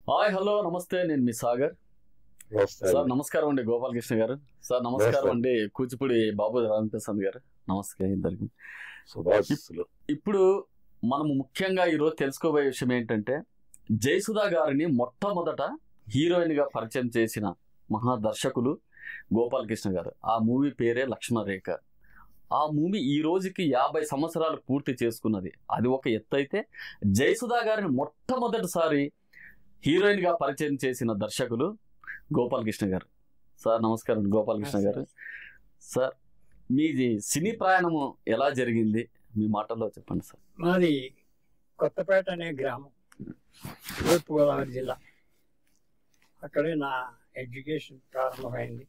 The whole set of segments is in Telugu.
హాయ్ హలో నమస్తే, నేను మీ సాగర్ సార్. నమస్కారం అండి గోపాలకృష్ణ గారు. సార్ నమస్కారం అండి కూచిపూడి బాబు రామప్రసాద్ గారు. నమస్కారం ఇద్దరికి. ఇప్పుడు మనము ముఖ్యంగా ఈరోజు తెలుసుకోబోయే విషయం ఏంటంటే, జయసుధా గారిని మొట్టమొదట హీరోయిన్ గా పరిచయం చేసిన మహాదర్శకులు గోపాలకృష్ణ గారు. ఆ మూవీ పేరే లక్ష్మణరేఖ. ఆ మూవీ ఈ రోజుకి 50 సంవత్సరాలు పూర్తి చేసుకున్నది. అది ఒక ఎత్తు అయితే, జయసుధా గారిని మొట్టమొదటిసారి హీరోయిన్ గా పరిచయం చేసిన దర్శకులు గోపాలకృష్ణ గారు. సార్ నమస్కారం గోపాలకృష్ణ గారు. సార్ మీ సినీ ప్రయాణము ఎలా జరిగింది, మీ మాటల్లో చెప్పండి సార్. మాది కొత్తపేట అనే గ్రామం, తూర్పుగోదావరి జిల్లా. అక్కడే నా ఎడ్యుకేషన్ ప్రారంభమైంది.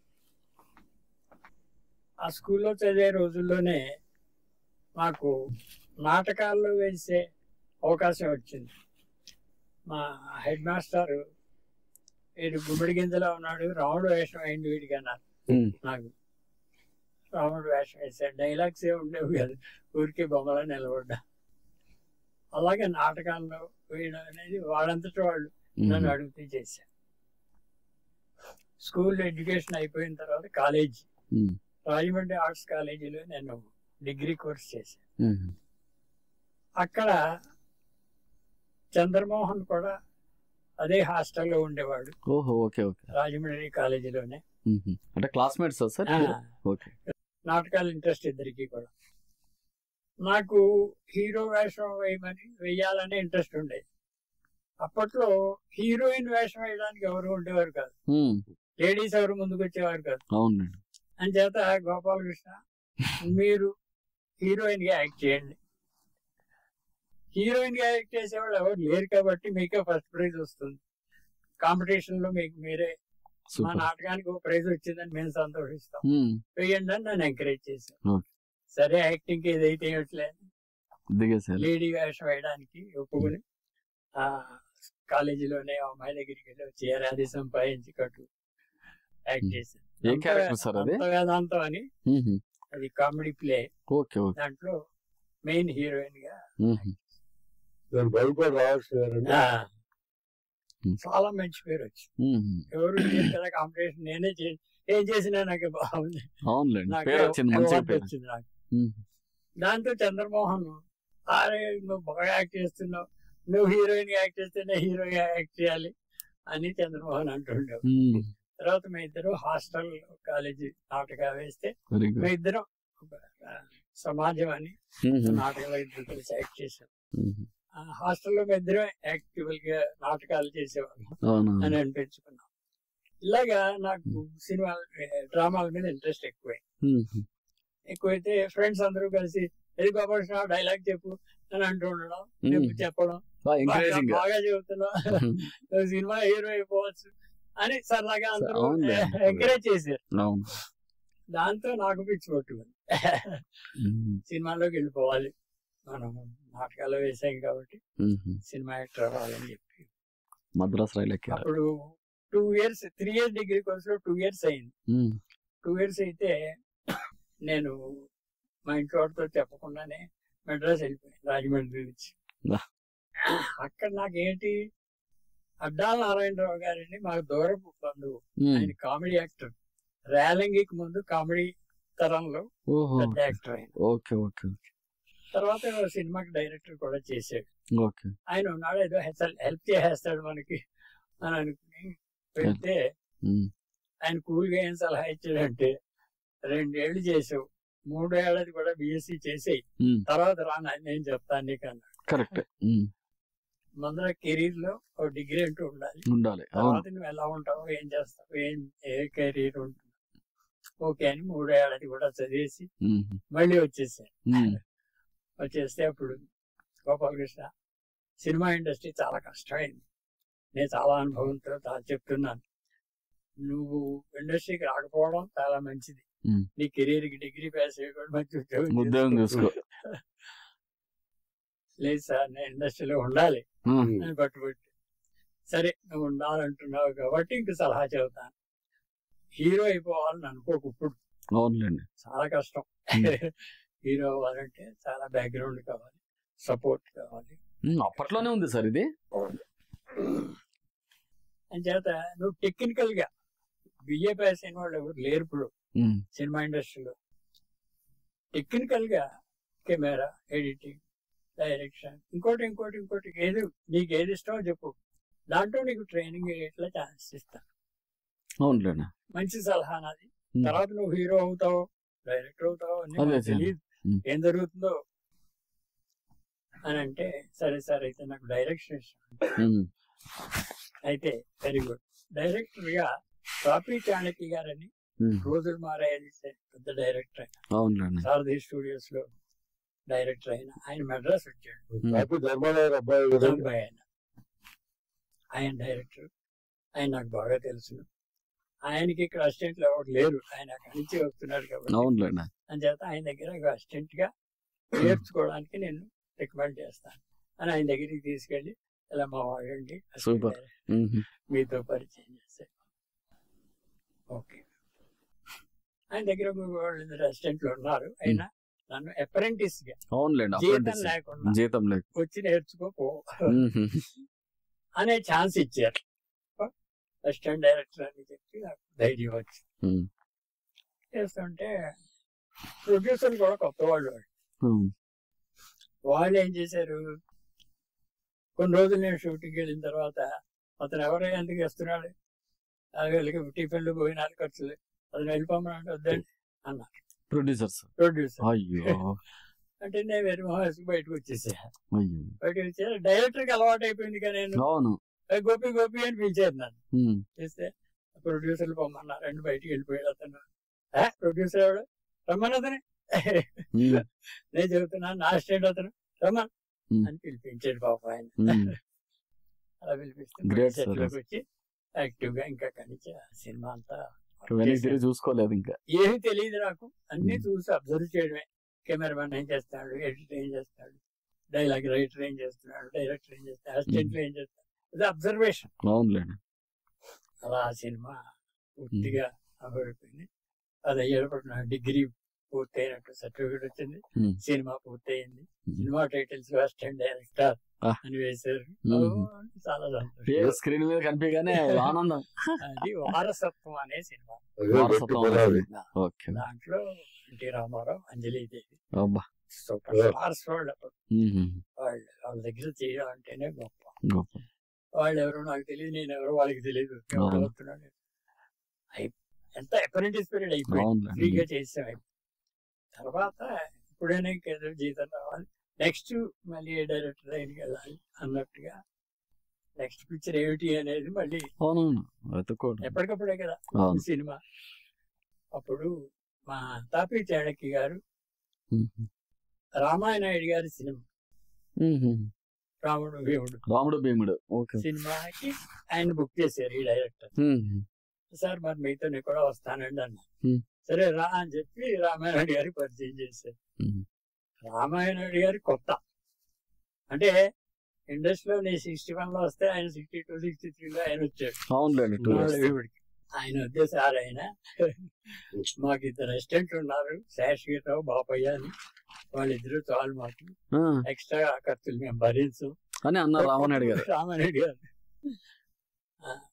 ఆ స్కూల్లో చదివే రోజుల్లోనే మాకు నాటకాల్లో వేసే అవకాశం వచ్చింది. మా హెడ్ మాస్టర్ వీడు గుమ్మడి గింజలో ఉన్నాడు, రాముడు వేషం అయింది వీడికి అన్నారు. నాకు రాముడు వేషం వేసాడు. డైలాగ్స్ ఏ ఉండేవి కాదు, ఊరికే బొమ్మలో నిలబడ్డా. అలాగే నాటకాల్లో వేయడం అనేది వాళ్ళంతటి వాళ్ళు నన్ను అడిగితే చేశాను. స్కూల్ ఎడ్యుకేషన్ అయిపోయిన తర్వాత కాలేజీ, రాజమండ్రి ఆర్ట్స్ కాలేజీలో నేను డిగ్రీ కోర్స్ చేశాను. అక్కడ చంద్రమోహన్ కూడా అదే హాస్టల్లో ఉండేవాడు. ఓహో, ఓకే ఓకే. రాజమండ్రి కాలేజీలోనే, అంటే క్లాస్మేట్స్ సార్. ఓకే. నాటకాలు ఇంట్రెస్ట్ ఇద్దరికి కూడా. నాకు హీరో వేషం వేయాలనే ఇంట్రెస్ట్ ఉండేది. అప్పట్లో హీరోయిన్ వేషం వేయడానికి ఎవరు ఉండేవారు కాదు, లేడీస్ ఎవరు ముందుకు వచ్చేవారు కాదు. అంచేత గోపాలకృష్ణ, మీరు హీరోయిన్ గా యాక్ట్ చేయండి. హీరోయిన్ గా యాక్ట్ చేసేవాళ్ళు ఎవరు లేరు కాబట్టి మీకే ఫస్ట్ ప్రైజ్ వస్తుంది. కాంపిటీషన్ లో మీకు మీరే, మా నాటకానికి ఒక ప్రైజ్ వచ్చిందని మేము సంతోషిస్తాం, వేయండి అని నన్ను ఎంకరేజ్ చేశాను. సరే యాక్టింగ్ కి ఏదైతే ఇవ్వట్లేదు, లేడీ వేషం వేయడానికి ఒప్పుకుని ఆ కాలేజీలోనే అమ్మాయి దగ్గరికి వెళ్ళి చేరాది సంపాదించి కట్టు యాక్ట్ చేశాను. వేదాంతం అని, అది కామెడీ ప్లే. దాంట్లో మెయిన్ హీరోయిన్ గా చాలా మంచి పేరు వచ్చింది. ఎవరు కదా కాంపిటీషన్, నేనే ఏం చేసినా నాకు బాగుంది, వచ్చింది నాకు. దాంతో చంద్రమోహన్, అరే నువ్వు బాగా యాక్ట్ చేస్తున్నావు, నువ్వు హీరోయిన్ యాక్ట్ చేస్తేనే హీరోయిన్ యాక్ట్ చేయాలి అని చంద్రమోహన్ అంటుండేవు. తర్వాత మీ ఇద్దరు హాస్టల్ కాలేజీ నాటకాలు వేస్తే మీ ఇద్దరం సమాజం అని నాటకాలు ఇద్దరు కలిసి యాక్ట్ చేశారు. హాస్టల్లో మీ ఇద్దరం యాక్టివ్ గా నాటకాలు చేసేవాళ్ళం అని అనిపించుకున్నాం. ఇలాగా నాకు సినిమా డ్రామాల మీద ఇంట్రెస్ట్ ఎక్కువైతే ఫ్రెండ్స్ అందరూ కలిసి ఏది గోపాలకృష్ణ డైలాగ్ చెప్పు అని అంటూ ఉండడం, చెప్పడం, బాగా చెబుతున్నావు, సినిమా హీరో అయిపోవచ్చు అని సరదాగా అందరూ ఎంకరేజ్ చేశారు. దాంతో నాకు పిచ్చి పట్టుకుంది, సినిమాలోకి వెళ్ళిపోవాలి, మనం నాటకాలు వేసాం కాబట్టి సినిమా యాక్టర్ అవ్వాలని చెప్పి మద్రాస్ రైలు. అప్పుడు 2 years 3 years డిగ్రీ కోర్సులో 2 years అయింది. 2 years అయితే నేను మా ఇంట్లో చెప్పకుండానే మెడ్రాస్ వెళ్ళిపోయాను, రాజమండ్రి నుంచి. అక్కడ నాకేంటి, అడ్డాల నారాయణరావు గారిని మాకు దూరపు బంధువు, ఆయన కామెడీ యాక్టర్. రేలంగికి ముందు కామెడీ తరంలో పెద్ద యాక్టర్ ఆయన. తర్వాత సినిమాకి డైరెక్టర్ కూడా చేశాడు. ఆయన ఉన్నాడు, ఏదో హెల్ప్ చేసేస్తాడు మనకి అని అనుకుని వెళ్తే, ఆయన కూల్గా ఏం సలహా ఇచ్చాడంటే, 2 ఏళ్ళు చేసావు, 3వ ఏడాది కూడా బిఎస్సి చేసేయి, తర్వాత రాను నేను చెప్తాను నీకు అన్నాడు. కరెక్ట్. ముందర కెరీర్ లో ఒక డిగ్రీ అంటూ ఉండాలి, తర్వాత నువ్వు ఎలా ఉంటావు, ఏం చేస్తావు, ఏ కెరీర్ ఉంటుంది. ఓకే అని 3వ ఏడాది కూడా చదివేసి మళ్ళీ వచ్చేస్తే అప్పుడు గోపాలకృష్ణ, సినిమా ఇండస్ట్రీ చాలా కష్టమైంది, నేను చాలా అనుభవంతో చెప్తున్నాను, నువ్వు ఇండస్ట్రీకి రాకపోవడం చాలా మంచిది, నీ కెరీర్ కి డిగ్రీ పాస్ అయ్యి మంచి ఉద్యోగం చూసుకో. లేదు సార్, నేను ఇండస్ట్రీలో ఉండాలి అని పట్టుబట్టి, సరే నువ్వు ఉండాలంటున్నావు కాబట్టి ఇంక సలహా చెబుతాను, హీరో అయిపోవాలని అనుకోకు, ఇప్పుడు చాలా కష్టం. హీరో అవ్వాలంటే చాలా బ్యాక్గ్రౌండ్ కావాలి, సపోర్ట్ కావాలి. అప్పట్లోనే ఉంది సార్ ఇది. అని చేత నువ్వు టెక్నికల్ గా బిఏ పాస్ అయిన వాళ్ళు ఎవరు లేరు ఇప్పుడు సినిమా ఇండస్ట్రీలో. టెక్నికల్ గా కెమెరా, ఎడిటింగ్, డైరెక్షన్, ఇంకోటి ఏది నీకు ఏది ఇష్టమో చెప్పు, దాంట్లో నీకు ట్రైనింగ్ ఎట్లా ఛాన్స్ ఇస్తాను. అవునులేనా, మంచి సలహా నాది. తర్వాత నువ్వు హీరో అవుతావు, డైరెక్టర్ అవుతావు అని తెలియదు ఏం జరుగుతుందో అని అంటే, సరే సార్ అయితే నాకు డైరెక్షన్ ఇష్టం. అయితే వెరీ గుడ్. డైరెక్టర్ గా కాపీ చాణక్య గారని రోజులు మారాయని పెద్ద డైరెక్టర్ అయినా, సారథి స్టూడియోస్ లో డైరెక్టర్ అయినా, ఆయన మెడ్రాస్ వచ్చాడు. అబ్బాయి ఆయన డైరెక్టర్, ఆయన నాకు బాగా తెలుసు. ఆయనకి ఇక్కడ అసిస్టెంట్లు ఎవరు లేరు, ఆయన అక్కడి నుంచి వస్తున్నాడు కాబట్టి అని చేత ఆయన దగ్గర అసిస్టెంట్ గా నేర్చుకోవడానికి నేను రికమెండ్ చేస్తాను అని ఆయన దగ్గరికి తీసుకెళ్ళి, ఇలా మా వాడండి మీతో పరిచయం చేశారు. ఓకే, ఆయన దగ్గర వాళ్ళు అసిస్టెంట్లు ఉన్నారు. అయినా నన్ను అప్రెంటిస్ గా జీతం లేకుండా వచ్చి నేర్చుకోపో అనే ఛాన్స్ ఇచ్చారు. అసిస్టెంట్ డైరెక్టర్ అని చెప్పి నాకు ధైర్యం వచ్చి చేస్తుంటే, ప్రొడ్యూసర్ కూడా కొత్త వాళ్ళు వాళ్ళు ఏం చేశారు, కొన్ని రోజులు నేను షూటింగ్కి వెళ్ళిన తర్వాత అతను ఎవరైనా ఎందుకు వేస్తున్నాడు, వీళ్ళకి టిఫిన్లు భోజనాలు ఖర్చులు, అతను వెళ్ళిపోమని వద్దండి అన్నారు ప్రొడ్యూసర్. అంటే నేను వేరే మహాస్ బయటకు వచ్చేసా. బయటకు వచ్చే డైరెక్టర్కి అలవాటు అయిపోయింది కదా, నేను గోపి గోపి అని పిలిచారు నన్ను. చేస్తే ప్రొడ్యూసర్లు పొమ్మన్నారు, రెండు బయటికి వెళ్ళిపోయాడు అతను. ప్రొడ్యూసర్ ఎవడు రమ్మని అతనే నేను చెబుతున్నాను, నా అసిస్టెంట్ అతను రమ్మన్ అని పిలిపించాడు పాప ఆయన. అలా పిలిపిస్తే వచ్చి యాక్టివ్ గా ఇంకా కనిచి సినిమా అంతా చూసుకోలేదు, ఇంకా ఏమి తెలియదు నాకు. అన్ని చూసి అబ్జర్వ్ చేయడమే. కెమెరామెన్ ఏం చేస్తాడు, ఎడిటర్ ఏం చేస్తాడు, డైలాగ్ రైటర్ ఏం చేస్తున్నాడు, డైరెక్టర్ ఏం చేస్తాడు, అసిస్టెంట్లు ఏం చేస్తాడు, అది అబ్జర్వేషన్. అలా ఆ సినిమా పూర్తిగా అవ్వడిపోయింది. అది అయ్యేటప్పుడు నా డిగ్రీ పూర్తయినట్టు సర్టిఫికేట్ వచ్చింది, సినిమా పూర్తయింది. సినిమా టైటిల్స్ అసిస్టెంట్ డైరెక్టర్ అని వేశారు. చాలా సంతోషం. స్క్రీన్ మీద కనిపించగానే ఆనందం. అది వారసత్వం అనే సినిమా. దాంట్లో ఎన్టీ రామారావు, అంజలి దేవి సూపర్ స్టార్స్ వాళ్ళు. వాళ్ళ దగ్గర చేయడం అంటేనే గొప్ప. వాళ్ళు ఎవరో నాకు తెలియదు, నేను ఎవరో వాళ్ళకి తెలియదు. ఎంత అప్రెంటిస్ పీరియడ్ అయిపోయింది, ఫ్రీగా చేసాం. తర్వాత ఇప్పుడైనా ఇంకేదో జీతం రావాలి, నెక్స్ట్ మళ్ళీ ఏ డైరెక్టర్ దగ్గరికి వెళ్ళాలి అన్నట్టుగా నెక్స్ట్ పిక్చర్ ఏమిటి అనేది మళ్ళీ ఎప్పటికప్పుడే కదా సినిమా. అప్పుడు మా తాపీ చాణక్య గారు రామాయణాయుడు గారి సినిమా రాముడు భీముడు సినిమాకి ఆయన బుక్ చేశారు ఈ డైరెక్టర్. సార్ మరి మీతో నేను కూడా వస్తానండి అన్నా. సరే రా అని చెప్పి రామాయణుడి గారికి పరిచయం చేశారు. రామాయణుడి గారి కొత్త అంటే ఇండస్ట్రీలో నేను 61 లో వస్తే ఆయన 62, 63 ఆయన వచ్చాడు. ఆయన వద్దే సార్, ఆయన మాకు ఇద్దరు అసిస్టెంట్లు ఉన్నారు, శాశ్వతరావు, బాపయ్య అని. వాళ్ళిద్దరు చాలు, మాకు ఎక్స్ట్రా ఖర్చులు మేము భరించు అని అన్నారు రామానాయుడు గారు.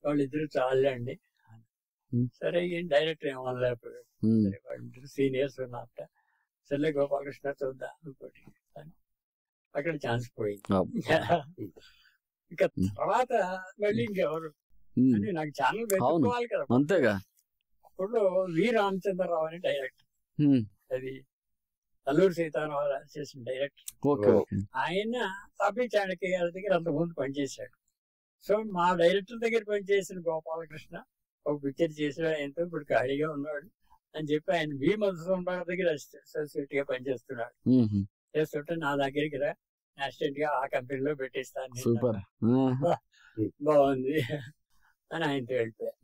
వాళ్ళిద్దరు చాలండి. సరే డైరెక్టర్ ఏమనలేకపోయాడు. సరే వాళ్ళిద్దరు సీనియర్స్ ఉన్నట్ట. సరే గోపాలకృష్ణ చూద్దాం ఇంకోటి, అక్కడ ఛాన్స్ పోయింది. ఇంకా తర్వాత మళ్ళీ ఇంకెవరు అని నాకు ఛానల్ వెతుక్కోవాలి కదా. అంతేగా. అప్పుడు వి రామచంద్రరావు అని డైరెక్టర్, అది అల్లూరు సీతారామరాజు చేసిన డైరెక్టర్. ఆయన తాపీ చాణక్య గారి దగ్గర అంతకుముందు పనిచేశాడు. సో మా డైరెక్టర్ దగ్గర పనిచేసిన గోపాలకృష్ణ ఒక పిక్చర్ చేసాడు, ఆయనతో ఇప్పుడు ఖాళీగా ఉన్నాడు అని చెప్పి ఆయన వి మధుసూదన్ రావు దగ్గర అసిస్టెంట్ గా పనిచేస్తున్నాడు. చేస్తుంటే నా దగ్గరికి రా, అసిస్టెంట్ గా ఆ కంపెనీలో పెట్టిస్తాను, బాగుంది అని ఆయనతో వెళ్ళిపోయారు.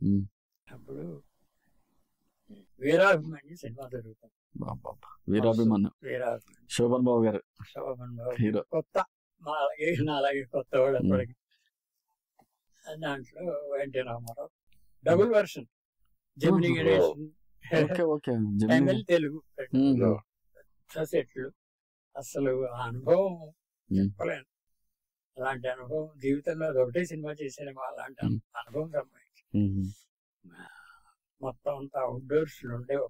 అప్పుడు వీరాభిమన్యు సినిమా జరుగుతుంది. శోభన్ బాబు గారు హీరో, కొత్త అలాగే కొత్త వాడు అప్పటికి. దాంట్లో NT Ramarao double version, Gemini Ganesan, Tamil Telugu సెట్లు. అసలు అనుభవం చెప్పలేను. అలాంటి అనుభవం జీవితంలో అది ఒకటే సినిమా చేసాను, అలాంటి అనుభవం సంపాదించి. మొత్తం అంతా అవుట్డోర్స్ ఉండేవి,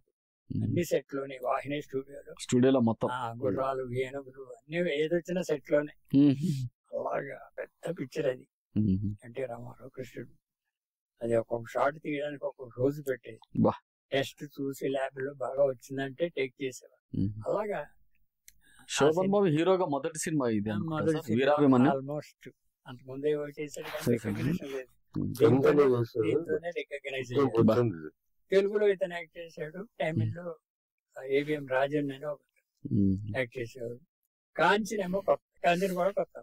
అన్ని సెట్ లోనే, వాహిని స్టూడియోలో మొత్తం గుర్రాలు, ఏనుగులు అన్ని ఏదొచ్చినా సెట్ లోనే. అలాగా పెద్ద పిక్చర్ అది. ఎన్టీ రామారావు కృష్ణుడు, అది ఒక్కొక్క షాట్ తీయడానికి ఒక్కొక్క రోజు పెట్టేది. టెస్ట్ చూసి ల్యాబ్ లో బాగా వచ్చిందంటే టేక్ చేసేవారు. అలాగా శోభన్ బాబు హీరోగా మొదటి సినిమా ఇది, ఆల్మోస్ట్. అంతకుముందే చేశాడు కానీ రికగ్నిషన్ లేదు. దీంతోనే రికగ్నైజ్. తెలుగులో ఇతను యాక్ట్ చేశాడు, తమిళ్లో ఏవిఎం రాజన్ అని ఒక యాక్ట్ చేసేవాడు. కాంచనేమో కొత్త, కాంచన కూడా కొత్త.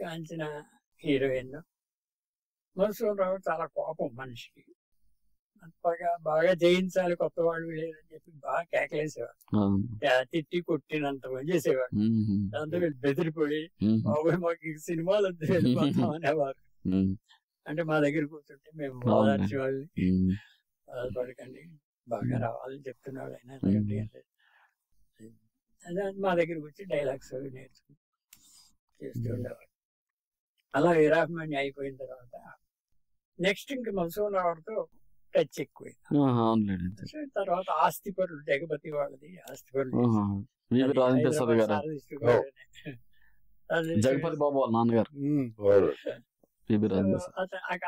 కాంచన హీరోయిన్. మధుసూదన్ రావు చాలా కోపం మనిషికి, బాగా జయించాలి కొత్త వాళ్ళు లేదని చెప్పి బాగా కేకలేసేవాడు, తిట్టి కొట్టినంత పని చేసేవాడు. దాంతో వీళ్ళు బెదిరిపోయి బాబోయ్ మాకు సినిమాలు వద్దు వెళ్ళిపోతాం అనేవారు. అంటే మా దగ్గర కూర్చుంటే మేము ఓదార్చి వాళ్ళని, బాధపడకండి బాగా రావాలని చెప్తున్నాడు ఆయన, మా దగ్గరకు వచ్చి డైలాగ్స్ నేర్చుకుని చేస్తూ ఉండేవాడు. అలా వీరాభిమాని అయిపోయిన తర్వాత నెక్స్ట్ ఇంక మధుసూదన్ రావుతో టచ్ ఎక్కువైంది. తర్వాత ఆస్తిపరులు, జగపతి వాళ్ళది ఆస్తిపరులు, జగపతి బాబు వాళ్ళ నాన్నగారు.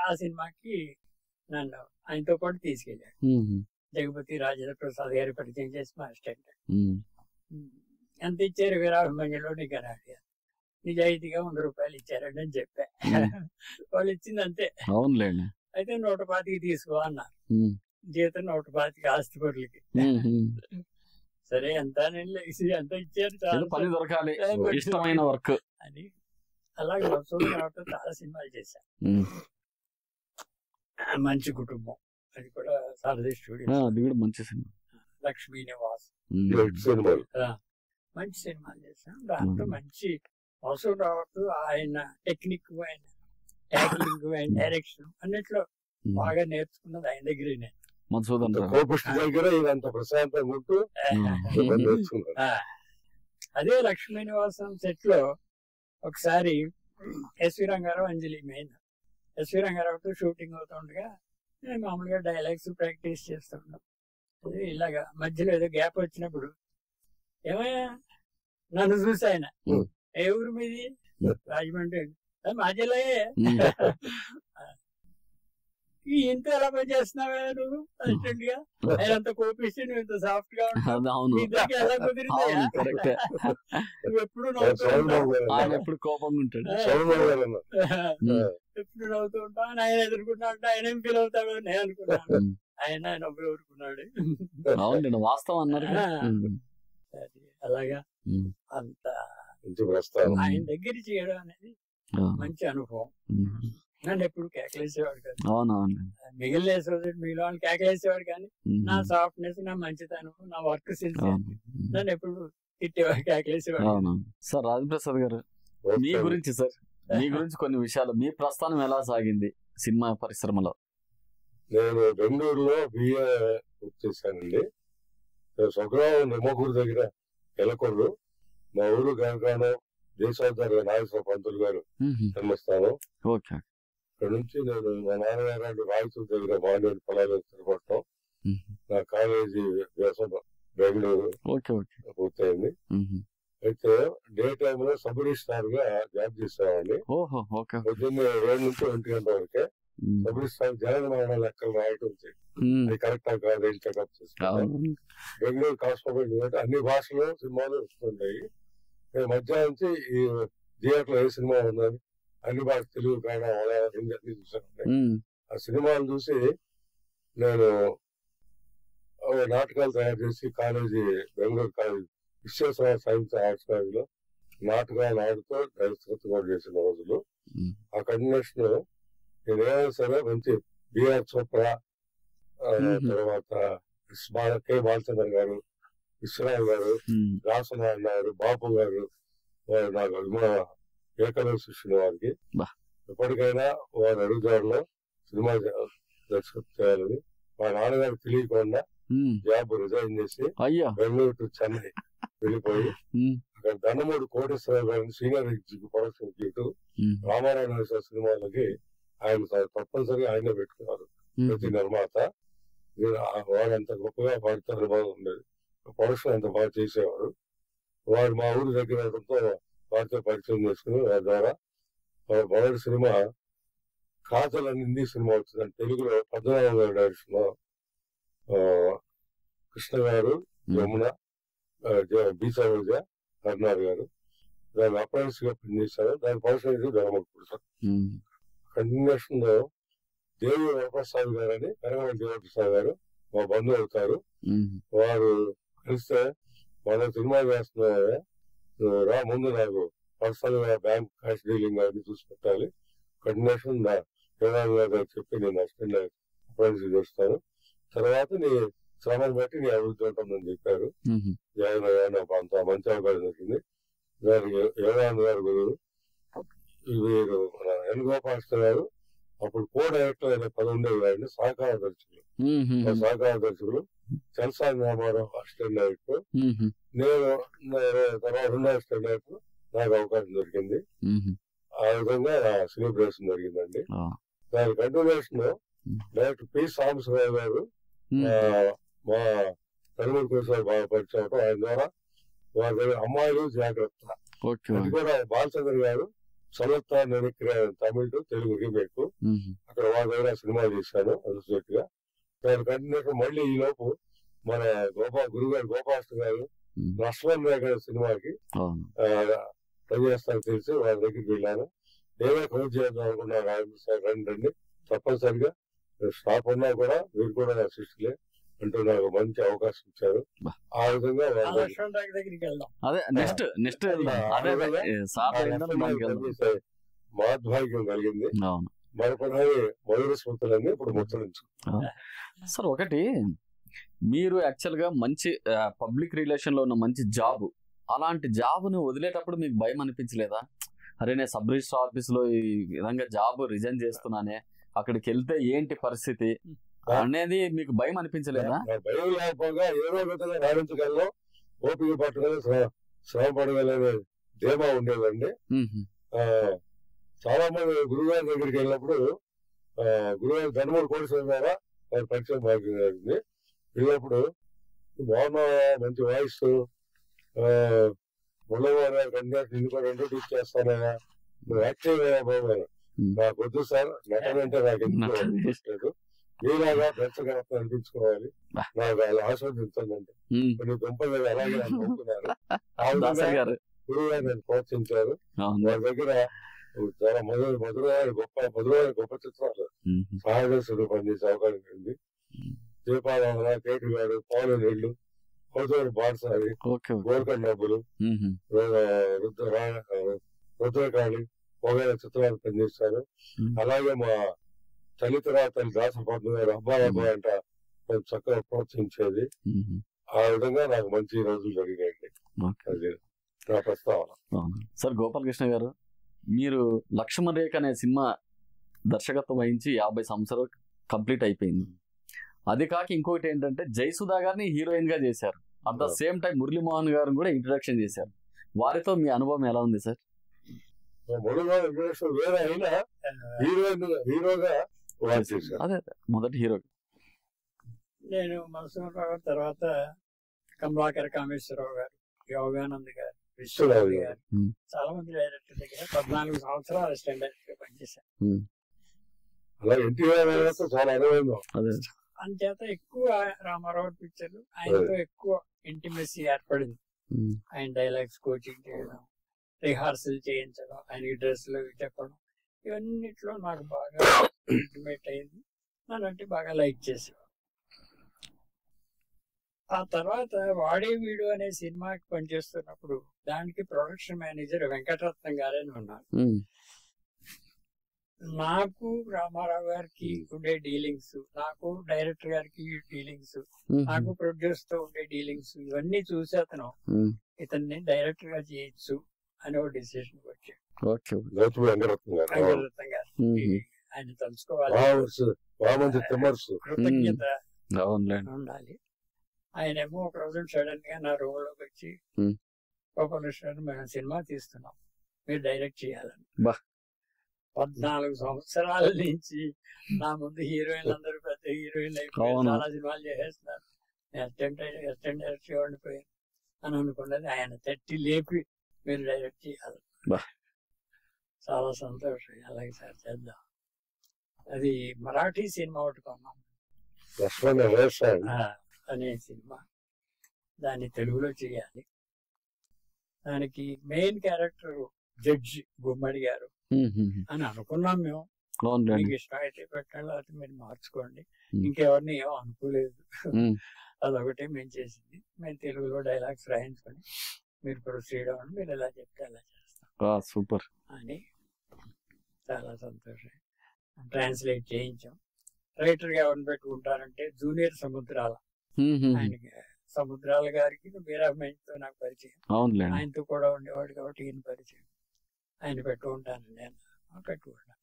ఆ సినిమాకి నన్ను ఆయనతో పాటు తీసుకెళ్ళాడు. జగపతి రాజేంద్ర ప్రసాద్ గారి పరిచయం చేసి మా అసిస్టెంట్. ఎంత ఇచ్చారు వీరాభిమానిలో నీకు అని అడిగారు. నిజాయితీగా 100 రూపాయలు ఇచ్చారండి అని చెప్పా. వాళ్ళు ఇచ్చింది అంతే. అయితే 125 తీసుకో అన్నారు. జీతం 125 ఆస్తిపరులకి. సరే ఎంత ఎంత ఇచ్చారు, పని దొరకాలి, ఇష్టమైన వర్క్ అని. అలాగే మధుసూదన్ రావుతో చాలా సినిమాలు చేశాను. మంచి కుటుంబం, అది కూడా సారథి స్టూడియో, మంచి సినిమా. లక్ష్మీ నివాస్, మంచి సినిమాలు చేశాను. దాంట్లో మంచి మధుసూదన్ రావుతో ఆయన టెక్నిక్, ఆయన యాక్టింగ్, ఆయన డైరెక్షన్ అన్నిట్లో బాగా నేర్చుకున్నది ఆయన దగ్గరే. నేను మధుసూదన్ అదే లక్ష్మీ నివాసం సెట్ లో ఒకసారి ఎస్వి రంగారావు, అంజలి మెయిన్, ఎస్వి రంగారావుతో షూటింగ్ అవుతుండగా నేను మామూలుగా డైలాగ్స్ ప్రాక్టీస్ చేస్తున్నాం. ఇలాగా మధ్యలో ఏదో గ్యాప్ వచ్చినప్పుడు, ఏమయ్యా నన్ను చూసి ఆయన, ఏ ఊరు మీది? రాజమండ్రి. మా జిల్లాయే. ఇంత ఎలా పని చేస్తున్నావా నువ్వు అసిస్టెంట్ గా? ఆయన అంత కోపిస్తే నువ్వు ఇంత సాఫ్ట్ గా ఉంటావు, ఎలా కుదిరింది? నువ్వు ఎప్పుడు ఎప్పుడు కోపంగా ఉంటాడు, ఎప్పుడు నవ్వుతూ ఉంటావు. ఆయన ఎదుర్కొంటా అంటే ఆయన ఏం ఫీల్ అవుతాడు నేను అనుకున్నాను. ఆయన నవ్వు ఊరుకున్నాడు. వాస్తవం అన్నారు. అలాగా అంత ఆయన దగ్గర చేయడం అనేది మంచి అనుభవం. నన్ను ఎప్పుడు కేకలేసేవాడు కాదు, మిగిలిన మిగిలిన వాళ్ళు కేకలేసేవాడు కానీ నా సాఫ్ట్నెస్, నా మంచితనం, నా వర్క్ సిన్సియరిటీ నన్ను ఎప్పుడు తిట్టేవాడు, కేకలేసేవాడు. సార్ రాజప్రసాద్ గారు, మీ గురించి సార్, మీ గురించి కొన్ని విషయాలు, మీ ప్రస్థానం ఎలా సాగింది సినిమా పరిశ్రమలో? నేను బెంగళూరులో బిఏ చేశానండి. స్వగ్రామం నిమ్మకూరు దగ్గర ఎలకొండు, మా ఊరు గనకానం, దేశోద్ధార నాగేశ్వర పంతులు గారు జన్మస్థానం. ఇక్కడ నుంచి నేను మా నాన్నగారు రాయచూరు దగ్గర బాగా పొలాలు స్థిరపడటం, నా కాలేజీ వ్యాసం బెంగళూరు పూర్తయింది. అయితే డే టైమ్ లో సబ్ రిజిస్ట్రార్ గా జాబ్ చేసేవాడిని. పొద్దున్నే 7 నుంచి 1 గంట వరకే సబ్ రిజిస్ట్రార్ జనగణన లెక్కలు రాయటం, అది కరెక్టా కాదు చెకప్ చేసుకుంటాను. బెంగళూరు కాస్మోపాలిటన్ అన్ని భాషలో సినిమాలు వస్తుంటాయి. నేను మధ్యాహ్నం నుంచి ఈ థియేటర్ లో ఏ సినిమా ఉందని అన్ని భాష, తెలుగు, కన్నడ, మలయాళం, హిందీ అన్ని చూసాను. ఆ సినిమాలు చూసి నేను నాటకాలు తయారు చేసి college, Bengaluru college Visweswara science arts కాలేజీలో నాటకాలు ఆడుతూ దర్శకత్వం కూడా చేసిన రోజులు. ఆ కంటిన్యూషన్ లో నేను ఏమైనా సరే మంచి బిఆర్ చోప్రా, తర్వాత కె బాలచంద్ర గారు, విశ్వనాథ్ గారు, రాసనారాయణ గారు, బాపు గారు, నాకు అభిమాన ఏకలవ శిష్యులు. వారికి ఎప్పటికైనా వారి అడుగుదారులో సినిమా దర్శకత్వం చేయాలని మా నాన్నగారు తెలియకుండా జాబ్ రిజైన్ చేసి బెంగళూరు టు చెన్నై వెళ్ళిపోయి అక్కడ దండమూడి కోటేశ్వరరావు గారిని senior executive production executive Ramarayana సినిమాలకి ఆయన తప్పనిసరిగా ఆయనే పెట్టుకున్నారు ప్రతి నిర్మాత. వాడు అంత గొప్పగా వాడితో అనుభవం ఉండేది, ప్రొడక్షన్ అంత బాగా చేసేవారు. వాడు మా ఊరి దగ్గర వారితో పరిచయం చేసుకుని వారి ద్వారా మొదటి సినిమా కాజల్ అని హిందీ సినిమా వచ్చింది. తెలుగులో పద్మనాభం గారి డైరెక్షన్ లో కృష్ణ గారు, యమున, బీసరోజ, కర్నార్ గారు దాని అప్రెంటిస్ గా పనిచేశారు. దాని ప్రొడక్షన్ ధర్మపురి సార్. కంటిన్యూషన్ లో దేవి వరప్రసాద్ గారు అని కరగమల దేవప్రసాద్ గారు మా బంధువు అవుతారు. వారు కలిస్తే మన సినిమా చేస్తున్నారు రా, ముందు నాకు పర్సనల్ గా బ్యాంక్ క్యాష్ డీలింగ్ అని చూసి పెట్టాలి. కంటిన్యూషన్ చెప్పి నేను అసిస్టెంట్ అప్రెంటిస్ చేస్తాను, తర్వాత నీ శ్రమను బట్టి నీ అభివృద్ధి ఉంటుందని చెప్పారు. జాయిన్ అయ్యాను, అంత మంచి అవకాశం దొరికింది. దానికి యోగానంద గారు గురువు, వీరు మన ఎన్ గోపాలకృష్ణ గారు అప్పుడు కో డైరెక్టర్ అనే పదవి ఉండేది గారిని సహకార దర్శకులు చలసాని రామారావు అసిస్టెంట్ డైరెక్టర్, నేను తర్వాత రెండో అసిస్టెంట్ డైరెక్టర్ నాకు అవకాశం దొరికింది. ఆ విధంగా సినీ ప్రవేశం జరిగిందండి. దాని కంటిన్యూషన్ డైరెక్టర్ పి సాంబశివరావు గారు మా తమిళ కోసం బాగా పరిచయం అవటం, ఆయన ద్వారా వారి దగ్గర అమ్మాయిలు జాగ్రత్త అది కూడా బాలచంద్ర గారు సమర్థ నేను తమిళ టు తెలుగు రీమేక్ అక్కడ వాళ్ళ దగ్గర సినిమా చేశాను అసోసియేట్ గా. దాని కంటిన్యూషన్ మళ్ళీ ఈ లోపు మన గురుగారు గోపాలకృష్ణ గారు నష్టం గారి సినిమాకి పనిచేస్తాను తెలిసి వాళ్ళ దగ్గరికి వెళ్ళాను. నేనే కోచ్ చేద్దాం అనుకున్నాను. రండి తప్పనిసరిగా స్టాప్ ఉన్నా కూడా మీరు కూడా నా శిష్యులే అంటూ నాకు మంచి అవకాశం ఇచ్చారు. ఆ విధంగా మహద్భాగ్యం కలిగింది. మరొకటి మధుర స్మృతులన్నీ ఇప్పుడు ముచ్చరించు. సార్ ఒకటి, మీరు యాక్చువల్ గా మంచి పబ్లిక్ రిలేషన్ లో ఉన్న మంచి జాబ్, అలాంటి జాబ్ ను వదిలేటప్పుడు మీకు భయం అనిపించలేదా? అరే నేను సబ్ రిజిస్టర్ ఆఫీస్ లో ఈ విధంగా జాబ్ రిజైన్ చేస్తున్నానే, అక్కడికి వెళ్తే ఏంటి పరిస్థితి అనేది మీకు భయం అనిపించలేదా? భయం లేకపోగా ఏదో విధంగా రాణించగలను, ఓపిక పట్టగలను, శ్రమ పడగలనే ధీమా ఉండేదండి. చాలా మంది గురుగారి దగ్గరికి వెళ్ళినప్పుడు గురుగారు ధనమూడి కోటేశ్వర ద్వారా వారి పరిచయం బాగుంది. వెళ్ళినప్పుడు బాగున్నా, మంచి వాయిస్, ముళ్ళవారు కండిషన్ ఇందుకు ఇంట్రొడ్యూస్ చేస్తానయ్యా, నువ్వు యాక్టివ్ అయ్యా బాగున్నాను, నాకు వద్దు సార్ నటన అంటే నాకు ఎందుకు లేదు, మీలాగా దర్శకత్వం అనిపించుకోవాలి, నాకు అలా ఆస్వాదించండి కొన్ని దుంపలు అలాగే అనుకుంటున్నారు. ఆ విధంగా గురువు గారు నన్ను ప్రోత్సహించారు. వారి దగ్గర చాలా మధురమైన గొప్ప చిత్రాలు సహాయదర్శకులు పనిచేసే అవకాశం ఉంది. దీపారాధన, కేటు గారు, పౌలు నీళ్లు, హోదూరు బాడసారి, గోల్కొండ డబ్బులు, రుద్రకాళి వగైరా చిత్రాలు పనిచేశారు. అలాగే మా తల్లితరా తల్లి దాసపద్మ గారు అబ్బాయి అంట చక్కగా ప్రోత్సహించేది. ఆ విధంగా నాకు మంచి రోజులు జరిగాయండి. అది నా ప్రస్తావన. సార్ గోపాలకృష్ణ గారు, మీరు లక్ష్మణ రేఖ అనే సినిమా దర్శకత్వం వహించి 50 సంవత్సరాలు కంప్లీట్ అయిపోయింది. అది కాక ఇంకొకటి ఏంటంటే జయసుధా గారిని హీరోయిన్ గా చేశారు. At the same time Muralimohan గారిని కూడా ఇంట్రడక్షన్ చేశారు. వారితో మీ అనుభవం ఎలా ఉంది సార్? వేరే అయినా హీరోగా అదే మొదటి హీరో నేను మనసురావు తర్వాత కమలాకర కామేశ్వరరావు గారు, యోగానంద్ గారు, విశ్వనాథ్ గారు, చాలా మంది డైరెక్టర్ దగ్గర 14 సంవత్సరాలు అసిస్టెంట్ డైరెక్టర్ పనిచేశారు. అంచేత ఎక్కువ రామారావు పిక్చర్లు ఆయనతో ఎక్కువ ఇంటిమెసీ ఏర్పడింది. ఆయన డైలాగ్స్ కోచింగ్ చేయడం, రిహార్సల్ చేయించడం, ఆయనకి డ్రెస్సులు చెప్పడం, ఇవన్నిట్లో నాకు బాగా ఇంటిమేట్ అయింది. నన్నంటే బాగా లైక్ చేసేవాడు. ఆ తర్వాత వాడే వీడు అనే సినిమాకి పనిచేస్తున్నప్పుడు దానికి ప్రొడక్షన్ మేనేజర్ వెంకటరత్నం గారే ఉన్నారు. నాకు రామారావు గారికి ఉండే డీలింగ్స్, నాకు డైరెక్టర్ గారికి డీలింగ్స్, నాకు ప్రొడ్యూసర్ తో ఉండే డీలింగ్స్, ఇవన్నీ చూసి అతను ఇతన్ని డైరెక్టర్ గా చేయొచ్చు అని ఒక డిసిషన్ వచ్చాడు. ఆయన తలుచుకోవాలి, కృతజ్ఞత ఉండాలి. ఆయనేమో ఒక రోజు సడన్ గా నా రూమ్ లోకి వచ్చి గోపాలకృష్ణ గారు మేము సినిమా తీస్తున్నాం, మీరు డైరెక్ట్ చేయాలని. బా. 14 సంవత్సరాల నుంచి నా ముందు హీరోయిన్లు అందరూ పెద్ద హీరోయిన్లు అయిపోయి చాలా సినిమాలు చేసేస్తున్నారు, అసిస్టెంట్ డైరెక్టర్ ఉండిపోయాను అని అనుకున్నది ఆయన తట్టి లేపి మీరు డైరెక్ట్ చేయాలి. చాలా సంతోషం. అలాగే సార్ చేద్దాం. అది మరాఠీ సినిమా ఒకటి కొన్నాం అనే సినిమా, దాన్ని తెలుగులో చేయాలి. దానికి మెయిన్ క్యారెక్టర్ జడ్జి గుమ్మడి గారు అని అనుకున్నాం మేము. మీకు ఇష్టమైతే పెట్టండి, లేకపోతే మీరు మార్చుకోండి, ఇంకెవరిని ఏమో అనుకోలేదు. అదొకటి మేము చేసింది. మేము తెలుగులో డైలాగ్స్ రాయించుకొని మీరు ప్రొసీడ్ అవ్వండి, మీరు ఎలా చెప్తే అలా చేస్తాం సూపర్ అని చాలా సంతోషం. ట్రాన్స్లేట్ చేయించాం. రైటర్ గా ఎవరిని పెట్టుకుంటారంటే జూనియర్ సముద్రాల, ఆయనకి సముద్రాల గారికి వీరాభిమానితో నాకు పరిచయం, ఆయనతో కూడా ఉండేవాడు కాబట్టి ఈయన పరిచయం. ఆయన పెట్టుకుంటాను, నేను పెట్టుకుంటాను.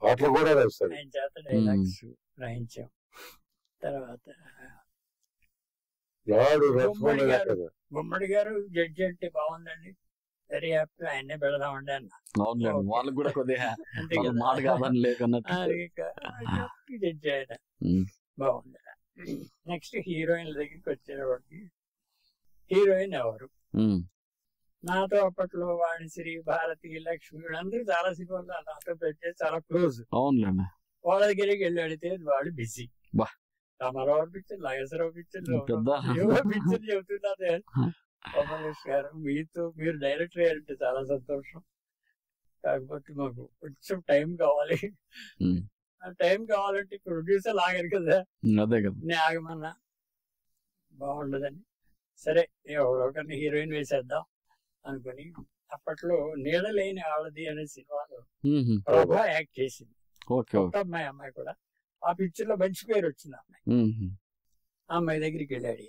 ఆయన చేత డైలాగ్స్ రాయించాం. తర్వాత గుమ్మడి గారు జడ్జి అంటే బాగుందండి, వెరీ హ్యాపీ, ఆయన్నే పెడదామండి అన్న. జడ్జి ఆయన బాగుంది. నెక్స్ట్ హీరోయిన్ దగ్గరికి వచ్చేవాడికి, హీరోయిన్ ఎవరు నాతో అప్పట్లో వాణిశ్రీ, భారతి, లక్ష్మి వీళ్ళందరూ చాలా సినిమాలు నాతో పెట్టే చాలా క్లోజ్. వాళ్ళ దగ్గరికి వెళ్ళి అడిగితే వాడు busy. Ramarao picture, Nageswararao picture, picture చెబుతున్నారు. కమలేష్ గారు మీరు డైరెక్టర్ అయ్యారంటే చాలా సంతోషం, కాకపోతే మాకు కొంచెం టైం కావాలి. టైం కావాలంటే ప్రొడ్యూసర్ ఆగారు కదా, నేను ఆగమన్నా బాగుండదని. సరే ఎవరొకరిని హీరోయిన్ వేసేద్దాం అనుకుని, అప్పట్లో నీడలేని ఆడది అనే సినిమాలో ప్రభా యాక్ట్ చేసింది. అమ్మాయి కూడా ఆ పిక్చర్ లో మంచి పేరు వచ్చింది. అమ్మాయి దగ్గరికి వెళ్ళాడు,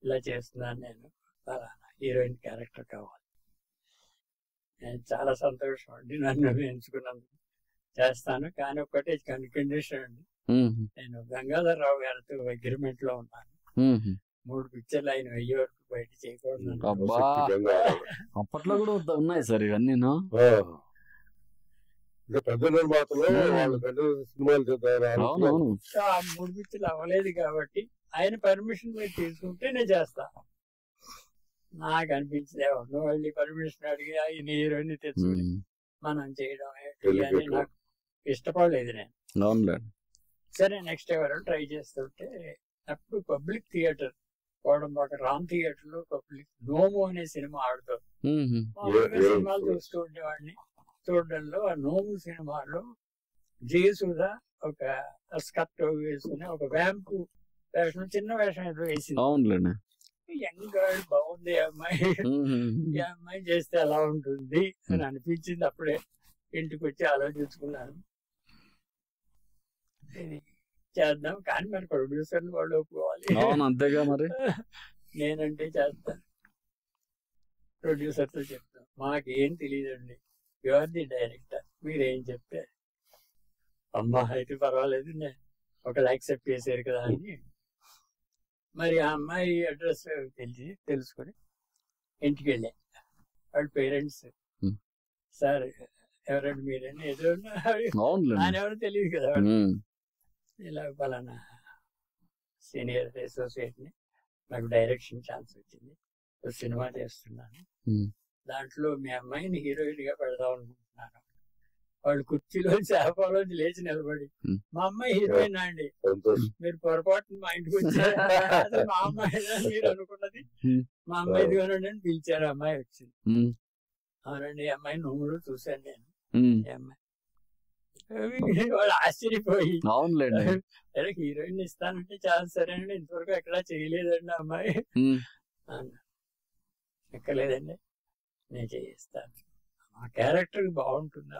ఇలా చేస్తున్నాను నేను, హీరోయిన్ క్యారెక్టర్ కావాలి. నేను చాలా సంతోషం అండి, నన్ను ఎంచుకున్నందుకు. చేస్తాను, కానీ ఒక్కటే కండిషన్ అండి, నేను గంగాధర్ రావు గారితో అగ్రిమెంట్ లో ఉన్నాను. 3 పిక్చర్లు ఆయన వెయ్యి వరకు బయట చేయకూడదు. అప్పట్లో కూడా ఉన్నాయి సార్ ఇవన్నీ. పెద్ద నిర్మాతలు 3 పిక్చర్లు అవ్వలేదు కాబట్టి ఆయన పర్మిషన్ మీరు తీసుకుంటే నేను చేస్తాను. నాకు అనిపించింది ఎవరు మళ్ళీ పర్మిషన్ అడిగి ఆయన హీరోయిన్ తెచ్చుకుని మనం చేయడం అని నాకు ఇష్టపడలేదు నేను. సరే నెక్స్ట్ ఎవరో ట్రై చేస్తుంటే, అప్పుడు పబ్లిక్ థియేటర్ కోడంబాక రామ్ థియేటర్ లో పబ్లిక్ నోము అనే సినిమా ఆడుతారు. సినిమాలు చూస్తూ ఉండేవాడిని. చూడడంలో ఆ నోము సినిమాలో జయసుధ ఒక స్కర్ట్ వేసుకుని ఒక వ్యాంపు వేషం, చిన్న వేషం ఏదో వేసింది. యంగ్ గర్ల్ బాగుంది అమ్మాయి, ఈ అమ్మాయి చేస్తే ఎలా ఉంటుంది అని అనిపించింది. అప్పుడే ఇంటికి వచ్చి ఆలోచించుకున్నాను, ఇది చేద్దాం, కానీ మరి ప్రొడ్యూసర్లు వాళ్ళు ఒప్పుకోవాలి. అంతేగా మరి నేనంటే చేస్తాను, ప్రొడ్యూసర్ తో చెప్తాను, మాకేం తెలియదండి, యు ఆర్ ది డైరెక్టర్, మీరేం చెప్తే. అమ్మా అయితే పర్వాలేదు, నేను ఒకళ్ళు యాక్సెప్ట్ చేశారు కదా అని. మరి ఆ అమ్మాయి అడ్రస్ తెలుసుకొని ఇంటికి వెళ్ళా. వాళ్ళ పేరెంట్స్, సార్ ఎవరండి మీరని ఏదో ఆయన ఎవరు తెలియదు కదా, ఇలా పలానా సీనియర్ అసోసియేట్ ని, నాకు డైరెక్షన్ ఛాన్స్ వచ్చింది, సినిమా చేస్తున్నాను, దాంట్లో మీ అమ్మాయిని హీరోయిన్ గా పెడదాం అనుకుంటున్నాను. వాళ్ళు కుర్చీలో చేపలోంచి లేచి నిలబడి, మా అమ్మాయి హీరోయిన్ అండి, మీరు పొరపాటున మా ఇంటికి వచ్చారు, మా అమ్మాయి మీరు అనుకున్నది మా అమ్మాయి ఇదిగోనండి అని పిలిచారు. అమ్మాయి వచ్చింది. అవునండి, అమ్మాయి నువ్వు చూశాను నేను. అమ్మాయి వాళ్ళు ఆశ్చర్యపోయి, హీరోయిన్ ఇస్తానంటే చాలా సరేనండి, ఇంతవరకు ఎక్కడా చేయలేదండి అమ్మాయి అన్నా. ఎక్కలేదండి, నేను చేయిస్తాను, ఆ క్యారెక్టర్ బాగుంటుంది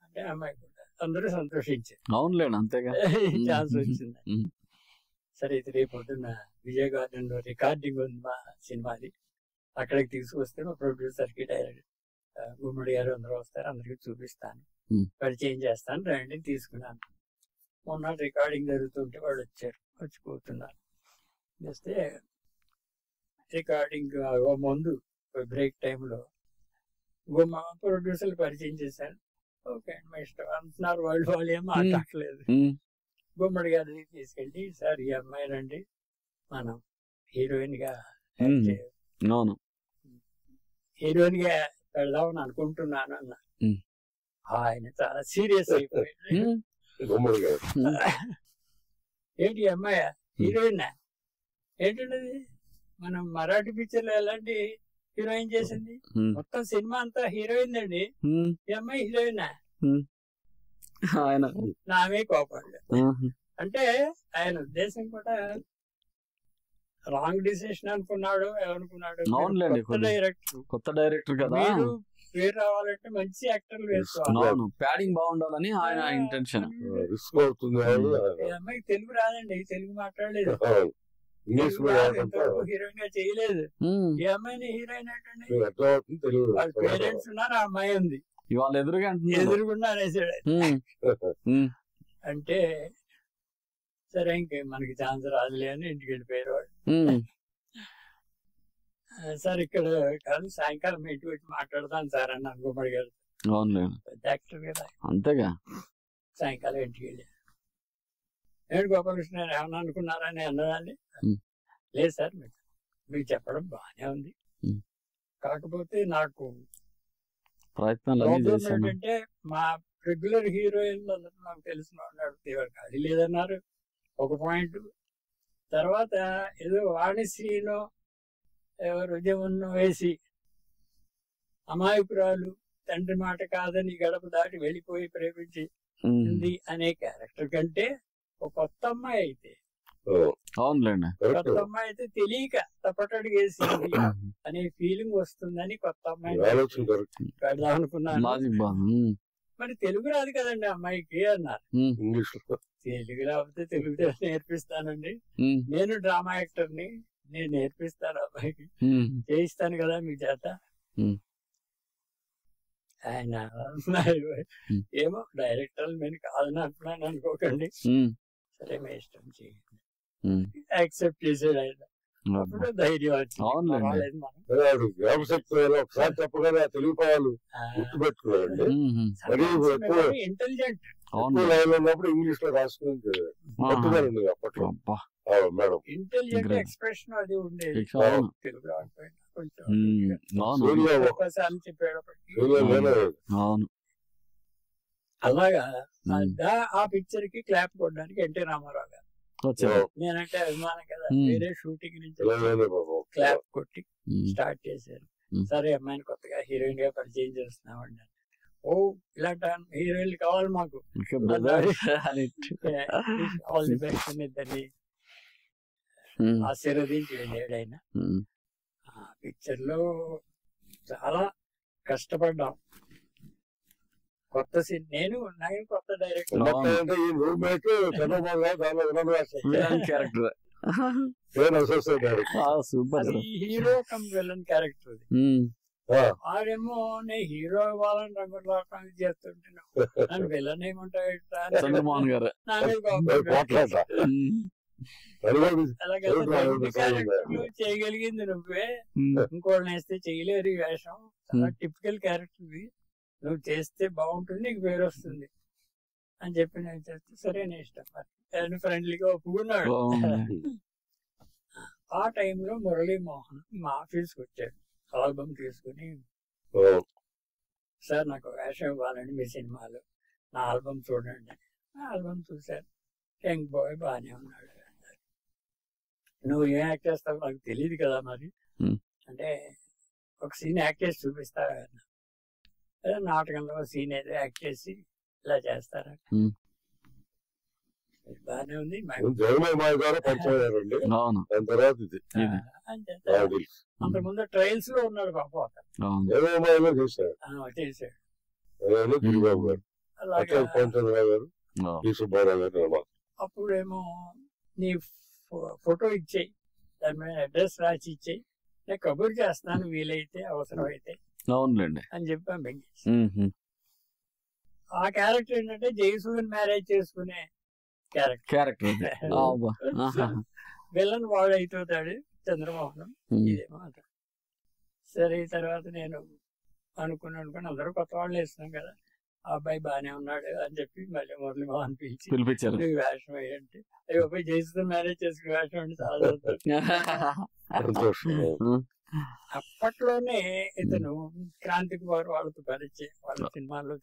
అంటే అమ్మాయి కూడా అందరూ సంతోషించారు. అవునులేండి, అంతేగా ఛాన్స్ వచ్చింది. సరే ఇది రేపు పొద్దున్న విజయ గార్డెన్ లో రికార్డింగ్ ఉంది మా సినిమాది, అక్కడికి తీసుకొస్తే మా ప్రొడ్యూసర్ కి డైరెక్టర్ గుమ్మడి గారు అందరూ వస్తారు, అందరికి చూపిస్తాను, పరిచయం చేస్తాను, రండి తీసుకున్నాను. మొన్న రికార్డింగ్ జరుగుతుంటే వాళ్ళు వచ్చారు, వచ్చి కూర్చున్నారు. చేస్తే రికార్డింగ్ ముందు బ్రేక్ టైంలో మా ప్రొడ్యూసర్లు పరిచయం చేశారు. ఓకే అండి మా ఇష్టం అంటున్నారు వాళ్ళు ఏం మాట్లాడలేదు. గుమ్మడి గారిని తీసుకెళ్ళి సార్ ఈ అమ్మాయినండి మనం హీరోయిన్ గా హీరోయిన్ గా పెడదామని అనుకుంటున్నాను అన్న. ఆయన చాలా సీరియస్ అయిపోయాడు. ఏంటి అమ్మాయి హీరోయిన్ ఏంటండి మనం మరాఠీ పిక్చర్ లో ఎలాంటి హీరోయిన్ చేసింది, మొత్తం సినిమా అంతా హీరోయిన్ అండి, ఈ అమ్మాయి హీరోయిన్ ఆయన నామే కోపండి. అంటే ఆయన ఉద్దేశం కూడా రాంగ్ డిసిషన్ అనుకున్నాడు ఏమనుకున్నాడు. కొత్త డైరెక్టర్ కదా, పేరు రావాలంటే మంచి యాక్టర్లు వేసుకోవాలి, ప్యాడింగ్ బాగుండాలని ఆయన ఇంటెన్షన్. అమ్మాయికి తెలుగు రాదండి, తెలుగు మాట్లాడలేదు, హీరోయిన్ గా చేయలేదు. ఈ అమ్మాయిని హీరోయిన్ ఏంటండి వాళ్ళ పేరెంట్స్ ఉన్నారు, ఆ అమ్మాయి ఉంది, ఇవాళ ఎదురుగుండా అనేసాడు. అంటే సరే ఇంకే మనకి ఛాన్స్ రాదులే అని ఇంటికి వెళ్ళిపోయారు వాళ్ళు. సార్ ఇక్కడ కాదు సాయంకాలం ఇంటికి వచ్చి మాట్లాడతాను సార్ అని అనుకోమడి గారు, యాక్టర్ కదా అంతేగా. సాయంకాలం ఇంటికి వెళ్ళి ఏంటి గోపాలకృష్ణ ఏమన్నా అనుకున్నారని అన్నదాన్ని. లేదు సార్ మీకు చెప్పడం బాగానే ఉంది, కాకపోతే నాకు ఏంటంటే మా రెగ్యులర్ హీరోయిన్లు అందరూ నాకు తెలిసిన వాళ్ళు ఖాళీ లేదన్నారు ఒక పాయింట్. తర్వాత ఏదో వాణిశ్రీలో ఎవరు జమును వేసి అమాయకురాలు తండ్రి మాట కాదని గడప దాటి వెళ్ళిపోయి ప్రేమించింది అనే క్యారెక్టర్ కంటే ఒక కొత్త అమ్మాయి అయితే కొత్త అమ్మాయి అయితే తెలియక తప్పటడుగు వేసింది అనే ఫీలింగ్ వస్తుందని కొత్త అమ్మాయి పెడదాం అనుకున్నాను. మరి తెలుగు రాదు కదండి అమ్మాయికి అన్నారు. తెలుగు రాకపోతే తెలుగు నేర్పిస్తానండి, నేను డ్రామా యాక్టర్ ని, నేను నేర్పిస్తాను అమ్మాయికి, చేయిస్తాను కదా మీ చేత. ఆయన ఏమో డైరెక్టర్ నేను కాదని అంటున్నాను అనుకోకండి, సరే మీ ఇష్టం చేయండి యాక్సెప్ట్ చేసాడు ఆయన. అప్పుడు ధైర్యం ఇంటెలిజెంట్ ఇంగ్లీష్ లో రాసుకుంటే ఇంటెలిజెంట్ ఎక్స్ప్రెషన్ అది ఉండేది. తెలుగు కొంచెం చెప్పాడు. అలాగా ఆ పిక్చర్ కి క్లాప్ కొట్టడానికి ఎన్టీ రామారావు గారు, నేనంటే అభిమానం కదా, వేరే షూటింగ్ నుంచి క్లాప్ కొట్టి స్టార్ట్ చేశారు. సరే అమ్మాయిని కొత్తగా హీరోయిన్ గా పరిచయం చేస్తున్నామండి. ఓ ఇలాంటి హీరోయిన్లు కావాలి మాకు, ఆల్ ది బెస్ట్ అని ఇద్దరిని ఆశీర్వదించి వెళ్ళాడు ఆయన. ఆ పిక్చర్ లో చాలా కష్టపడ్డాం. కొత్త సీన్ నేను కొత్త director hero cum villain character. ఆడేమో నేను హీరో ఇవ్వాలని రంగులు చేస్తుంటున్నాను, నన్ను విలన్ ఏమంటాడు చంద్రమోహన్ గారు. చేయగలిగింది నువ్వే, ఇంకోళ్ళని వేస్తే చేయలేరు ఈ వేషం, చాలా టిపికల్ క్యారెక్టర్, నువ్వు చేస్తే బాగుంటుంది, నీకు పేరు వస్తుంది అని చెప్పి నేను చేస్తే సరే నేను ఇష్టం ఫ్రెండ్లీగా ఒప్పుకున్నాడు. ఆ టైంలో మురళీమోహన్ మా ఆఫీస్కి వచ్చాడు ఆల్బమ్ తీసుకుని, సార్ నాకు వేషం ఇవ్వాలండి మీ సినిమాలో, నా ఆల్బమ్ చూడండి అని. ఆల్బమ్ చూశారు, యంగ్ బాయ్ బాగానే ఉన్నాడు. నువ్వు ఏం యాక్ట్ చేస్తావు నాకు తెలియదు కదా మరి, అంటే ఒక సీన్ యాక్ట్ చేసి చూపిస్తావా, నాటకంలో సీన్ ఏదో యాక్ట్ చేసి ఇలా చేస్తారా, బాగానే ఉంది. అంతకుముందు ట్రయల్స్ లో ఉన్నాడు పాప, చేశాడు. అప్పుడేమో నీ ఫోటో ఇచ్చేయి, దాని మీద అడ్రస్ రాసి ఇచ్చేయి, నేను కబుర్ చేస్తాను వీలైతే అవసరం అయితే అని చెప్పి పంపించేసి. ఆ క్యారెక్టర్ ఏంటంటే జయసూర్యని మ్యారేజ్ చేసుకునే క్యారెక్టర్. విలన్ వాడు అయిపోతాడు, చంద్రమోహన్ ఇదేమో అతను. సరే తర్వాత నేను అనుకుని అందరూ కొత్త వాళ్ళు వేస్తున్నాం కదా, ఆ అబ్బాయి బాగానే ఉన్నాడు అని చెప్పి మళ్ళీ మురళీమోహన్ పిలిపించారు. నువ్వు వేషం వేయంటే అయ్యో అబ్బాయి జయిస్తూ మేనేజ్ చేసుకుని వేషం అంటే చాలా అప్పట్లోనే ఇతను క్రాంతికి వారు వాళ్ళతో పరిచయం, వాళ్ళ సినిమాల్లో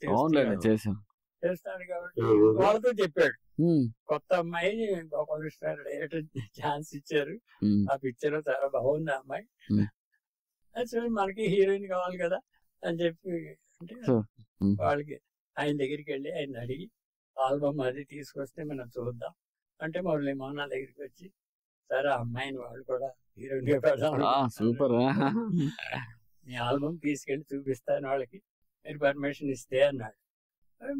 చేస్తాడు కాబట్టి వాళ్ళతో చెప్పాడు కొత్త అమ్మాయి గోపాల్ డైరెక్టర్ ఛాన్స్ ఇచ్చారు, ఆ పిక్చర్ చాలా బాగుంది ఆ అమ్మాయి, మనకి హీరోయిన్ కావాలి కదా అని చెప్పి అంటే వాళ్ళకి ఆయన దగ్గరికి వెళ్ళి ఆయన అడిగి ఆల్బమ్ అది తీసుకొస్తే మనం చూద్దాం అంటే మురళీమోహన్ నా దగ్గరికి వచ్చి సరే ఆ అమ్మాయిని వాళ్ళు కూడా హీరోయిన్ గా పెడదాం, సూపర్, మీ ఆల్బమ్ తీసుకెళ్లి చూపిస్తాను వాళ్ళకి, మీరు పర్మిషన్ ఇస్తే అన్నాడు.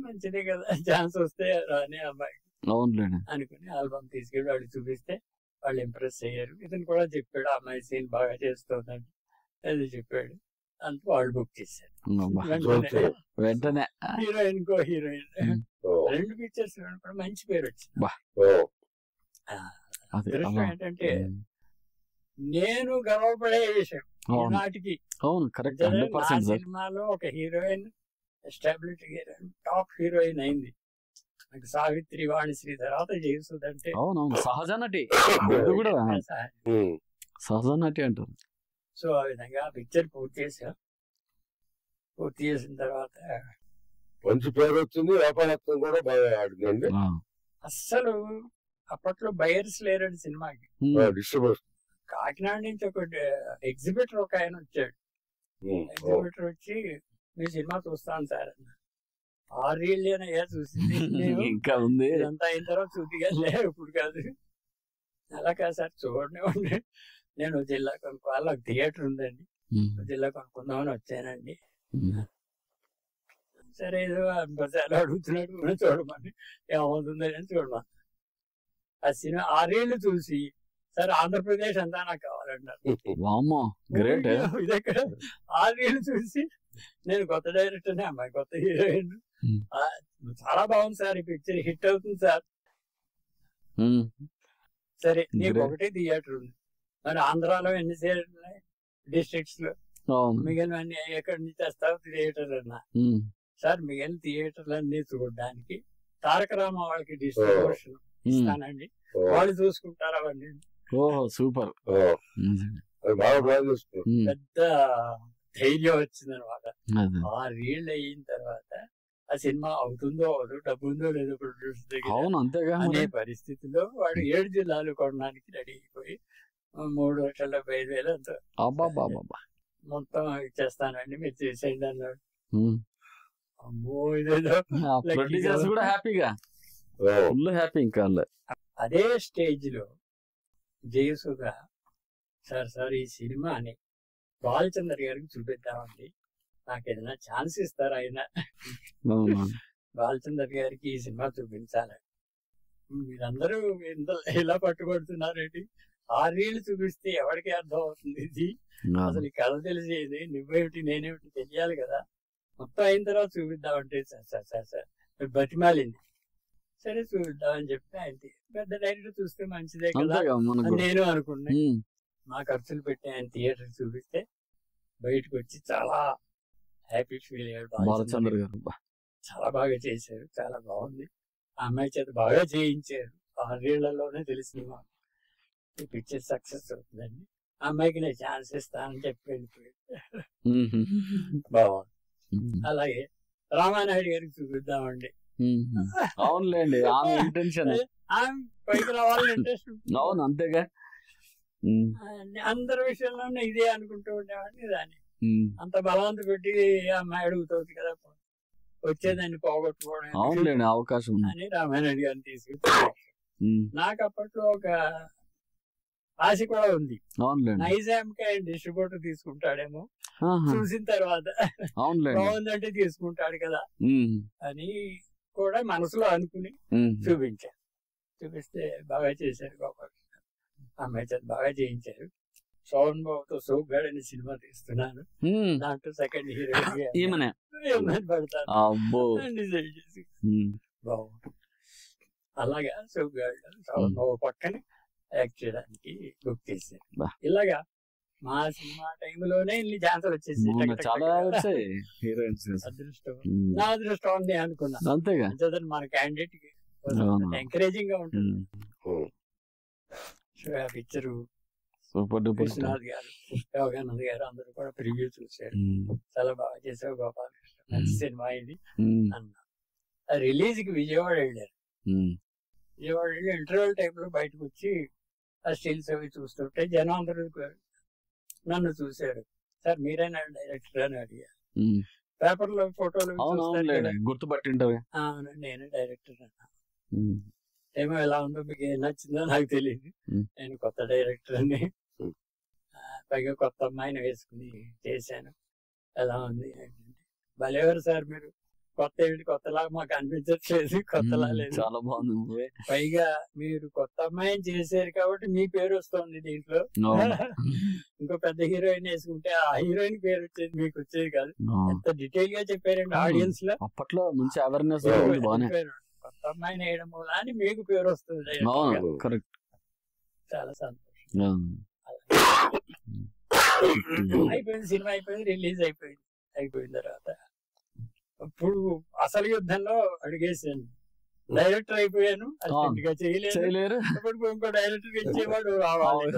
మంచిదే కదా, ఛాన్స్ వస్తే రాని అమ్మాయి అనుకుని ఆల్బమ్ తీసుకెళ్ళి వాళ్ళు చూపిస్తే వాళ్ళు ఇంప్రెస్ అయ్యారు. ఇతను కూడా చెప్పాడు ఆ అమ్మాయి సీన్ బాగా చేస్తుందని, అది చెప్పాడు. అంత వాళ్ళు బుక్ చేశారు. వెంటనే హీరోయిన్ కో హీరోయిన్ 2 పిక్చర్స్ కూడా మంచి పేరు వచ్చింది. ఏంటంటే నేను గర్వపడే విషయం నాటికి సినిమాలో ఒక heroine establish heroine, top heroine అయింది. నాకు సావిత్రి, వాణిశ్రీ తర్వాత జయసుధ అంటే సహజ నటి కూడా సహజ నటి అంటారు. సో ఆ విధంగా పిక్చర్ పూర్తి చేసిన తర్వాత మంచి పేరు వచ్చింది, వ్యాపారత్వం కూడా బాగా ఆడిందండి. అస్సలు అప్పట్లో బయర్స్ లేరండి సినిమాకి. కాకినాడ నుంచి ఒక ఎగ్జిబిటర్ ఒక ఆయన వచ్చాడు. ఎగ్జిబిటర్ వచ్చి మీ సినిమా చూస్తాను సార్ అన్న. 6 ఏళ్ళేనయ్యా చూసింది, ఇంకా ఉంది ఇదంతా అయిన తర్వాత చూద్దిగా ఇప్పుడు కాదు. అలా కాదు సార్ చూడండి, నేను జిల్లా కొనుక్కోవాలి, నాకు థియేటర్ ఉందండి, జిల్లా కొనుక్కుందామని వచ్చానండి. సరే ఏదో బజార్లో అడుగుతున్నాడు చూడమని, ఏమవుతుందని చూడమని. ఆ సినిమా 6 ఏళ్ళు చూసి సార్ ఆంధ్రప్రదేశ్ అంతా నాకు కావాలన్నారు. ఇదెక్కడ 6 ఏళ్ళు చూసి నేను కొత్త డైరెక్టర్ని, అమ్మాయి కొత్త హీరోయిన్, చాలా బాగుంది సార్ ఈ పిక్చర్, హిట్ అవుతుంది సార్. సరే నీకు ఒకటే థియేటర్ ఉంది, మరి ఆంధ్రాలో ఎన్ని థియేటర్లు ఉన్నాయి డిస్ట్రిక్ట్స్ లో, మిగిలినవన్నీ ఎక్కడి నుంచి తెస్తావు థియేటర్లు అన్నా. సార్ మిగిలిన థియేటర్లన్నీ చూడడానికి తారక రామ వాళ్ళకి డిస్ట్రిబ్యూషన్ ఇస్తానండి, వాళ్ళు చూసుకుంటారు అవన్నీ. సూపర్, పెద్ద ధైర్యం వచ్చింది అనమాట. 6 ఏళ్ళు అయిన తర్వాత ఆ సినిమా అవుతుందో అవదు, డబ్బు ఉందో లేదో ప్రొడ్యూసర్ దగ్గర అనే పరిస్థితిలో వాడు 7 జిల్లాలు కొనడానికి రెడీ అయిపోయి 3,75,000 అంత మొత్తం ఇచ్చేస్తానండి మీరు చేసేయండి అన్నాడు. అమ్మో ఇదేదో కూడా హ్యాపీగా ఫుల్ హ్యాపీ. ఇంకా అదే స్టేజ్ లో జయసుధ సార్ ఈ సినిమాని బాలచందర్ గారికి చూపిద్దామండి, నాకు ఏదైనా ఛాన్స్ ఇస్తారు ఆయన, బాలచందర్ గారికి ఈ సినిమా చూపించాలి. మీరందరూ ఇలా పట్టుబడుతున్నారేంటి, 6 ఏళ్ళు చూపిస్తే ఎవరికి అర్థం అవుతుంది ఇది, అసలు ఈ కథ తెలిసేది నువ్వేమిటి నేనేమిటి తెలియాలి కదా, మొత్తం అయిన తర్వాత చూపిద్దామంటే సార్ బతిమాలింది. సరే చూపిద్దామని చెప్పి ఆయన పెద్ద డైరెక్టర్ చూస్తే మంచిదే కదా నేను అనుకున్నా. మా ఖర్చులు పెట్టి ఆయన థియేటర్ చూపిస్తే బయటకు వచ్చి చాలా హ్యాపీ ఫీల్ అయ్యాడు. బాలచంద్ర గారు చాలా బాగా చేశారు, చాలా బాగుంది, ఆ అమ్మాయి చేత బాగా చేయించారు. 6 ఏళ్లలోనే తెలిసింది మాకు ఈ పిక్చర్ సక్సెస్ అవుతుందండి, ఆ అమ్మాయికి నేను ఛాన్స్ ఇస్తానని చెప్పి వెళ్ళిపోయాడు. బాగుంది. అలాగే రామానాయుడు గారికి చూపిద్దామండి, అవునులేండి ఆమె ఇంటెన్షన్, పైకి రావాలని ఇంట్రెస్ట్. అవును అంతేగా, అందరి విషయంలోనే ఇదే అనుకుంటూ ఉండేవాడిని. దాన్ని అంత బలవంత పెట్టి అమ్మాయి అడుగుతుంది కదా, వచ్చేదాన్ని పోగొట్టుకోవడం అవకాశం అని రామానాయుడు గారిని తీసుకొచ్చి, నాకు అప్పట్లో ఒక ఆశ కూడా ఉంది, నైజాంకి ఆయన డిస్ట్రిబ్యూటర్ తీసుకుంటాడేమో చూసిన తర్వాత, బాగుందంటే తీసుకుంటాడు కదా అని కూడా మనసులో అనుకుని చూపించారు. చూపిస్తే బాగా చేశారు గోపాల్, అమ్మాయి చేత బాగా చేయించారు. శోభన్ బాబుతో సోగ్గాడ్ అనే సినిమా తీస్తున్నాను, దాంట్లో సెకండ్ హీరోయిన్ పెడతాను డిసైడ్ చేసి. బాగుంది. అలాగా సోగ్గాడ్ శోభన్ బాబు పక్కనే యాక్ట్ చేయడానికి బుక్ చేశారు. ఇలాగా మా సినిమా టైంలోనే ఇన్ని ఛాన్సులు వచ్చేసి చాలా వచ్చాయి హీరోయిన్స్. అదృష్టం, నా అదృష్టం ఉంది అనుకున్నా. అంతేగా మన క్యాండిడేట్ కి ఎంకరేజింగ్ గా ఉంటుంది. ఆ పిక్చరు సూపర్ డూపర్. విశ్వనాథ్ గారు, యోగానంద్ గారు అందరూ కూడా ప్రివ్యూ చూశారు. చాలా బాగా చేసావు గోపాలకృష్ణ, మంచి సినిమా ఇది అన్నా. రిలీజ్ కి విజయవాడ వెళ్ళారు. విజయవాడ వెళ్ళి ఇంటర్వెల్ టైప్ లో బయటకు వచ్చి ఆ స్టిల్స్ అవి చూస్తుంటే జనం అందరూ నన్ను చూశారు. సార్ మీరైనా డైరెక్టర్ అని అడిగారు. పేపర్ లో ఫోటోలు గుర్తుపట్టింటారు. నేను డైరెక్టర్ అన్నా. ఏమో ఎలా ఉందో మీకు ఏం నచ్చిందో నాకు తెలియదు, నేను కొత్త డైరెక్టర్ అని, పైగా కొత్త అమ్మాయిని వేసుకుని చేశాను, ఎలా ఉంది భలేవారు సార్ మీరు, కొత్త ఏమిటి కొత్తలాగా మాకు అనిపించట్లేదు, కొత్తలా లేదు, చాలా బాగుంది. పైగా మీరు కొత్త అమ్మాయిని చేశారు కాబట్టి మీ పేరు వస్తుంది దీంట్లో, ఇంకో పెద్ద హీరోయిన్ వేసుకుంటే ఆ హీరోయిన్ పేరు వచ్చేది మీకు వచ్చేది కాదు. ఎంత డీటెయిల్ గా చెప్పారండి ఆడియన్స్ లో. అప్పట్లో మంచి అవేర్నెస్, కొత్త అమ్మాయిని వేయడం వల్ల అని మీకు పేరు వస్తుంది. చాలా సంతోషం. అయిపోయింది సినిమా, అయిపోయింది, రిలీజ్ అయిపోయింది. అయిపోయిన తర్వాత ఇప్పుడు అసలు యుద్ధంలో అడిగేసాను, డైరెక్టర్ అయిపోయాను, అసిస్టెంట్ గా చేయలేరు, ఇంకో డైరెక్టర్ ఇచ్చేవాడు రావాలి,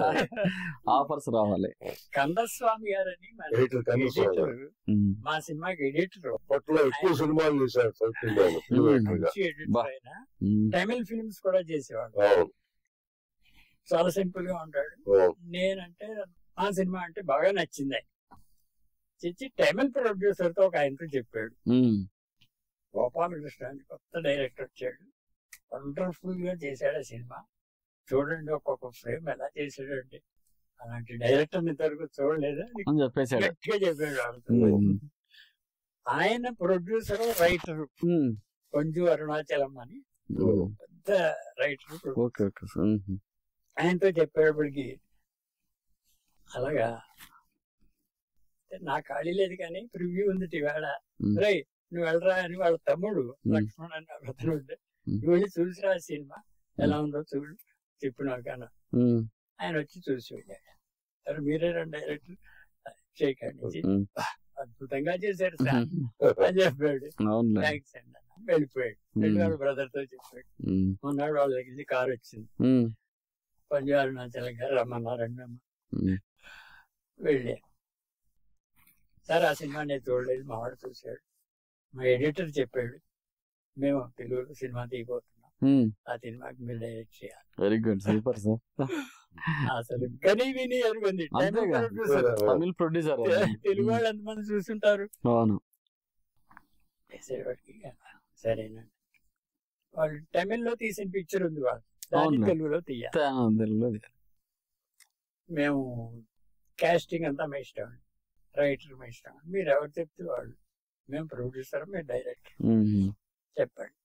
ఆఫర్స్ రావాలి. కందస్వామి గారని ఎడిటర్, మా సినిమాకి ఎడిటర్, ఆయన తమిళ ఫిల్మ్స్ కూడా చేసేవాడు. చాలా సింపుల్ గా ఉంటాడు. నేనంటే మా సినిమా అంటే బాగా నచ్చింది. తెచ్చి తమిళ ప్రొడ్యూసర్ తో ఒక ఆయనతో చెప్పాడు, గోపాలకృష్ణ అని కొత్త డైరెక్టర్ వచ్చాడు, వండర్ఫుల్ గా చేశాడు ఆ సినిమా, చూడండి ఒక్కొక్క ఫ్రేమ్ ఎలా చేశాడు అంటే, అలాంటి డైరెక్టర్ ఇంతవరకు చూడలేదు గట్టిగా చెప్పాడు. ఆయన ప్రొడ్యూసర్, రైటర్ కొంజు అరుణాచలం అని పెద్ద రైటర్. ఆయనతో చెప్పేటప్పటికి అలాగా నా ఖాళీ లేదు కానీ ప్రివ్యూ ఉంది ఇవాళ, రై నువ్వు వెళ్ళరా అని వాళ్ళ తమ్ముడు లక్ష్మణ్ అని అతను ఉంటే, నువ్వు వెళ్ళి చూసిరా సినిమా ఎలా ఉందో చూడు చెప్పినాకన్నా. ఆయన వచ్చి చూసి వెళ్ళాడు. సరే మీరే డైరెక్టర్ చేయకండి, అద్భుతంగా చేశారు సార్ అని చెప్పాడు. థ్యాంక్స్ అండి అన్న, వెళ్ళిపోయాడు. వెళ్ళి వాళ్ళ బ్రదర్ తో చెప్పాడు. మొన్నాడు వాళ్ళ దగ్గర కారు వచ్చింది, పంజాబ్ అరుణాచలం గారు రమ్మన్నారండి అమ్మ, వెళ్ళాను. సార్ ఆ సినిమా నేను చూడలేదు, మా వాడు చూశాడు, మా ఎడిటర్ చెప్పాడు, మేము తెలుగులో సినిమా తీయబోతున్నాం, ఆ సినిమాకి మీరు డైరెక్ట్ చేయాలి. Very good, super sir. అసలు కనీ విని అనుకుంది తమిళ ప్రొడ్యూసర్, తెలుగు వాళ్ళు ఎంతమంది చూస్తుంటారు. అవును, చేసేవాడికి సరేనండి. వాళ్ళు తమిళ్లో తీసిన పిక్చర్ ఉంది, వాళ్ళు తెలుగులో తీయాలి. మేము కాస్టింగ్ అంతా మా ఇష్టం, రైటర్ మా ఇష్టం, మీరు ఎవరు చెప్తే వాళ్ళు, మేము ప్రొడ్యూసర్ మీరు డైరెక్టర్ చెప్పండి.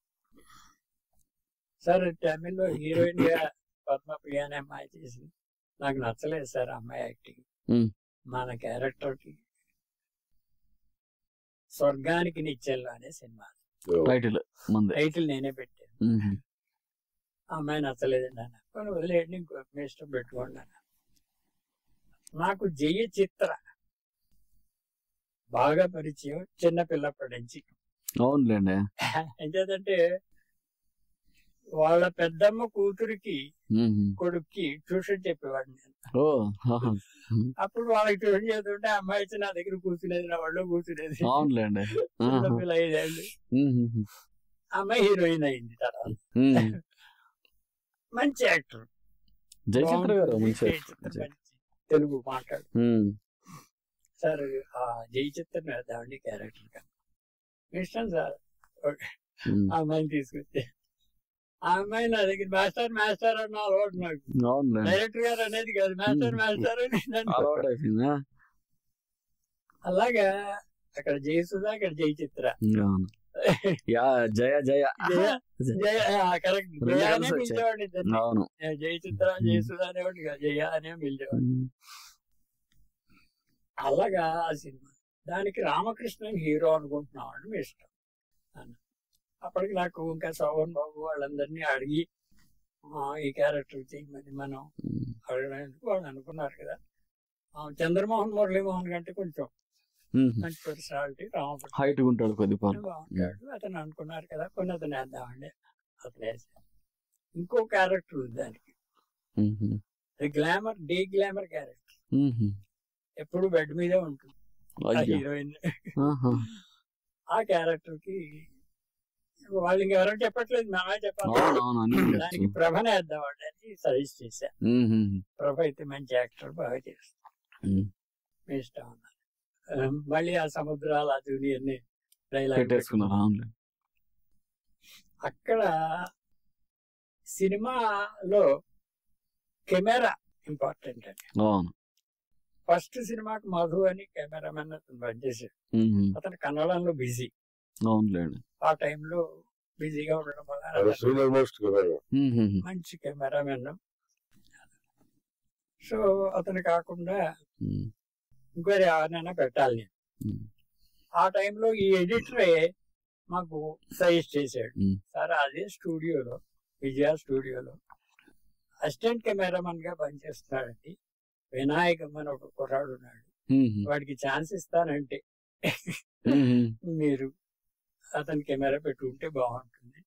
సార్ తమిళ్లో హీరోయిన్ గా పద్మప్రియ అనే అమ్మాయి చేసింది, నాకు నచ్చలేదు సార్ అమ్మాయి యాక్టింగ్. మన క్యారెక్టర్ కి స్వర్గానికి నిచ్చెల్లో అనే సినిమా టైటిల్ నేనే పెట్టాను. ఆ అమ్మాయి నచ్చలేదండి అన్న, కానీ వదిలేయండి ఇంకో మీ ఇష్టం పెట్టుకోండి అన్న. నాకు జయ చిత్ర బాగా పరిచయం చిన్నపిల్లప్పటి నుంచి. అవునులేండి. ఏంటంటే వాళ్ళ పెద్దమ్మ కూతురికి కొడుక్కి ట్యూషన్ చెప్పేవాడు నేను. అప్పుడు వాళ్ళకి ట్యూషన్ చేస్తుంటే అమ్మాయి వచ్చి నా దగ్గర కూర్చునేది, నా వాళ్ళు కూర్చునేది. చిన్నపిల్ల 5 ఏళ్ళు. అమ్మాయి హీరోయిన్ అయింది తర్వాత. మంచి యాక్టర్ జయచిత్ర గారు, తెలుగు మాట్లాడు సార్. ఆ జయచిత్ర వేద్దామండి క్యారెక్టర్ గా, ఇష్టం సార్. ఆ అమ్మాయిని తీసుకొస్తే ఆ అమ్మాయి నా దగ్గర మాస్టర్ మాస్టర్ అన్న అలవాటు నాకు. డైరెక్టర్ గారు అనేది కాదు, మాస్టర్ మాస్టర్ అని. అలాగా అక్కడ జయసుధా, అక్కడ జయచిత్ర. జయ జయ కరెక్ట్, జయ అనే పిలిచేవాడిని. జయచిత్ర జయసుధా అనేవాడు కాదు, జయ అనే పిలిచేవాడు. అలాగా ఆ సినిమా, దానికి రామకృష్ణన్ హీరో అనుకుంటున్నాం మీ ఇష్టం అన్న. అప్పటికి నాకు ఇంకా శోభన్ బాబు వాళ్ళందరినీ అడిగి ఈ క్యారెక్టర్ చేయమని మనం అడగడానికి వాళ్ళు అనుకున్నారు కదా. చంద్రమోహన్ మురళీమోహన్ కంటే కొంచెం మంచి పర్సనాలిటీ, రామకృష్ణ హైట్ ఉంటాడు, కొద్దిపాటు బాగుంటాడు. అతను అనుకున్నారు కదా, కొన్ని అతను వేద్దామండి. అతను వేసాడు. ఇంకో క్యారెక్టర్ ఉంది దానికి, గ్లామర్, డీ గ్లామర్ క్యారెక్టర్. ఎప్పుడు బెడ్ మీదే ఉంటుంది హీరోయిన్. ఆ క్యారెక్టర్ కి వాళ్ళు ఇంకెవరో చెప్పట్లేదు, మేమే చెప్పాలి. దానికి ప్రభనే వేద్దామండి అని సజెస్ట్ చేశా. ప్రభ అయితే మంచి యాక్టర్, బాగా చేస్తాం, మీ ఇష్టం అన్నారు. మళ్ళీ ఆ సముద్రాల జూనియర్ని డైలాగ్ అక్కడ. సినిమాలో కెమెరా ఇంపార్టెంట్ అండి. ఫస్ట్ సినిమాకి మధు అని కెమెరామెన్ అతను పనిచేసాడు. అతను కన్నడంలో బిజీ, ఆ టైంలో బిజీగా ఉండడం వల్ల మంచి కెమెరామెన్. సో అతను కాకుండా ఇంకోటి ఎవరినైనా పెట్టాలి నేను. ఆ టైంలో ఈ ఎడిటరే మాకు సజెస్ట్ చేశాడు, సార్ అదే స్టూడియోలో, విజయ స్టూడియోలో అసిస్టెంట్ కెమెరామన్ గా పనిచేస్తున్నాడండి వినాయక్ అని ఒక కుర్రాడు ఉన్నాడు, వాడికి ఛాన్స్ ఇస్తానంటే మీరు అతని కెమెరా పెట్టుకుంటే బాగుంటుంది,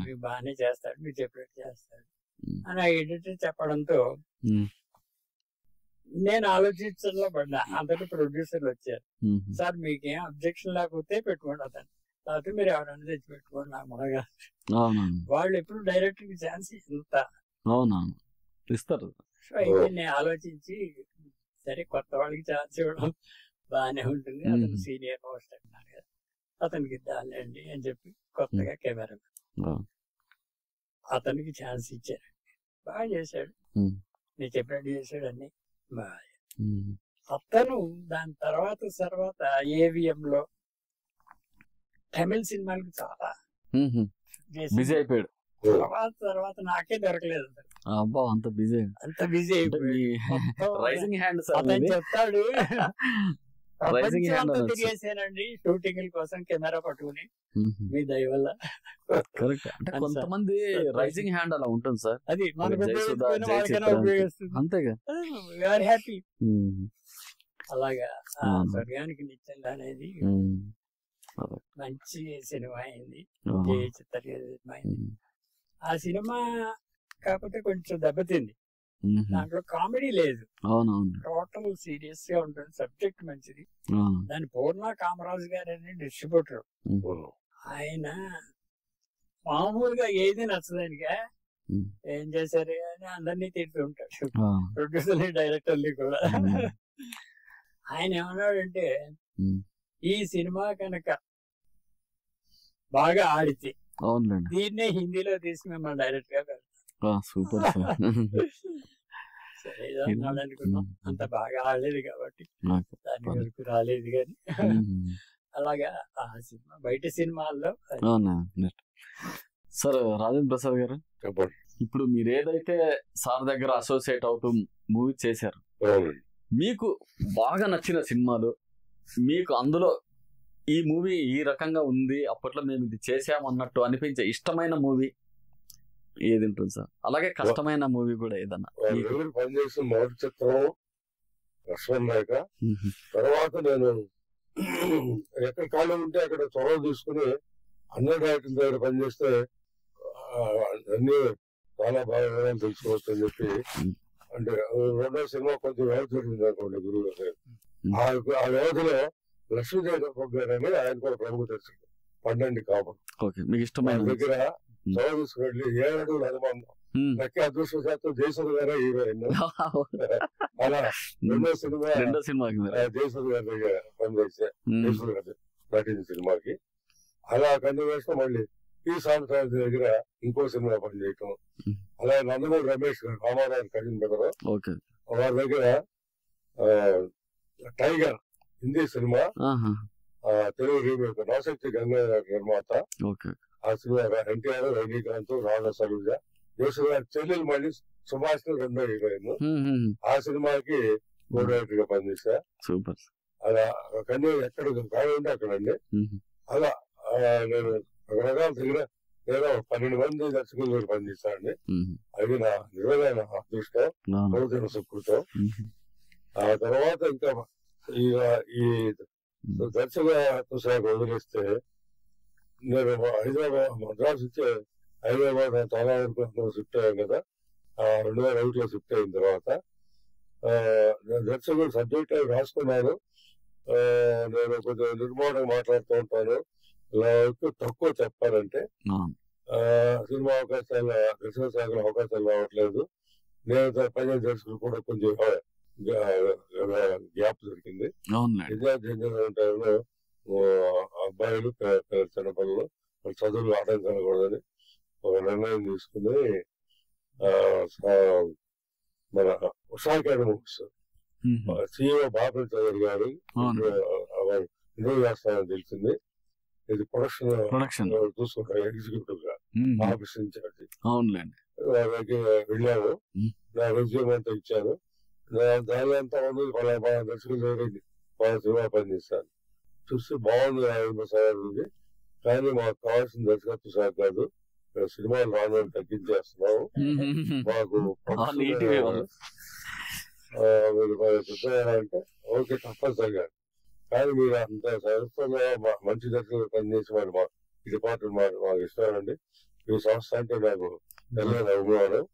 మీరు బాగానే చేస్తాడు, మీరు చెప్పినట్టు చేస్తాడు అని ఆ ఎడిటర్ చెప్పడంతో నేను ఆలోచించడంలో పడ్డా. అందరూ ప్రొడ్యూసర్లు వచ్చారు, సార్ మీకేం అబ్జెక్షన్ లేకపోతే పెట్టుకోండి అతను, లేకపోతే మీరు ఎవరైనా తెచ్చి పెట్టుకోండి నా మొదగా. వాళ్ళు ఎప్పుడు డైరెక్టర్ కి ఛాన్స్ ఇస్తారు. సో అయితే నేను ఆలోచించి సరే కొత్త వాళ్ళకి ఛాన్స్ ఇవ్వడం బాగానే ఉంటుంది, అతను సీనియర్ మోస్ట్ అంటున్నారు కదా, అతనికి ఇద్దాలండి అని చెప్పి కొత్తగా కెమెరా అతనికి ఛాన్స్ ఇచ్చారు. బాగా చేశాడు, నేను చెప్పినట్టు చేశాడు అన్ని బాగా. అతను దాని తర్వాత ఏవిఎం లో తమిళ సినిమాలకు చాలా బిజీ అయిపోయాడు. తర్వాత నాకే దొరకలేదు అంత బిజీ అయిపోయాడు. అతను చెప్తాడు తిరిగేసానండి షూటింగ్ కోసం కెమెరా పట్టుకుని, మీ దయ వల్ల. కరెక్ట్. అంటే కొంతమంది రైజింగ్ హ్యాండ్ అలా ఉంటుంది సార్, అది ఉపయోగిస్తుంది, అంతేగా. హ్యాపీ. అలాగా స్వర్గానికి నిత్యం అనేది మంచి సినిమా అయింది, జయ చిత్ర సినిమా అయింది. ఆ సినిమా కాకపోతే కొంచెం దెబ్బతింది, దాంట్లో కామెడీ లేదు, టోటల్ సీరియస్ గా ఉంటుంది, సబ్జెక్ట్ మంచిది. దాని పూర్ణ కామరాజు గారు అని డిస్ట్రిబ్యూటర్, ఆయన మామూలుగా ఏది నచ్చదానిగా ఏం చేశారు అని అందరినీ తిడుతుంటాడు, ప్రొడ్యూసర్ని డైరెక్టర్ని కూడా. ఆయన ఏమన్నాడంటే ఈ సినిమా కనుక బాగా ఆడితే దీన్నే హిందీలో తీసి మిమ్మల్ని డైరెక్ట్ గా పెడతాం. సూపర్. సరే అనుకున్నాం, అంత బాగా ఆడలేదు కాబట్టి దాని వరకు రాలేదు కానీ అలాగా ఆ సినిమా బయట సినిమాల్లో. సార్ రాజేంద్ర ప్రసాద్ గారు, ఇప్పుడు మీరు ఏదైతే సార్ దగ్గర అసోసియేట్ అవుతూ మూవీ చేశారు, మీకు బాగా నచ్చిన సినిమాలు, మీకు అందులో ఈ మూవీ ఈ రకంగా ఉంది, అప్పట్లో మేము ఇది చేసామన్నట్టు అనిపించే ఇష్టమైన మూవీ ఏది ఉంటుంది సార్? అలాగే కష్టమైన మూవీ కూడా ఏదన్నా? పనిచేసిన మొదటి చిత్రం లక్ష్మణ్. తర్వాత నేను ఎక్కడ ఖాళీ ఉంటే అక్కడ చొరవ తీసుకుని అన్ని డైరెక్టర్ దగ్గర పనిచేస్తే అన్ని చాలా బాగా తెలుసుకోవచ్చు అని చెప్పి, అంటే రెండో సినిమా కొంచెం వ్యవధి జరిగింది అనుకోండి గురువు గారు. ఆ వ్యవధిలో లక్ష్మీదేవి గారు అని ఆయన కూడా ప్రముఖ దర్శకుడు, పండండి కాపు దగ్గర చొరవ తీసుకెళ్ళి 7 అడుగుల అనుమానం లెక్క అదృష్టశాతం జయసుధ గారే హీరోయిన్. అలా రెండో సినిమా జయసుధ గారి దగ్గర పనిచేసా, జయసుధ గారు నటించిన సినిమాకి. అలా కంటిన్యూషన్ మళ్ళీ ఈ సాంస్కృతి దగ్గర ఇంకో సినిమా పనిచేయటం. అలాగే నందమూరి రమేష్ గారు, రామారావు కజిన్ బ్రదర్, వారి దగ్గర tiger Hindi cinema, Telugu remake, Navashakti Ganga నిర్మాత. ఆ సినిమా ఎన్టీఆర్, రజనీకాంత్, రాధా సరోజ, జోషి గారి చెల్లెలు మళ్ళీ సుభాష్ రెండో హీరోయిన్. ఆ సినిమాకి కో డైరెక్టర్ గా పనిచేసా. అలా కన్యా ఎక్కడ ఖాళీ ఉంటే అక్కడండి. అలా నేను రకరకాల దగ్గర నేను 12 మంది దర్శకుల దగ్గర పనిచేస్తానండి. అది నా నిజమైన అదృష్టం, బహుజన సుకృతం. ఆ తర్వాత ఇంకా ఈ దర్శకత్వ శాఖ వదిలేస్తే నేను హైదరాబాద్, మద్రాసు వచ్చి హైదరాబాద్ చాలా వరకు షిఫ్ట్ అయ్యాను కదా. 2001లో షిఫ్ట్ అయిన తర్వాత దర్శకుడు సబ్జెక్ట్ అవి రాసుకున్నాను. నేను కొంచెం నిర్మాణం మాట్లాడుతూ ఉంటాను. ఇలా తక్కువ చెప్పాలంటే సినిమా అవకాశాలు, దర్శక శాఖలో అవకాశాలు రావట్లేదు. నేను పైన దర్శకులు కూడా కొంచెం గ్యాప్ దొరికింది. టైంలో అబ్బాయిలు చిన్నపిల్లలు చదువులు ఆటంకం కలగకూడదని ఒక నిర్ణయం తీసుకుని మన ఉషా అకాడమీ CEO బాబు చౌదరి గారు ఇంటర్వ్యూ చేస్తానని తెలిసింది. ఇది ప్రొడక్షన్ చూసుకుంటారు ఎగ్జిక్యూటివ్ గా, ఆఫీస్ ఇన్ఛార్జి. వాళ్ళకి వెళ్ళాను, నా రెజ్యూమ్ అంతా ఇచ్చాను. దాని అంతా దర్శకులు వాళ్ళ సినిమా పనిచేస్తాను. చూసి బాగుంది రాజేంద్ర, కానీ మాకు కావాల్సిన దర్శకత్వ శాఖ కాదు, సినిమాలు రాను తగ్గించేస్తున్నాము, మాకు అంటే ఓకే తప్పనిసరిగా, కానీ మీరు అంత సంస్థలో మంచి దర్శకులు పనిచేసి మరి మా ఈ డిపార్ట్మెంట్ మాకు ఇస్తారండి. మీ సంస్థ అంటే నాకు తెలియని అభిమానం.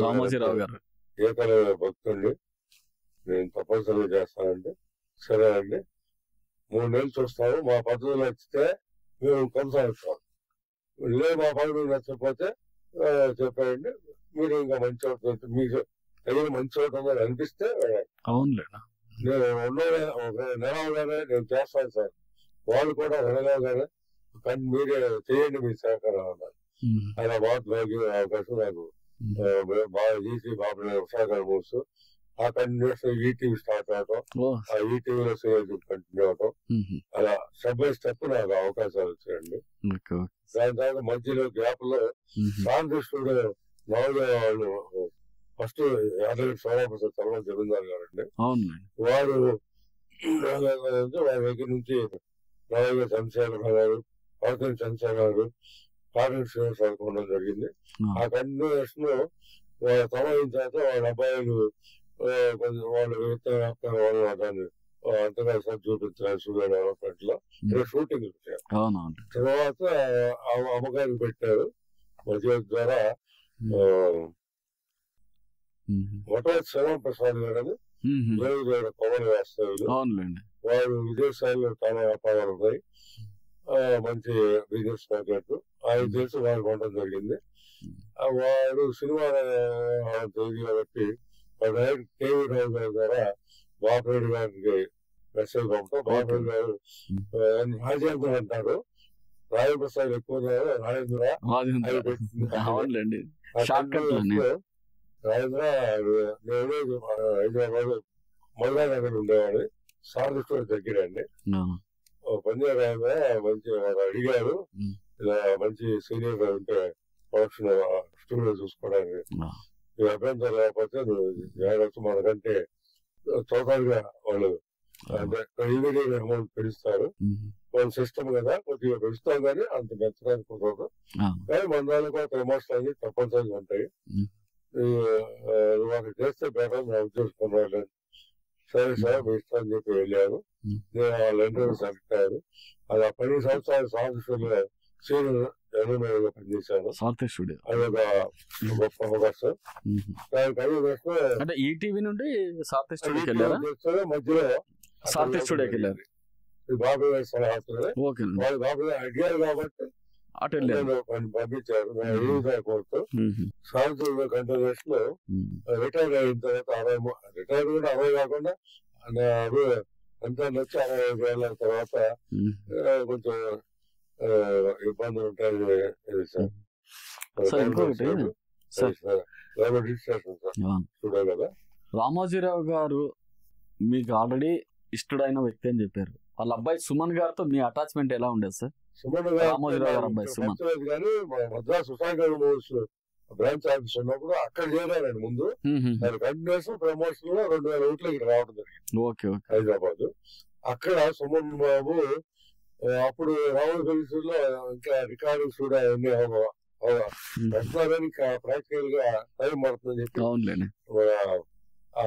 రామోజీరావు గారు ఏకల భక్తుడిని, నేను తప్పనిసరిగా చేస్తానండి. సరే అండి, 3 నెలలు చూస్తాము, మా పద్ధతులు నచ్చితే మేము కొనసాగిస్తాం, లేదు మా పద్ధతులు నచ్చకపోతే చెప్పండి. మీరు ఇంకా మంచి చోట, మీకు తగిన మంచి చోట ఉందని అనిపిస్తే నేను నెలవగానే నేను చేస్తాను సార్, వాళ్ళు కూడా నెలవగానే కానీ మీరే చేయండి, మీ సహకారం అన్నారు. అలా బాగా అవకాశం నాకు బాగా చేసి బాబు ఉషాకార మూవ్స్ ఆ కంటిన్యూషన్ ఈటీవీ స్టార్ట్ అవటం, ఆ ఈటీవీలో సీరియల్ కంటిన్యూ అవటం, అలా స్టెప్ బై స్టెప్ నాకు అవకాశాలు వచ్చాయండి. దాని తర్వాత మధ్యలో గ్యాప్ లో సాంతృష్ణుడు నవోదయ వాళ్ళు ఫస్ట్ యాదగిరి సోమప్రసాద్ తర్వాత జమీందార్ గారు అండి, వారు వారి దగ్గర నుంచి నవోదయ చంద్రశేఖర గారు, పవన్ చంద్రశేఖర గారు, కారణం శ్రీనివాసరావు ఉండడం జరిగింది. ఆ కంటిన్యూషన్ తొలగిన తర్వాత వాళ్ళ అబ్బాయిలు కొంచెం వాళ్ళు దాన్ని అంతగా చూపించారు స్టూడియో డెవలప్మెంట్ లో షూటింగ్ తర్వాత అమ్మగారికి పెట్టారు. మధ్య ద్వారా మొట్టమొదటి శ్రీరామ్ ప్రసాద్ గారు అని దేవుడు కొమ్మలు వేస్తారు. వారు విదేశాల్లో చాలా వ్యాపారాలు ఉన్నాయి, మంచి బిజినెస్ మ్యాగ్నెట్. ఆయన తెలిసి వారు కొనడం జరిగింది. వారు సినిమా కాబట్టి కేవీ రావు గారి ద్వారా బాబురెడ్డి గారికి మెసేజ్ పంపడం. బాబురెడ్డి గారు రాజేంద్ర అంటారు, రాజేంద్ర ప్రసాద్ ఎక్కువ రాజేంద్ర రాజేంద్ర హైదరాబాద్ మల్లా నగర్ ఉండేవాడు, సాంతృష్ణ దగ్గర అండి. పంజాబ్ మంచి అడిగారు, ఇలా మంచి సీనియర్ ఉంటే ప్రొడక్షన్ స్టూడియో చూసుకోవడానికి అభ్యంతరం లేకపోతే జాగ్రత్త, మనకంటే టోటల్గా వాళ్ళు ఇమీడియట్ అమౌంట్ పెంచుతారు. వాళ్ళ సిస్టమ్ కదా కొద్దిగా పెంచుతాం, కానీ అంత పెంచడానికి కుదరదు. కానీ మన దానికి కూడా ప్రమోషన్ అనేది తప్పనిసరిగా ఉంటాయి. వాళ్ళు చేస్తే బెటర్ నా ఉద్దేశిస్తున్నాను. సరే సార్ మీ ఇష్టం అని చెప్పి వెళ్ళాను. నేను వాళ్ళ ఇంటర్వ్యూ సెలెక్ట్ అయ్యాను. అలా 10 సంవత్సరాలు సాంతృష్ణులో సీనియర్ ఎన్ఎంఏగా పనిచేశాను. అదొక గొప్ప అవకాశం. దానికి అంటే ఈటీవీ నుండి మధ్యలో బాబు సలహాలు వాళ్ళు బాబు అడిగారు కాబట్టి పంపించారు. కోరుతూ సాంస్కృతిక కంటిన్యూషన్ లో రిటైర్ అయిన తర్వాత రిటైర్ కూడా 60 కాకుండా అంతా వచ్చి 65 ఏళ్ళ తర్వాత కొంచెం ఇబ్బందులు ఉంటాయి కదా. రామోజీరావు గారు మీకు ఆల్రెడీ ఇష్టడైన వ్యక్తి అని చెప్పారు. వాళ్ళ అబ్బాయి సుమన్ గారితో మీ అటాచ్మెంట్ ఎలా ఉండేది సార్? సుమన్ రామోజీరావు గారు అబ్బాయి సుమన్ కానీ మద్రాసు ఉషాకార మూవ్స్ బ్రాంచ్ ఆఫీస్ ఉన్నప్పుడు అక్కడ చేరాను ముందు. దాని కంటిన్యూషన్ ప్రమోషన్ లో 2001లో ఇక్కడ రావడం జరిగింది హైదరాబాద్. అక్కడ సుమన్ బాబు అప్పుడు రాముల ఫిలిమ్స్లో ఇంకా రికార్డింగ్ స్టూడియో అవన్నీ ఇంకా ప్రాక్టికల్ గా టైం పడుతుందని చెప్పి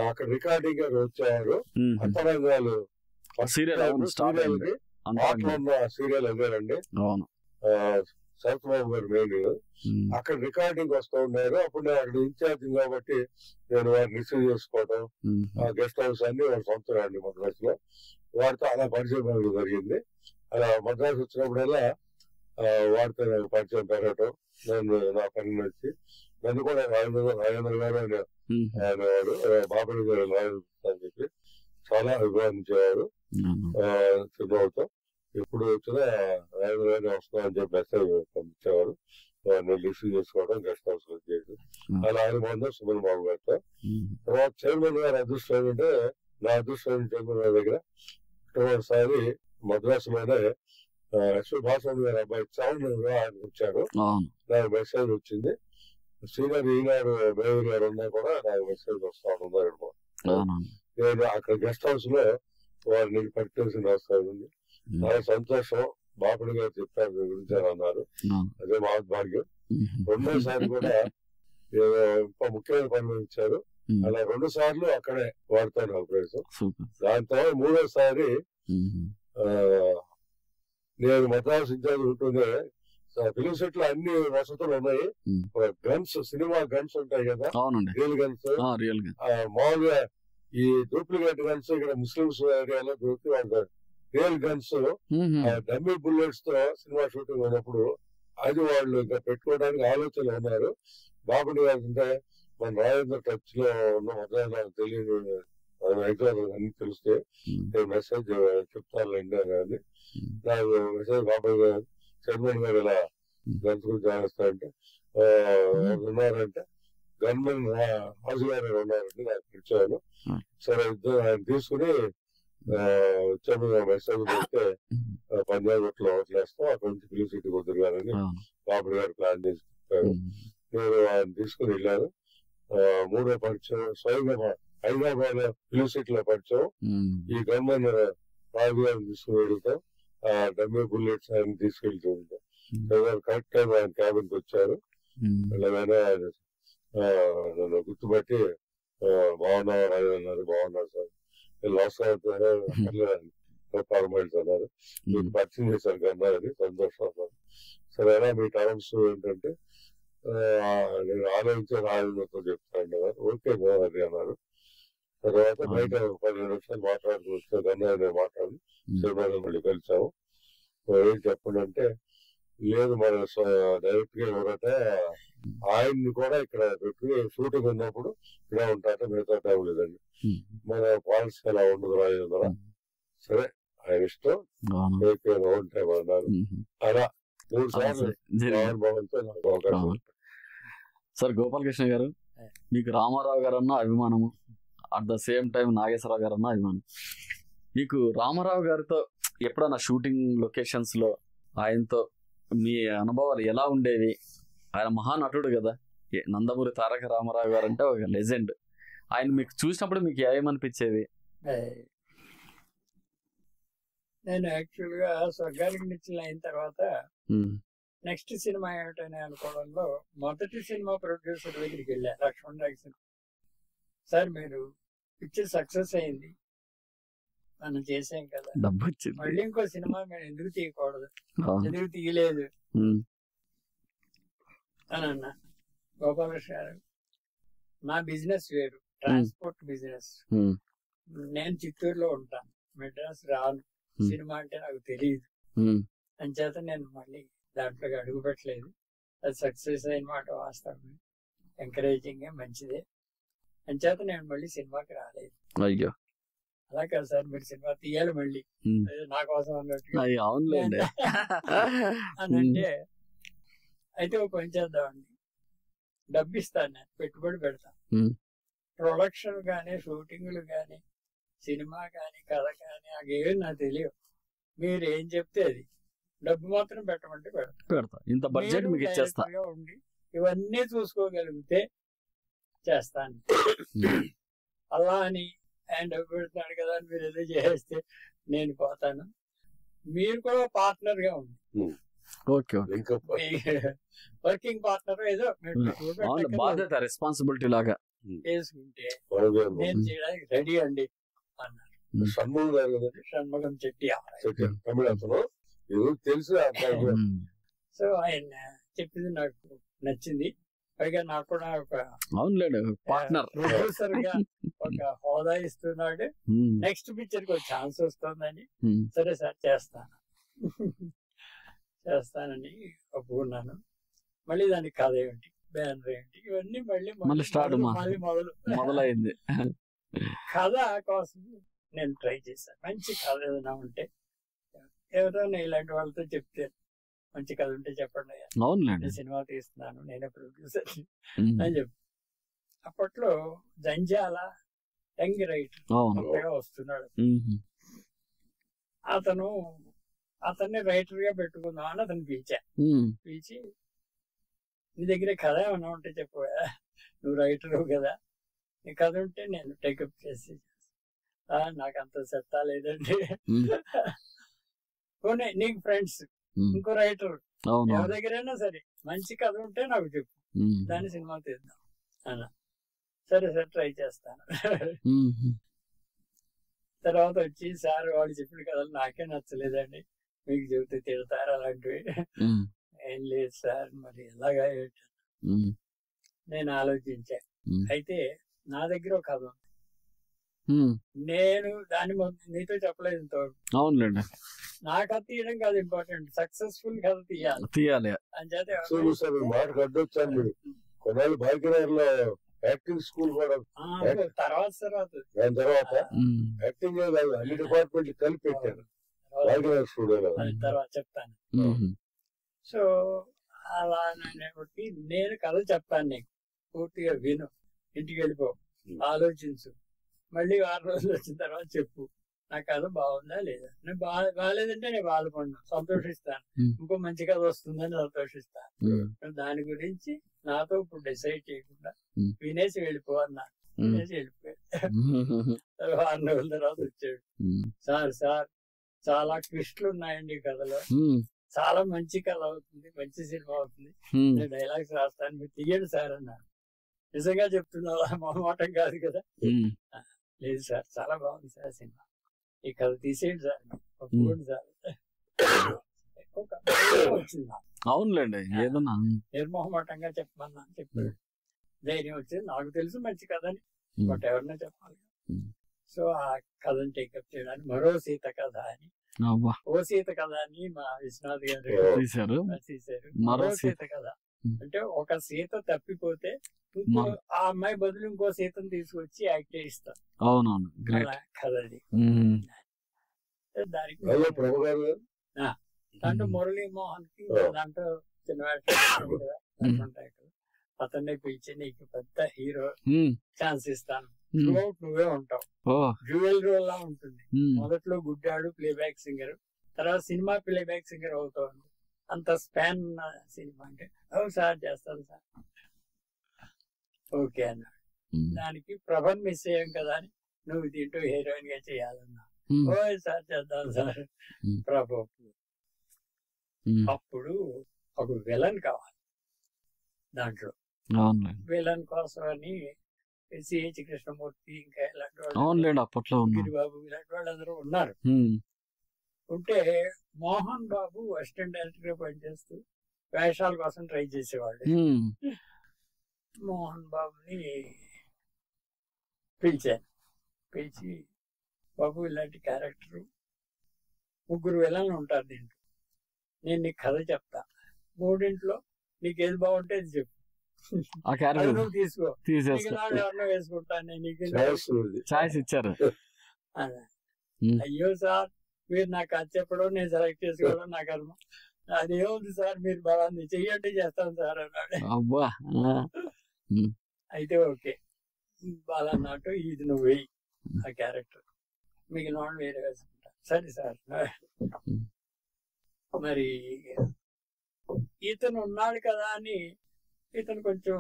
అక్కడ రికార్డింగ్ గారు వచ్చారు. అంతరంగాలు సీరియల్ అదేనండి, శరత్ బాబు గారు మెయిన్. అక్కడ రికార్డింగ్ వస్తూ ఉన్నారు. అప్పుడు నేను అక్కడ ఇన్ఛార్జ్ కాబట్టి నేను వారిని రిసీవ్ చేసుకోవడం, గెస్ట్ హౌస్ అన్ని వారి సొంతం అండి మద్రాసు లో. వారితో అలా పరిచయం జరిగింది. అలా మద్రాసు వచ్చినప్పుడల్లా వారితో నాకు పరిచయం పెరగటం, నేను నా పని వచ్చి నన్ను కూడా రాజేంద్ర గారు ఆయన వాడు బాబు గారు అని చెప్పి చాలా అభిమానించేవారు. చిన్నవుతో ఎప్పుడు వచ్చినా రాజేంద్ర గారిని వస్తామని చెప్పి మెసేజ్ పంపించేవారు. వారిని రిసీవ్ చేసుకోవడం, గెస్ట్ హౌస్ వచ్చేది. అలా అనుబంధం సుమన్ బాబు గారితో. తర్వాత చైర్మన్ గారి అదృష్టం ఏంటంటే, నా అదృష్టం చైర్మన్ గారి దగ్గర ఒకసారి మద్రాసులోనే లక్ష్మీ భాస్కర్ గారి అబ్బాయి చౌన్ వివాహానికి వచ్చారు. నాకు మెసేజ్ వచ్చింది. సీనియర్ ఈనాడు మేయర్ గారు ఉన్నా కూడా నాకు మెసేజ్ వస్తా ఉన్నారు. నేను అక్కడ గెస్ట్ హౌస్ లో వారిని పరిచయం వస్తుంది. చాలా సంతోషం. బాపుడు గారు చెప్పారు మీ గురించి అని అన్నారు. అదే మహద్భాగ్యం. రెండోసారి కూడా ఇంకా ముఖ్యమైన పనులు ఇచ్చారు. అలా 2 సార్లు అక్కడే వాడుతాను నాకు ప్రవేశం. దాని తర్వాత 3వసారి నేను మద్రాసు ఇన్ఛార్జ్ ఉంటూనే ఫిలిం సెట్ లో అన్ని వసతులు ఉన్నాయి. గన్స్, సినిమా గన్స్ ఉంటాయి కదా, రియల్ గన్స్. మామూలుగా ఈ డూప్లికేట్ గన్స్ ఇక్కడ ముస్లింస్ ఏరియాలో దొరికి వాడతారు. రియల్ గన్స్, డమ్మీ బుల్లెట్స్ తో సినిమా షూటింగ్ అయినప్పుడు అది వాళ్ళు ఇంకా పెట్టుకోవడానికి ఆలోచనలు ఉన్నారు. బాబుడి గారు అంటే మన రాజేంద్ర టచ్ లో ఉన్న మద్రాసు తెలియదు అన్ని తెలిస్తే నేను మెసేజ్ చెప్తానులేండి అని నాకు మెసేజ్ బాబు గారు చైర్మన్ గారు ఇలా గన్స్ గురించి ఆలోచిస్తారంటే ఉన్నారంటే గన్మెన్ రాజు గారు ఉన్నారంటే నాకు పిలిచాను. సరే ఇద్దరు ఆయన తీసుకుని చైర్మన్ మెసేజ్ పెడితే పంజాబ్ లో వదిలేస్తాం, అక్కడి నుంచి ఫిలిం సిటీ కుదురుగానని బాబు గారు ప్లాన్ చేసి చెప్పారు. నేను ఆయన తీసుకుని వెళ్ళాను. 3వ పరిచయం స్వయంగా హైదరాబాద్ లో ఫిలిం సిటీ లో పరిచయం. ఈ గన్మెన్ రాజు గారిని తీసుకుని వెళ్తాం, డమ్మీ బుల్లెట్స్ ఆయన తీసుకెళ్తూ ఉంటాం. కరెక్ట్ టైం ఆయన క్యాబిన్ కి వచ్చారు. ఎలాగైనా నన్ను గుర్తుపట్టి బాగున్నారు అన్నారు. బాగున్నారు సార్, లాస్ అవుతారు ఫార్మాలిటీస్ అన్నారు. మీకు పరిచయం చేశారు కన్నా అని సంతోషం అన్నారు. సరేనా మీ టర్మ్స్ ఏంటంటే నేను ఆలోచించి రాజేంద్రతో చెప్తాను కదా. ఓకే అది అన్నారు. తర్వాత బయట 15 నిమిషాలు మాట్లాడుతూ కన్నా నేను మాట్లాడి సినిమాలో మళ్ళీ కలిసాము. ఏం చెప్పండి అంటే, లేదు మన డైరెక్ట్ గా ఎవరంటే ఆయన్ని కూడా ఇక్కడ పెట్టి షూటింగ్ ఉన్నప్పుడు ఇలా ఉంటాట, మిగతా టైం లేదండి. మన పాలసీ అలా ఉండదు రాజేంద్ర. సరే ఆయన ఇష్టం, ఓన్ టైం అన్నారు. అలా 3 సార్లు భావంతో నాకు అవకాశం. సార్ గోపాలకృష్ణ గారు, మీకు రామారావు గారు అన్న అభిమానము, at the same time Nageswararao garu అన్న అభిమానం. మీకు రామారావు గారితో ఎప్పుడన్నా షూటింగ్ లొకేషన్స్ లో ఆయనతో మీ అనుభవాలు ఎలా ఉండేవి? ఆయన మహానటుడు కదా, నందమూరి తారక రామారావు గారు అంటే ఒక లెజెండ్. ఆయన మీకు చూసినప్పుడు మీకు ఏమనిపించేది? నేను యాక్చువల్ గా స్వర్గానికి నిచ్చెన అయిన తర్వాత నెక్స్ట్ సినిమా ఏమిటని అనుకోవడంలో మొదటి సినిమా ప్రొడ్యూసర్ దగ్గరికి వెళ్ళా, లక్ష్మణ్ రావు సినిమా. సార్ మీరు పిక్చర్ సక్సెస్ అయింది, మనం చేసాం కదా, మళ్ళీ ఇంకో సినిమా మేము ఎందుకు తీయకూడదు, ఎందుకు తీయలేదు అని అన్నా. గోపాలకృష్ణ గారు, నా బిజినెస్ వేరు, ట్రాన్స్పోర్ట్ బిజినెస్. నేను చిత్తూరులో ఉంటాను, మెడ్రాస్ రాను, సినిమా అంటే నాకు తెలియదు. అంచేత నేను మళ్ళీ దాంట్లోకి అడుగు పెట్టలేదు. అది సక్సెస్ అయిన మాట వాస్తవం, ఎంకరేజింగ్ మంచిదే. అంచేత నేను మళ్ళీ సినిమాకి రాలేదు. అయ్యో అలా కాదు సార్, మీరు సినిమా తీయాలి మళ్ళీ నా కోసం అన్నట్టు అని అంటే, అయితే ఒక పని చేద్దామండి, డబ్బు ఇస్తాను, నేను పెట్టుబడి పెడతాను. ప్రొడక్షన్ కానీ, షూటింగ్లు కానీ, సినిమా కానీ, కథ కానీ అవేవి నాకు తెలియవు. మీరు ఏం చెప్తే అది, డబ్బు మాత్రం పెట్టమంటే పెడతా. ఇంత బడ్జెట్ మీకు ఇచ్చేస్తా ఉండి ఇవన్నీ చూసుకోగలిగితే చేస్తాను. అలా అని ఆయన డబ్బు పెడుతున్నాడు కదా అని మీరు ఏదో చేస్తే నేను పోతాను. మీరు కూడా పార్ట్నర్ గా ఉంది, ఓకే వర్కింగ్ పార్ట్నర్ ఏదో బాధ్యత రెస్పాన్సిబిలిటీ లాగా చేసుకుంటే నేను చేయడానికి రెడీ అండి అన్నారు. షణ్ముఖం చెట్టి తెలుసు. సో ఆయన చెప్పింది నాకు నచ్చింది. పైగా నాకు కూడా ఒక పార్ట్నర్ ప్రొడ్యూసర్ గా ఒక హోదా ఇస్తున్నాడు. నెక్స్ట్ పిక్చర్ కి ఒక ఛాన్స్ వస్తుందని, సరే సార్ చేస్తానని ఒప్పుకున్నాను. మళ్ళీ దానికి కథ ఏమిటి, బ్యానర్ ఏంటి, ఇవన్నీ మళ్ళీ స్టార్ట్ మొదలైంది. కథ కోసం నేను ట్రై చేశాను. మంచి కథ ఏదైనా ఉంటే ఎవరైనా ఇలాంటి వాళ్ళతో చెప్తే, మంచి కథ ఉంటే చెప్పండి, నేను సినిమా తీస్తున్నాను, నేనే ప్రొడ్యూసర్ అని చెప్పి. అప్పట్లో జంజాల యంగ్ రైటర్ కొత్తగా వస్తున్నాడు. అతన్ని రైటర్ గా పెట్టుకుందాం అని అతను పిలిచి నీ దగ్గర కథ ఏమన్నా ఉంటే చెప్పు, నువ్వు రైటర్ కదా, నీ కథ ఉంటే నేను టేకప్ చేసి, నాకు అంత సెత్తా లేదండి, నీకు ఫ్రెండ్స్ ఇంకో రైటర్ ఎవరి దగ్గరైనా సరే మంచి కథ ఉంటే నాకు చెప్పు, దాన్ని సినిమా తీద్దాం అన్న. సరే సార్ ట్రై చేస్తాను. తర్వాత వచ్చి సార్ వాళ్ళు చెప్పిన కథలు నాకే నచ్చలేదండి, మీకు చెబితే తిడతారు అలాంటివి. ఏం లేదు సార్, మరి ఎలాగా నేను ఆలోచించా. అయితే నా దగ్గర ఒక కథ ఉంది, నేను దాని నీతో చెప్పలేదు ఇంతవరకు. అవునులేండి, నా కథ తీయడం కాదు ఇంపార్టెంట్, సక్సెస్ఫుల్ కథ తీయాలి అని చేత యాక్టింగ్ స్కూల్ కూడా తర్వాత యాక్టింగ్ అన్ని డిపార్ట్మెంట్ కలిపి పెట్టారు. తర్వాత చెప్తాను. సో అలా నేను కథ చెప్తాను, నీకు పూర్తిగా విను, ఇంటికి వెళ్ళిపో, ఆలోచించు, మళ్ళీ 6 రోజులు వచ్చిన తర్వాత చెప్పు నా కథ బాగుందా లేదా. నేను బాగాలేదంటే నేను బాధపడినా సంతోషిస్తాను, ఇంకో మంచి కథ వస్తుందని సంతోషిస్తాను. దాని గురించి నాతో ఇప్పుడు డిసైడ్ చేయకుండా వినేసి వెళ్ళిపో అన్నాను. వినేసి వెళ్ళిపోయాడు. 6 రోజుల తర్వాత వచ్చాడు, సార్ చాలా ట్విస్టులు ఉన్నాయండి ఈ కథలో, చాలా మంచి కథ అవుతుంది, మంచి సినిమా అవుతుంది, నేను డైలాగ్స్ రాస్తాను, మీరు తీయండి సార్ అన్నాను. నిజంగా చెప్తున్నావా, మొహమాటం కాదు కదా. లేదు సార్, చాలా బాగుంది సార్ సినిమా, ఈ కథ తీసేయండి సార్, ఒప్పుకోండి సార్. వచ్చింది, అవునులేండి, ఏదన్నా నిర్మోహమాటంగా చెప్పమన్నాను. చెప్పాడు, ధైర్యం వచ్చింది, నాకు తెలుసు మంచి కథ అని, బట్ ఎవరినో చెప్పాలి. సో ఆ కథను టేకప్ చేయడానికి మరో సీత కథ అని, ఓ సీత కథ అని మా విశ్వనాథ్ గారు తీశారు. మరో సీత కథ అంటే ఒక సీత తప్పిపోతే ఆ అమ్మాయి బదులు ఇంకో సీతను తీసుకొచ్చి యాక్ట్ చేయిస్తారు. అవునవును, కథ అది. దానికి దాంట్లో మురళీమోహన్ కి దాంట్లో చిన్న అతన్నే పిలిచి, నీకు పెద్ద హీరో ఛాన్స్ ఇస్తాను, నువ్వే ఉంటావు, డ్యూయల్ రోల్ లా ఉంటుంది. మొదట్లో గుడ్డాడు ప్లేబ్యాక్ సింగర్, తర్వాత సినిమా ప్లేబ్యాక్ సింగర్ అవుతావు, అంత స్పాన్ సినిమా అంటే సార్ చేస్తాను సార్, ఓకే అన్నాడు. దానికి ప్రభన్ మిస్ అయ్యాం కదా అని, నువ్వు దీంట్లో హీరోయిన్ గా చేయాలన్నా, ఓ సార్ చేద్దాం సార్ ప్రభు. అప్పుడు ఒక విలన్ కావాలి దాంట్లో, విలన్ కోసం అని సిహెచ్ కృష్ణమూర్తి ఇంకా ఇలాంటి వాళ్ళు, గిరిబాబు ఇలాంటి వాళ్ళందరూ ఉన్నారు. ఉంటే మోహన్ బాబు అసిస్టెంట్ డైరెక్టర్ గా పనిచేస్తూ వేషాల కోసం ట్రై చేసేవాళ్ళు. మోహన్ బాబుని పిలిచి బాబు ఇలాంటి క్యారెక్టర్ 3 విలన్లు ఉంటారు దీంట్లో, నేను నీకు కథ చెప్తా, 3 నీకు ఏది బాగుంటే అది చెప్పు, నువ్వు తీసుకో, ఎవరినో వేసుకుంటాను ఇచ్చారు. అయ్యో సార్, మీరు నాకు అది చెప్పడం, నేను సెలెక్ట్ చేసుకోవడం నా కర్మ, అదేముంది సార్, మీరు బాగుంది చెయ్యండి చేస్తాను సార్ అన్నాడు. అయితే ఓకే బాలన్నట్టు, ఇది నువ్వు వెయ్యి ఆ క్యారెక్టర్, మిగిలిన వాళ్ళు వేరే వేసుకుంటా. సరే సార్, మరి ఇతను ఉన్నాడు కదా అని, ఇతను కొంచెం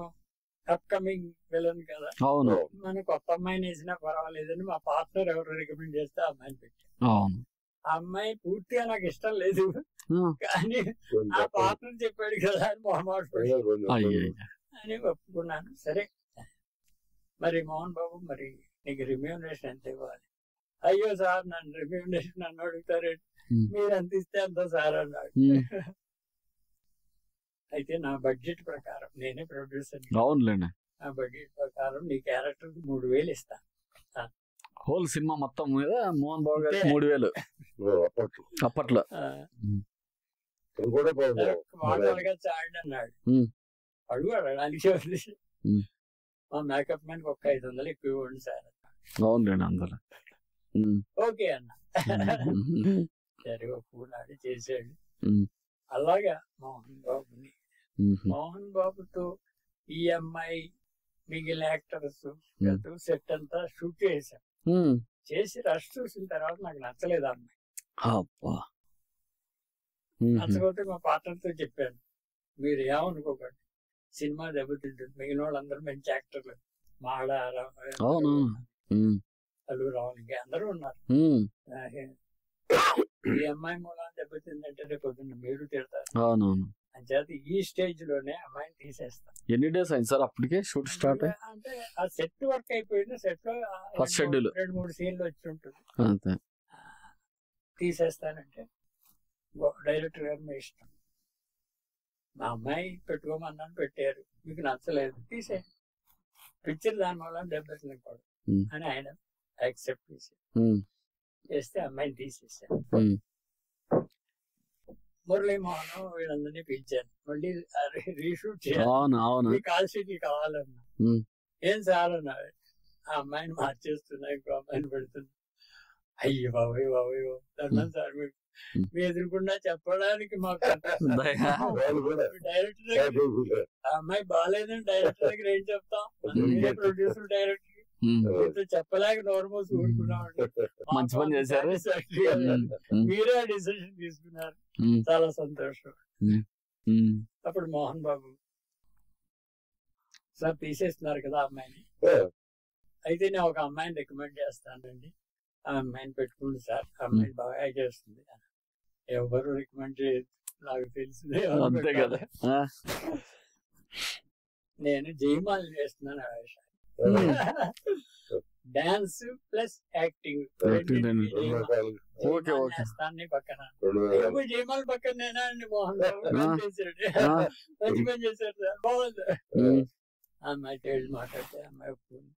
అప్కమింగ్ విలన్ కదా, మన కొత్త అమ్మాయిని వేసినా పర్వాలేదని మా పార్ట్నర్ ఎవరు రికమెండ్ చేస్తే ఆ అమ్మాయిని పెట్టాను. ఆ అమ్మాయి పూర్తిగా నాకు ఇష్టం లేదు, కానీ ఆ పాత్ర చెప్పాడు కదా అని మొహమాట అని ఒప్పుకున్నాను. సరే మరి మోహన్ బాబు మరి నీకు రెమ్యూనరేషన్ ఎంత ఇవ్వాలి? అయ్యో సార్ నన్ను రెమ్యూనరేషన్ నన్ను అడుగుతారు, మీరు ఎంత ఇస్తే అంత సార్ అన్నాడు. అయితే నా బడ్జెట్ ప్రకారం, నేనే ప్రొడ్యూసర్, నా బడ్జెట్ ప్రకారం నీ క్యారెక్టర్ 3,000 ఇస్తాను. హోల్ సినిమా మొత్తం మీద మోహన్ బాబు గారు 3,000 అప్పట్లో. అన్నాడు అడుగు అడగడానికి మా మేకప్ మ్యాన్ ఒక 500 ఎక్కువ ఇవ్వండి సార్. అవునండి అందులో. ఓకే అన్న. సరే ఒప్పుకున్నాడు, చేసాడు. అలాగా మోహన్ బాబుతో ఈ అమ్మాయి మిగిలిన యాక్టర్స్ సెట్ అంతా షూట్ చేశాం. చేసి రష్ చూసిన తర్వాత నాకు నచ్చలేదు అమ్మాయి. నచ్చకపోతే మా పార్ట్నర్తో చెప్పాను, మీరు ఏమనుకోకండి, సినిమా దెబ్బతింటుంది, మిగిలిన వాళ్ళందరూ మంచి యాక్టర్లు, మాడ అల్లు రావాలి ఇంకా అందరూ ఉన్నారు. ఈ అమ్మాయి మూలాన్ని దెబ్బతిందంటే రేపు పొద్దున్న మీరు తిడతారు. అంచేత ఈ స్టేజ్ లోనే అమ్మాయిని తీసేస్తాం. ఎన్ని డేస్ అయింది సార్ అప్పటికే షూట్ స్టార్ట్? అంటే ఆ సెట్ వర్క్ అయిపోయింది. సెట్ లో 2-3 సీన్లు వచ్చి ఉంటుంది. తీసేస్తానంటే డైరెక్టర్ గారు మీ ఇష్టం, మా అమ్మాయి పెట్టుకోమన్నాను, పెట్టారు, మీకు నచ్చలేదు తీసే, పిక్చర్ దాని వల్ల దెబ్బతినకూడదు అని ఆయన యాక్సెప్ట్ చేస్తే అమ్మాయిని తీసేసాను. మురళీమోహన్ వీళ్ళందరినీ పిలిచాను, మళ్ళీ రీషూట్ చేయాలి, కాల్ షీట్లు కావాలన్నా. ఏం సార్ అన్నారు, ఆ అమ్మాయిని మార్చేస్తున్నా, ఇంకో అమ్మాయిని పెడుతున్నా. అయ్యో బాబోయ్ బాబోయ్ దండం సార్, మీకు మీ ఎదురుకుండా చెప్పడానికి మాకు డైరెక్టర్ దగ్గర ఆ అమ్మాయి బాగాలేదని డైరెక్టర్ దగ్గర ఏం చెప్తాం, ప్రొడ్యూసర్ డైరెక్టర్ చెప్పలేక నోరు మోసి ఊరుకున్నామండి. మంచి పని చేశారు, మీరే ఆ డిసిషన్ తీసుకున్నారు, చాలా సంతోషం. అప్పుడు మోహన్ బాబు సార్ తీసేస్తున్నారు కదా అమ్మాయిని, అయితే నేను ఒక అమ్మాయిని రికమెండ్ చేస్తానండి, ఆ అమ్మాయిని పెట్టుకోండి సార్, ఆ అమ్మాయిని బాగా చేస్తుంది. ఎవరు రికమెండ్ చేయదు, నాకు తెలిసిందే కదా. నేను జయమాలని చేస్తున్నాను ఆ వేషాన్ని. డాన్స్ ప్లస్ యాక్టింగ్ పక్కన, జయమాల పక్కన నేనా అండి మోహన్ చేశాడు, మంచి పని చేశాడు సార్, బాగుంది. అమ్మాయి తేళ్ళు మాట్లాడితే అమ్మాయి ఒప్పుకుంది.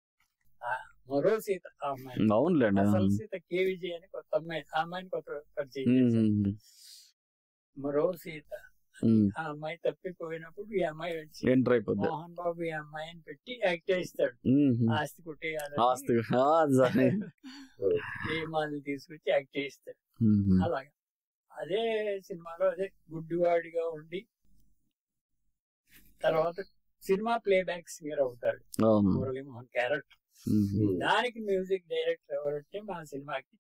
మరో సీత ఆ అమ్మాయి, అసలు సీత కేవిజీ అని కొత్త అమ్మాయి, ఆ అమ్మాయిని కొత్త పరిచయం చేశాడు. మరో సీత ఆ అమ్మాయి తప్పిపోయినప్పుడు ఈ అమ్మాయి వచ్చి మోహన్ బాబు ఈ అమ్మాయిని పెట్టి యాక్ట్ చేస్తాడు, ఆస్తి కొట్టేయాలని నియమాలను తీసుకొచ్చి యాక్ట్ చేస్తాడు. అలాగా అదే సినిమాలో అదే గుడ్డివాడిగా ఉండి తర్వాత సినిమా ప్లేబ్యాక్ సింగర్ అవుతాడు మురళీమోహన్ క్యారెక్టర్. దానికి మ్యూజిక్ డైరెక్టర్ ఎవరంటే మన సినిమాకి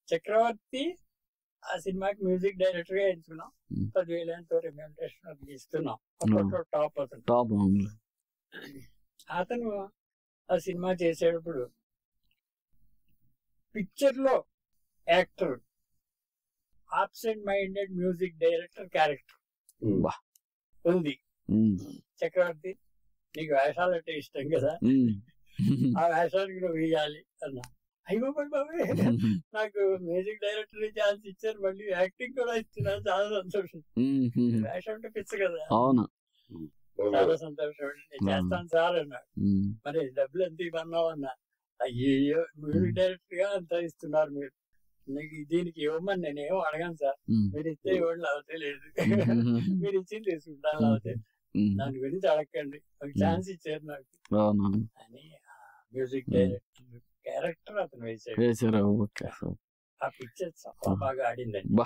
చక్రవర్తి ఆ సినిమాకి మ్యూజిక్ డైరెక్టర్ గా ఎంచుకున్నాం. 10,000 ఎంతో రెమ్యూనరేషన్ ఇస్తున్నాం. అప్పట్లో టాప్ అతను ఆ సినిమా చేసేటప్పుడు పిక్చర్ లో actor absent minded music director character ఉంది. చక్రవర్తి నీకు వేషాలు అంటే ఇష్టం కదా, ఆ వేషానికి నువ్వు వేయాలి అన్నా. అయ్యో బాబాయ్ నాకు మ్యూజిక్ డైరెక్టర్ ఛాన్స్ ఇచ్చారు, మళ్ళీ యాక్టింగ్ కూడా ఇస్తున్నారు, చాలా సంతోషం. వేషం అంటే పిచ్చ కదా, చాలా సంతోషం, నేను చేస్తాను సార్ అన్నాడు. మరి డబ్బులు ఎంత ఇవ్వన్నావు అన్నా. అయ్యో మ్యూజిక్ డైరెక్టర్ గా అంత ఇస్తున్నారు మీరు, దీనికి ఇవ్వమని నేనేమో అడగాను సార్, మీరు ఇస్తే ఇవ్వండి, లేకపోతే లేదు, మీరు ఇచ్చింది తీసుకుంటాను, లేకపోతే దాని గురించి అడగండి, ఒక ఛాన్స్ ఇచ్చారు నాకు అని మ్యూజిక్ డైరెక్టర్ క్యారెక్టర్ అతను వేసాడు. ఆ పిక్చర్ చాలా బాగా ఆడిందండి,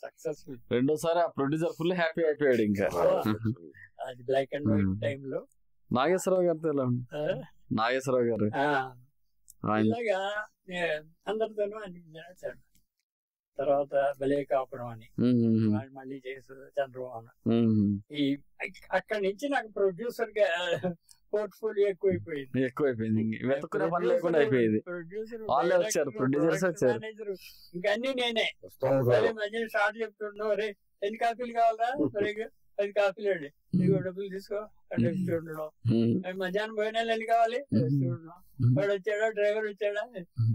సక్సెస్ఫుల్. రెండోసారి ఆ ప్రొడ్యూసర్ ఫుల్ హ్యాపీ అయిపోయాడు. ఇంకా అది బ్లాక్ అండ్ వైట్ టైమ్ లో నాగేశ్వరరావు గారితో ఎలా ఉంది? నాగేశ్వరరావు గారు ఇలాగా అందరితోనూ అనిపించాడు. తర్వాత భలే కాపురం అని మళ్ళీ చేసు చంద్రమోహన్. ఈ అక్కడి నుంచి నాకు ప్రొడ్యూసర్ గా పోర్ట్ఫోలియో ఎక్కువైపోయింది. వెతుక్కునే పని లేకుండా అయిపోయింది. వాళ్ళే వచ్చారు, ప్రొడ్యూసర్స్ వచ్చారు. ఇంకా అన్ని నేనే మధ్య స్టార్ట్ చెప్తున్నావు, రే ఎన్ని కాపీలు కావాలా, మరి 10 కాపీలు అండి, ఇదిగో డబ్బులు తీసుకో అంటే ఉండడం. మధ్యాహ్నం భోజనాలు ఎన్ని కావాలి ఉండడం, వాడు వచ్చాడా, డ్రైవర్ వచ్చాడా,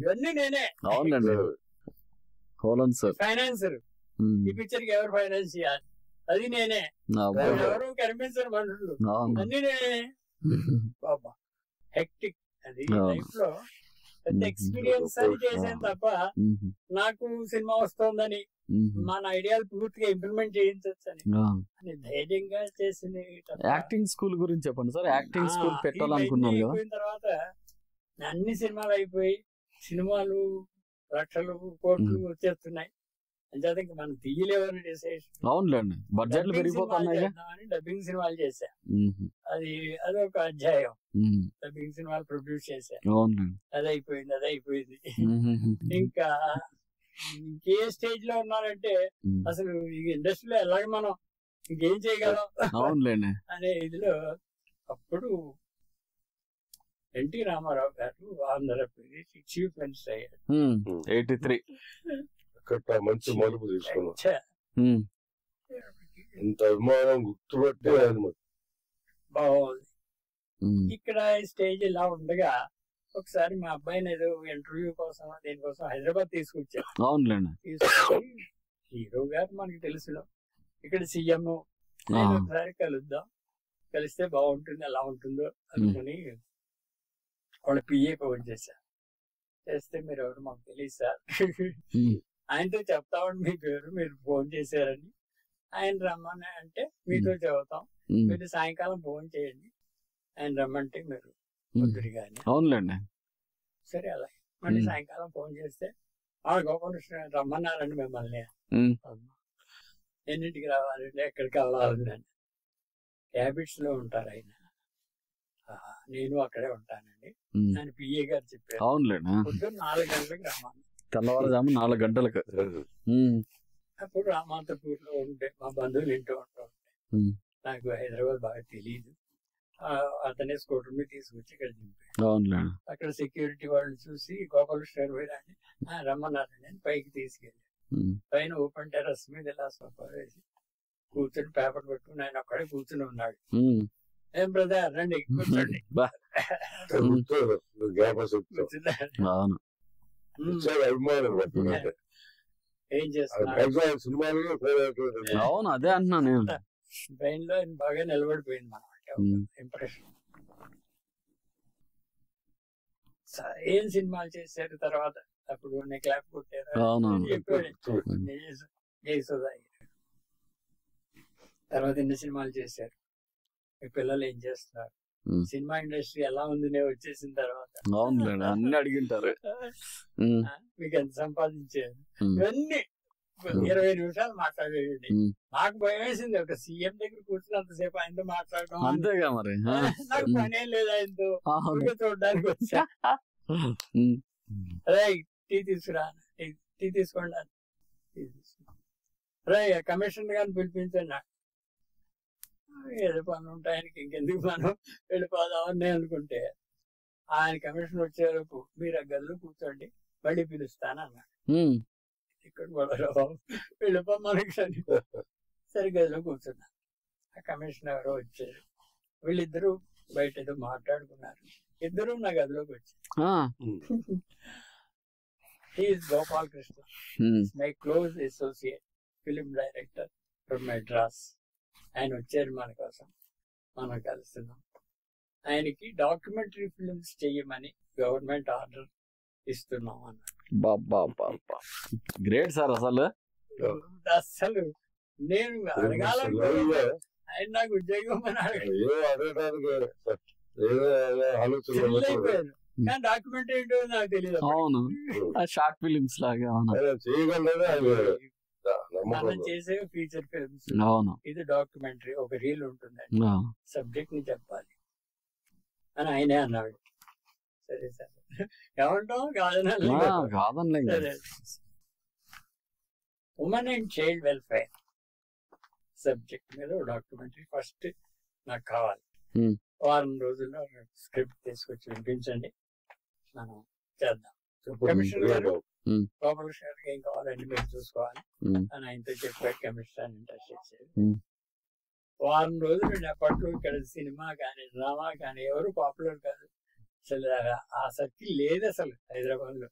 ఇవన్నీ నేనే. అవునండి, ఫైనాన్సర్, ఈ పిక్చర్ కి ఎవరు ఫైనాన్స్ చేయాలి, అది నేనే. ఎవరు కనిపించరు మనుషులు, అన్ని నేనే. బాబా హెక్టిక్ అది లైఫ్ లో పెద్ద ఎక్స్పీరియన్స్ అని చేశాను తప్ప నాకు సినిమా వస్తుందని మన ఐడియాలు పూర్తిగా ఇంప్లిమెంట్ చేయించవచ్చు అని ధైర్యంగా చేసింది. యాక్టింగ్ స్కూల్ గురించి చెప్పండి సార్. యాక్టింగ్ స్కూల్ పెట్టాలనుకున్నాను కదా. అయిపోయిన తర్వాత అన్ని సినిమాలు అయిపోయి సినిమాలు లక్షలు కోట్లు వచ్చేస్తున్నాయి. అంచేత ఇంకా మనం తీయలేవని డిసైడ్. అవునులేండి, బడ్జెట్లు పెరిగిపోతున్నాయి. డబ్బింగ్ సినిమాలు చేశా, అదొక అధ్యాయం. డబ్బింగ్ సినిమాలు ప్రొడ్యూస్ చేశా, అది అయిపోయింది. ఇంకా ఇంకే స్టేజ్ లో ఉన్నారంటే అసలు ఈ ఇండస్ట్రీలో ఎలాగ మనం ఇంకేం చేయగలం అనే ఇదిలో అప్పుడు ఎన్టీ రామారావు గారు ఆంధ్రప్రదేశ్ చీఫ్ మినిస్టర్ అయ్యారు. 83 మంచి మలుపు తీసుకున్నా. ఇంత అభిమానం గుర్తుపట్టి బాగుంది. ఇక్కడ స్టేజ్ ఇలా ఉండగా ఒకసారి మా అబ్బాయిని ఏదో ఇంటర్వ్యూ కోసం దేనికోసం హైదరాబాద్ తీసుకొచ్చారు. తీసుకొచ్చి హీరో గారు మనకి తెలుసు, ఇక్కడ సీఎం ఒకసారి కలుద్దాం, కలిస్తే బాగుంటుంది, ఎలా ఉంటుందో అనుకుని వాళ్ళ పిఏ ఫోన్ చేశారు. చేస్తే మీరు ఎవరు మాకు తెలియదు సార్, ఆయనతో చెప్తామండి మీ పేరు, మీరు ఫోన్ చేశారని. ఆయన రమ్మని అంటే మీతో చెబుతాం, మీరు సాయంకాలం ఫోన్ చేయండి, ఆయన రమ్మంటే మీరు పొద్దురు కానీ. అవునులేండి, సరే అలాగే. మళ్ళీ సాయంకాలం ఫోన్ చేస్తే గోపాలకృష్ణ రమ్మన్నారండి మిమ్మల్ని, ఎన్నింటికి రావాలండి, ఎక్కడికి వెళ్ళాలండి. హ్యాబిట్స్ లో ఉంటారు ఆయన, నేను అక్కడే ఉంటానండి అని పిఏ గారు చెప్పారు. పొద్దున్న 4 గంటలకు రమ్మని, తెల్లవారుజాము 4 గంటలకు. అప్పుడు రామాంతపూర్ లో ఉంటే మా బంధువులు ఇంటూ ఉంటూ ఉంటే నాకు హైదరాబాద్ బాగా తెలియదు. అతనే స్కూటర్ మీద తీసుకొచ్చి ఇక్కడ దింపాడు. అక్కడ సెక్యూరిటీ వాళ్ళు చూసి గోపాలకృష్ణ పోయిరాండి రమ్మన్నారండి అని పైకి తీసుకెళ్ళి పైన ఓపెన్ టెర్రస్ మీద ఇలా సోఫా వేసి కూర్చొని పేపర్ పెట్టుకుని ఆయన అక్కడే కూర్చుని ఉన్నాడు. ఏం బ్రదర్ రండి కూర్చోండి, ఏం చేస్తున్నారు. అవును, అదే అంటున్నా నేను. బ్రెయిన్ లో బాగా నిలబడిపోయింది మన ఇంప్రెషన్. ఏం సినిమాలు చేశారు తర్వాత, అప్పుడు క్లాప్ కొట్టారు తర్వాత ఎన్ని సినిమాలు చేశారు, మీ పిల్లలు ఏం చేస్తున్నారు, సినిమా ఇండస్ట్రీ ఎలా ఉంది నేను వచ్చేసిన తర్వాత అన్ని అడిగింటారు, మీకు ఎంత సంపాదించారు, ఇవన్నీ 20 నిమిషాలు మాట్లాడేయండి. నాకు భయం వేసింది, ఒక సీఎం దగ్గర కూర్చున్నంతసేపు ఆయనతో మాట్లాడడం అంతేగా మరి. నాకు పనేం లేదు ఆయనతో, చూడడానికి వచ్చా. అరే టీ తీసుకురా, టీ తీసుకోండి, రే కమిషనర్ గారిని పిలిపించండి, ఏదో పనులు ఉంటాయి ఆయనకి, ఇంకెందుకు మనం వెళ్ళిపోదామని నేను అనుకుంటే ఆయన కమిషన్ వచ్చేవరకు మీరు ఆ గదిలో కూర్చోండి మళ్ళీ పిలుస్తాను అన్నాడు. ఇక్కడ కూడా వెళ్ళిపో మనకి సరే గదిలో కూర్చున్నా. ఆ కమిషనర్ ఎవరో వచ్చారు, వీళ్ళిద్దరూ బయట ఏదో మాట్లాడుకున్నారు, ఇద్దరు నా గదిలోకి వచ్చారు. Gopalakrishna, my close associate, film director from Madras. ఆయన వచ్చారు మన కోసం, మనం కలుస్తున్నాం. ఆయనకి డాక్యుమెంటరీ ఫిల్మ్స్ చెయ్యమని గవర్నమెంట్ ఆర్డర్ ఇస్తున్నాం అన్నాడు. Great sir. అసలు నేను అడగాలనుకున్నా, ఆయన నాకు ఉద్యోగం అని అడగలేదు, కానీ డాక్యుమెంట్ ఏంటో నాకు తెలియదు. అవును, షార్ట్ ఫిలిమ్స్ లాగా మనం చేసే ఫీచర్ ఫిల్మ్స్, ఇది డాక్యుమెంటరీ, ఒక రీల్ ఉంటుందండి, సబ్జెక్ట్ ని చెప్పాలి అని ఆయనే అన్నాడు. సరే సార్ ఏమంటాం, కాదనలే. Women and child welfare subject మీద డాక్యుమెంటరీ ఫస్ట్ నాకు కావాలి. వారం రోజుల్లో స్క్రిప్ట్ తీసుకొచ్చి వినిపించండి, మనం చేద్దాం. కమిషనర్ గారు గోపాలకృష్ణ గారికి ఏం కావాలండి మీరు చూసుకోవాలి అని ఆయనతో చెప్పాడు. కమిషనర్ ఇంట్రెస్ట్ చేసేది. వారం రోజులు అప్పట్లో ఇక్కడ సినిమా కానీ డ్రామా కానీ ఎవరు పాపులర్ కాదు అసలు. ఆ సర్కిల్ లేదు అసలు హైదరాబాద్ లో.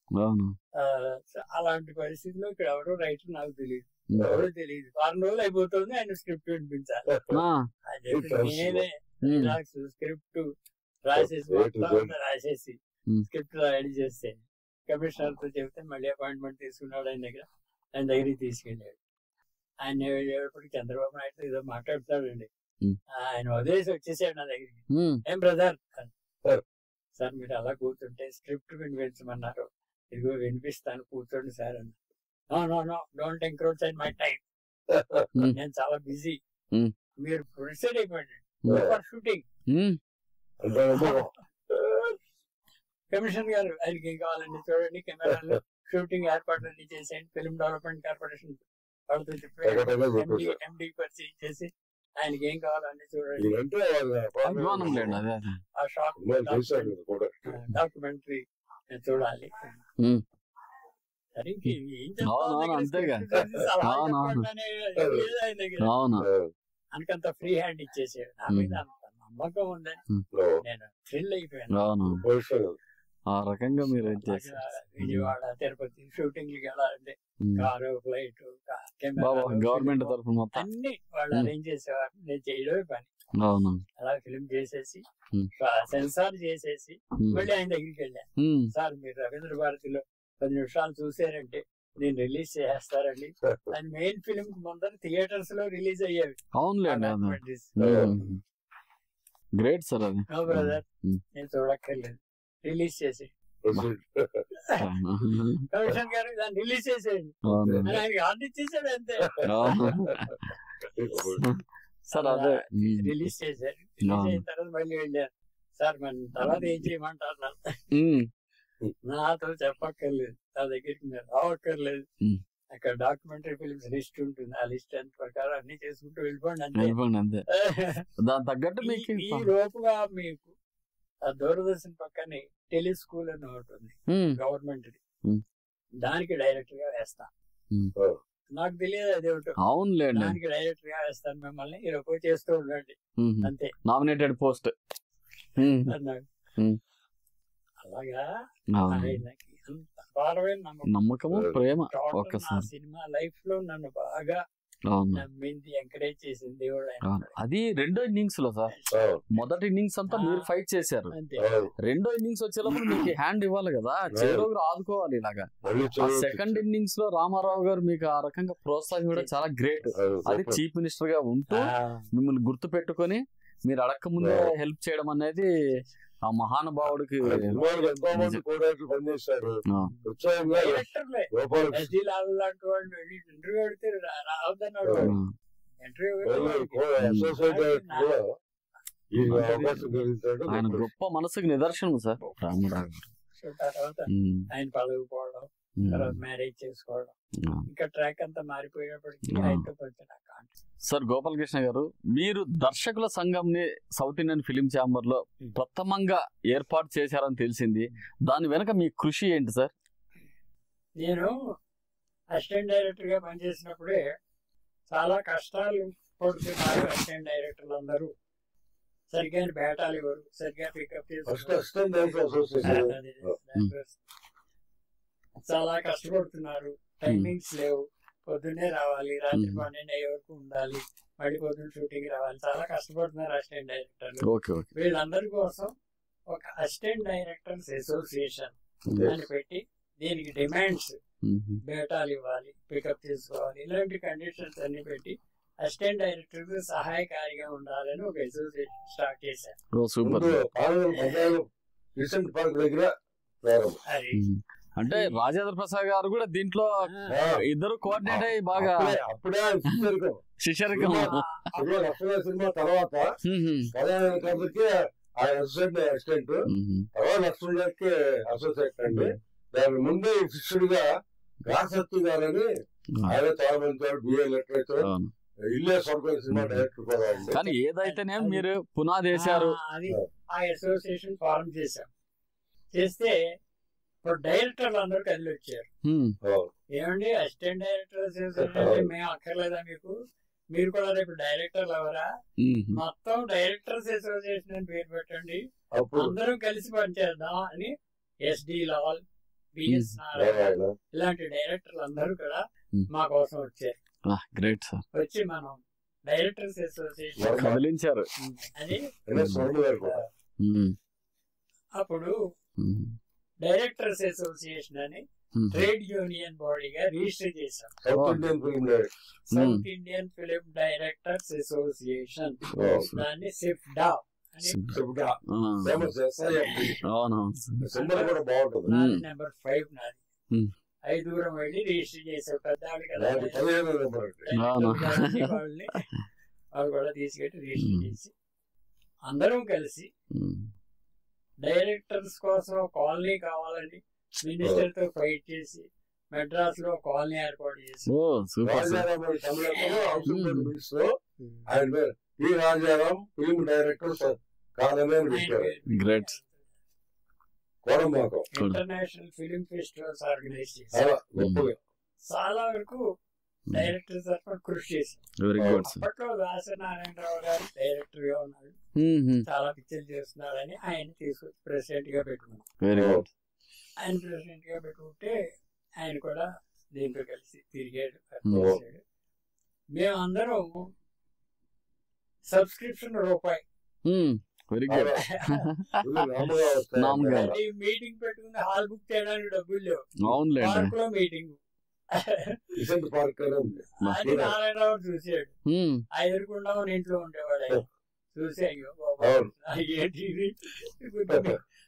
అలాంటి పరిస్థితిలో ఇక్కడ ఎవరో రైటర్ నాకు తెలియదు, ఎవరో తెలియదు. వారం రోజులు అయిపోతుంది, ఆయన స్క్రిప్ట్ వినిపించాలి. నేనే స్క్రిప్ట్ రాసేసి స్క్రిప్ట్ రెడీ చేస్తే కమిషనర్ తో చెప్తే మళ్ళీ అపాయింట్మెంట్ తీసుకున్నాడు. ఆయన దగ్గరికి తీసుకెళ్ళాడు. ఆయన వెళ్ళేటప్పుడు చంద్రబాబు నాయుడు ఏదో మాట్లాడుతాడండి. ఆయన వదిలేసి వచ్చేసాడు నా దగ్గరికి. ఏం బ్రదర్ సార్ మీరు అలా కూర్చుంటే స్క్రిప్ట్ వినిపించమన్నారు, ఇదిగో వినిపిస్తాను కూర్చోండి సార్ అన్న. No no don't encroach my time, నేను చాలా బిజీ, మీరు ప్రొడ్యూసర్ అయిపోయింది షూటింగ్. కమిషన్ గారు ఆయనకి ఏం కావాలండి చూడండి, కెమెరాలో షూటింగ్ ఏర్పాట్లన్నీ చేసేయండి, ఫిల్మ్ డెవలప్మెంట్ కార్పొరేషన్ వాళ్ళతో చెప్పి ఎండి పరిచయం చేసి ఆయనకి ఏం కావాలని చూడండి, ఆ షార్ట్ డాక్యుమెంటరీ చూడాలి. అనకంత ఫ్రీ హ్యాండ్ ఇచ్చేసాడు. నా మీద అంత నమ్మకం ఉందని నేను థ్రిల్ అయిపోయాను. ఆ రకంగా మీరు విజయవాడ తిరుపతి షూటింగ్ వెళ్ళాలంటే కారు ఫ్లైట్ గవర్నమెంట్ తరఫున అన్ని వాళ్ళు అరేంజ్ చేసేవారు. నేను చేయడమే పని. అలా ఫిల్మ్ చేసేసి సెన్సార్ చేసేసి మళ్ళీ ఆయన దగ్గరికి వెళ్ళాను. సార్ మీరు రవీంద్ర భారతిలో 10 నిమిషాలు చూసారంటే నేను రిలీజ్ చేస్తారండి. దాని మెయిన్ ఫిల్మ్ ముందర థియేటర్స్ లో రిలీజ్ అయ్యేవి. గ్రేట్ సార్ అది. బ్రదర్ నేను చూడక్కర్లేదు, రిలీజ్ చేసి కమిషన్ గారు దాన్ని రిలీజ్ చేసేయండి ఆయనకి ఆర్డర్ ఇచ్చేసాడు అంతే. సార్ అదే రిలీజ్ చేశారు. రిలీజ్ అయిన తర్వాత మళ్ళీ వెళ్ళారు. సార్ మన తర్వాత ఏం చేయమంటారు? నాతో చెప్పక్కర్లేదు, నా దగ్గరికి మీరు రావక్కర్లేదు. అక్కడ డాక్యుమెంటరీ ఫిల్మ్స్ లిస్ట్ ఉంటుంది, ఆ లిస్ట్ అంత ప్రకారం అన్ని చేసుకుంటూ వెళ్ళిపోండి అంతే. దాని తగ్గట్టు ఈ లోపుగా మీకు ఆ దూరదర్శన్ పక్కనే టెలిస్కూల్ అని ఒకటి ఉంది గవర్నమెంట్, దానికి డైరెక్టర్ గా వేస్తా. నాకు తెలియదు అదేమిటో. దానికి డైరెక్టర్ గా వేస్తాను మిమ్మల్ని, ఈరోజు చేస్తూ ఉండండి అంతే, నామినేటెడ్ పోస్ట్ అన్నాడు. అలాగా ఆయనకి అంత అపారమైన నమ్మకము ప్రేమ. సినిమా లైఫ్ లో నన్ను బాగా నమ్మింది, ఎంకరేజ్ చేసింది దేవుడు. అది రెండో ఇన్నింగ్స్ లో సార్. మొదటి ఇన్నింగ్స్ అంతా మీరు ఫైట్ చేశారు, రెండో ఇన్నింగ్స్ వచ్చేటప్పుడు మీకు హ్యాండ్ ఇవ్వాలి కదా, చేలోకి ఆదుకోవాలి. ఇలాగా సెకండ్ ఇన్నింగ్స్ లో రామారావు గారు మీకు ఆ రకంగా ప్రోత్సాహం కూడా చాలా గ్రేట్. అది చీఫ్ మినిస్టర్ గా ఉంటూ మిమ్మల్ని గుర్తు పెట్టుకొని మీరు అడక్క ముందే హెల్ప్ చేయడం అనేది ఆ మహానుభావుడికి. ఆయన గొప్ప మనసుకి నిదర్శనం సార్ రామారావు. ఆయన పదవి పోవడం, తర్వాత మ్యారేజ్ చేసుకోవడం, ఇంకా ట్రాక్ అంతా మారిపోయినప్పటికీ ఆయనతో కొంచెం సార్ గోపాలకృష్ణ గారు, మీరు దర్శకుల సంఘంని సౌత్ ఇండియన్ ఫిలిం ఛాంబర్ లో ప్రథమంగా ఏర్పాటు చేశారని తెలిసింది. దాని వెనక మీ కృషి ఏంటి సార్? నేను అసిస్టెంట్ డైరెక్టర్ గా పనిచేసినప్పుడే చాలా కష్టాలు పడుతున్నారు అసిస్టెంట్ డైరెక్టర్లు అందరూ. సరిగ్గా బేటాలు ఇవ్వరు, సరిగ్గా పికప్ చాలా కష్టపడుతున్నారు. టైమింగ్స్ లేవు, పొద్దున్నే రావాలి, రాత్రి 12 అయ్యే వరకు ఉండాలి, మళ్ళీ పొద్దున్న షూటింగ్ రావాలి. చాలా కష్టపడుతున్నారు అసిస్టెంట్ డైరెక్టర్లు. వీళ్ళందరి కోసం ఒక అసిస్టెంట్ డైరెక్టర్స్ అసోసియేషన్ అని పెట్టి దీనికి డిమాండ్స్, బేటాలు ఇవ్వాలి, పికప్ చేసుకోవాలి, ఇలాంటి కండిషన్స్ అన్ని పెట్టి అసిస్టెంట్ డైరెక్టర్ కు సహాయకారిగా ఉండాలని ఒక అసోసియేషన్ స్టార్ట్ చేశారు. అంటే రాజేంద్ర ప్రసాద్ గారు కూడా దీంట్లో ఇద్దరు కోఆర్డినేట్ అయ్యి బాగా అప్పుడే శిష్యరికం సినిమా తర్వాత అసిస్టెంట్ తర్వాత లక్ష్మణ్ గారికి అసోసియేట్ అండి. దాని ముందే శిష్యుడిగా గాసత్తు గారని ఆయన చాలా మంది బిఏ లిటరేచర్ ఇల్లే స్వర్గం సినిమా డైరెక్టర్ కూడా అండి. కానీ ఏదైతేనే మీరు పునాది వేశారు. అది ఆ అసోసియేషన్ ఫార్మ్ చేశాం. చేస్తే ఇప్పుడు డైరెక్టర్లు అందరూ కదిలి వచ్చారు. ఏమండి అసిస్టెంట్ డైరెక్టర్ మేము అక్కర్లేదా మీకు, మీరు కూడా రేపు డైరెక్టర్లు ఎవరా, మొత్తం డైరెక్టర్స్ అసోసియేషన్ అని పేరు పెట్టండి, అందరం కలిసి పనిచేద్దాం అని ఎస్డి లాల్, బిఎస్ నారాయణ ఇలాంటి డైరెక్టర్లు అందరూ కూడా మా కోసం వచ్చారు. Great sir. వచ్చి మనం డైరెక్టర్స్ అసోసియేషన్ కదిలించారు. అని అప్పుడు డైరెక్టర్స్ అసోసియేషన్ అని ట్రేడ్ యూనియన్ బాడీగా రిజిస్టర్ చేశాం. South Indian film directors association, దాన్ని సిఫ్డా నెంబర్ 5 నాది. 5 దూరం వెళ్ళి రిజిస్టర్ చేసే పెద్దవాళ్ళు కదా, వాళ్ళు కూడా తీసుకెళ్ళి రిజిస్టర్ చేసి అందరం కలిసి డైరెక్టర్స్ కోసం కాలనీ కావాలని మినిస్టర్ తో ఫైట్ చేసి మెడ్రాస్ లో కాలనీ ఏర్పాటు చేసి Rajaram film director international film festivals organise చేశారు. చాలా వరకు డైరెక్టర్ తరఫున కృషి చేశారు. అప్పట్లో దాసనారాయణరావు గారు డైరెక్టర్ గా ఉన్నాడు, చాలా పిక్చర్లు చేస్తున్నాడని ఆయన తీసుకొచ్చి ప్రెసిడెంట్ గా పెట్టుకున్నాం. ఆయన ప్రెసిడెంట్ గా పెట్టుకుంటే ఆయన కూడా దీంతో కలిసి తిరిగాడు. మేమందరం సబ్స్క్రిప్షన్ రూపాయి మీటింగ్ పెట్టుకుని హాల్ బుక్ చేయడానికి డబ్బులు లేవు. పార్క్ లో మీటింగ్ అది నారాయణరావు చూసాడు. ఎదురుకుండా ఇంట్లో ఉండేవాడు. ఆయన చూసి అయ్యో ఏంటి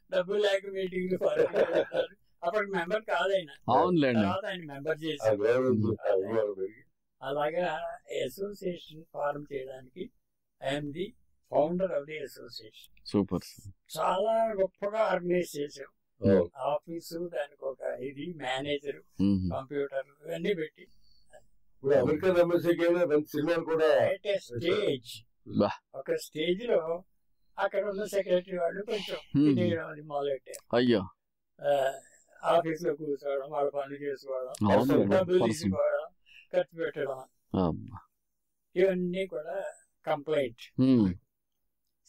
డబ్బులు లేక మీటింగ్ అప్పటికి మెంబర్ కాదైనా, తర్వాత ఆయన మెంబర్ చేశాడు. అలాగా అసోసియేషన్ ఫార్మ్ చేయడానికి I'm the founder of the association. Super. చాలా గొప్పగా ఆర్గనైజ్ చేసాం. ఆఫీసు, దానికి ఒక ఇది మేనేజర్, కంప్యూటర్ ఇవన్నీ పెట్టి స్టేజ్, ఒక స్టేజ్ లో అక్కడ ఉన్న సెక్రటరీ వాళ్ళు కొంచెం తినేయడం అది మొదలెట్టారు. అయ్యో, ఆఫీస్ లో కూర్చోవడం, వాళ్ళ పనులు చేసుకోవడం, డబ్బులు తీసుకోవడం, ఖర్చు పెట్టడం, ఇవన్నీ కూడా కంప్లైంట్.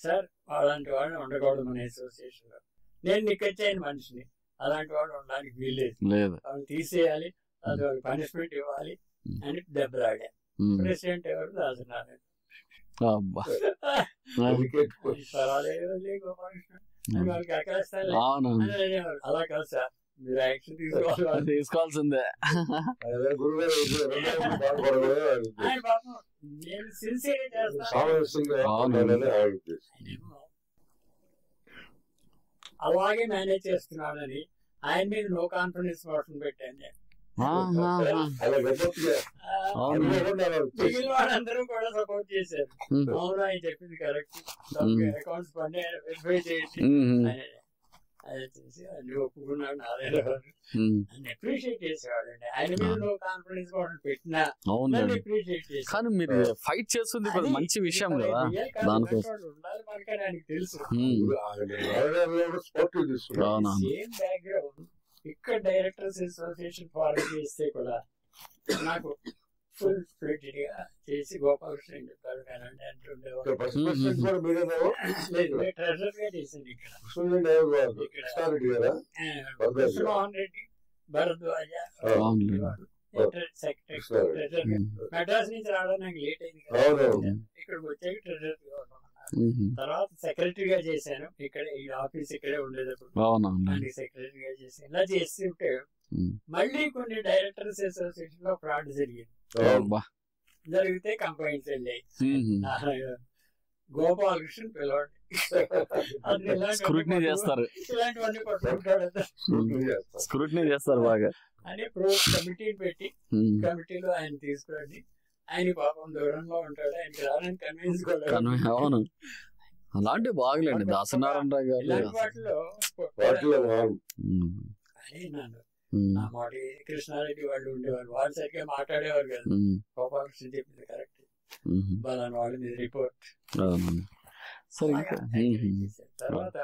సార్ అలాంటి వాళ్ళు ఉండకూడదు మన అసోసియేషన్ లో. నేను నిక్కచ్చైన మనిషిని, అలాంటి వాళ్ళు ఉండడానికి వీల్లేదు, వాళ్ళు తీసేయాలి, అది వాళ్ళకి పనిష్మెంట్ ఇవ్వాలి అని దెబ్బలాడా. ప్రెసిడెంట్ ఎవరు? దాసనారాయణ. వాళ్ళకి ఎక్కడేస్తారు అలా కాదు సార్, మీరు యాక్షన్ తీసుకోవాల్సిందే. ఆయన పాపం నేను సిన్సియర్ చేస్తాను, అలాగే మేనేజ్ చేస్తున్నాడని ఆయన మీద నో కాన్ఫిడెన్స్ మోషన్ పెట్టాను నేను. మిగిలిన వాళ్ళందరూ కూడా సపోర్ట్ చేశారు. అవును, ఆయన చెప్పింది కరెక్ట్, అకౌంట్స్ పని వెరిఫై చేసి అది చేసి అన్ని ఒప్పుకున్నాడు. నారాయణరావు అన్ని అప్రిషియేట్ చేసేవాడండి. ఆయన మీద నో కాన్ఫిడెన్స్ మోషన్ పెట్టినా అప్రిషియేట్ చేసి. కానీ మీరు ఫైట్ చేస్తుంది మంచి విషయం కదా, ఉండాలి మనకని ఆయనకి తెలుసు. సేమ్ బ్యాక్గ్రౌండ్ ఇక్కడ డైరెక్టర్స్ అసోసియేషన్ ఫార్మ్ చేస్తే కూడా నాకు ఫుల్ ఫ్లెడ్జ్డ్ గా చేసి గోపాలకృష్ణ చెప్పారు కానండి అంటుండేవాడు. ట్రెజర్ గా చేసింది ఇక్కడ కృష్ణమోహన్ రెడ్డి, భరద్వాజ సెక్రటరీ. మెడ్రాస్ నుంచి రావడం నాకు లేట్ అయింది కదా, ఇక్కడికి వచ్చాక ట్రెజర్ గా ఉన్నాను. తర్వాత సెక్రటరీగా చేశాను. ఇక్కడ ఈ ఆఫీస్ ఇక్కడే ఉండేటప్పుడు సెక్రటరీగా చేసి ఇలా చేస్తుంటే మళ్ళీ కొన్ని డైరెక్టర్స్ అసోసియేషన్ లో ఫ్రాడ్ జరిగింది. జరిగితే కంప్లైంట్స్ వెళ్ళాయి. గోపాలకృష్ణ పిలవండి, స్క్రూటినీ చేస్తారు, ఇలాంటివన్నీ పట్టుకుంటాడు స్క్రూటినీ చేస్తారు బాగా అని కమిటీని పెట్టి కమిటీలో ఆయన తీసుకురండి. ఆయన పాపం దూరంలో ఉంటాడు, ఆయనకి రానని కన్విన్స్ కూడా. అవును, అలాంటి బాగులేండి దాసనారాయణరావు గారు. ఇలాంటి వాటిలో నా మాట కృష్ణారెడ్డి వాళ్ళు ఉండేవారు, వాళ్ళు సరిగ్గా మాట్లాడేవారు కదా. గోపాలకృష్ణ చెప్పింది కరెక్ట్, బలానా వాళ్ళ మీద రిపోర్ట్. సరే ఇంకా తర్వాత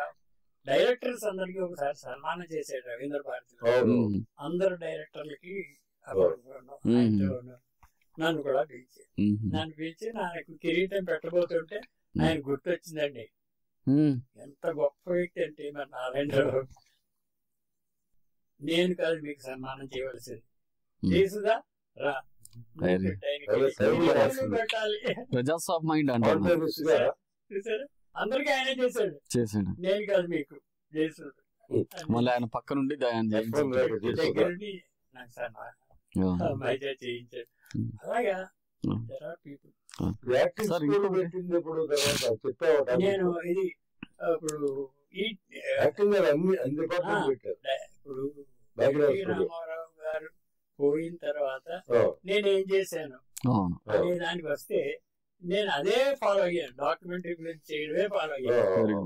డైరెక్టర్స్ అందరికి ఒకసారి సన్మానం చేశాడు రవీంద్ర భారతిలో. అందరు డైరెక్టర్లకి నన్ను కూడా పిలిచారు. నన్ను పిలిచి నాకు కిరీటం పెట్టబోతుంటే ఆయన గుర్తొచ్చిందండి. ఎంత గొప్ప వ్యక్తి అంటే మరి నారాయణరావు, నేను కాదు మీకు సన్మానం చేయవలసింది, తీసుదా రా పెట్టాలి. ప్రజాస్వామ్య మైండ్ అంటారు. చూసారు, అందరికి ఆయనే చేశాడు, నేను కాదు మీకు చేశాడు. మళ్ళీ ఆయన పక్క నుండి దగ్గరుండి నాకు సన్మానం చేయించాడు. అలాగా నేను ఇది ఇప్పుడు రామారావు గారు పోయిన తర్వాత నేనేం చేశాను అనే దానికి వస్తే నేను అదే ఫాలో అయ్యాను. డాక్యుమెంటరీ గురించి చేయడమే ఫాలో అయ్యాను.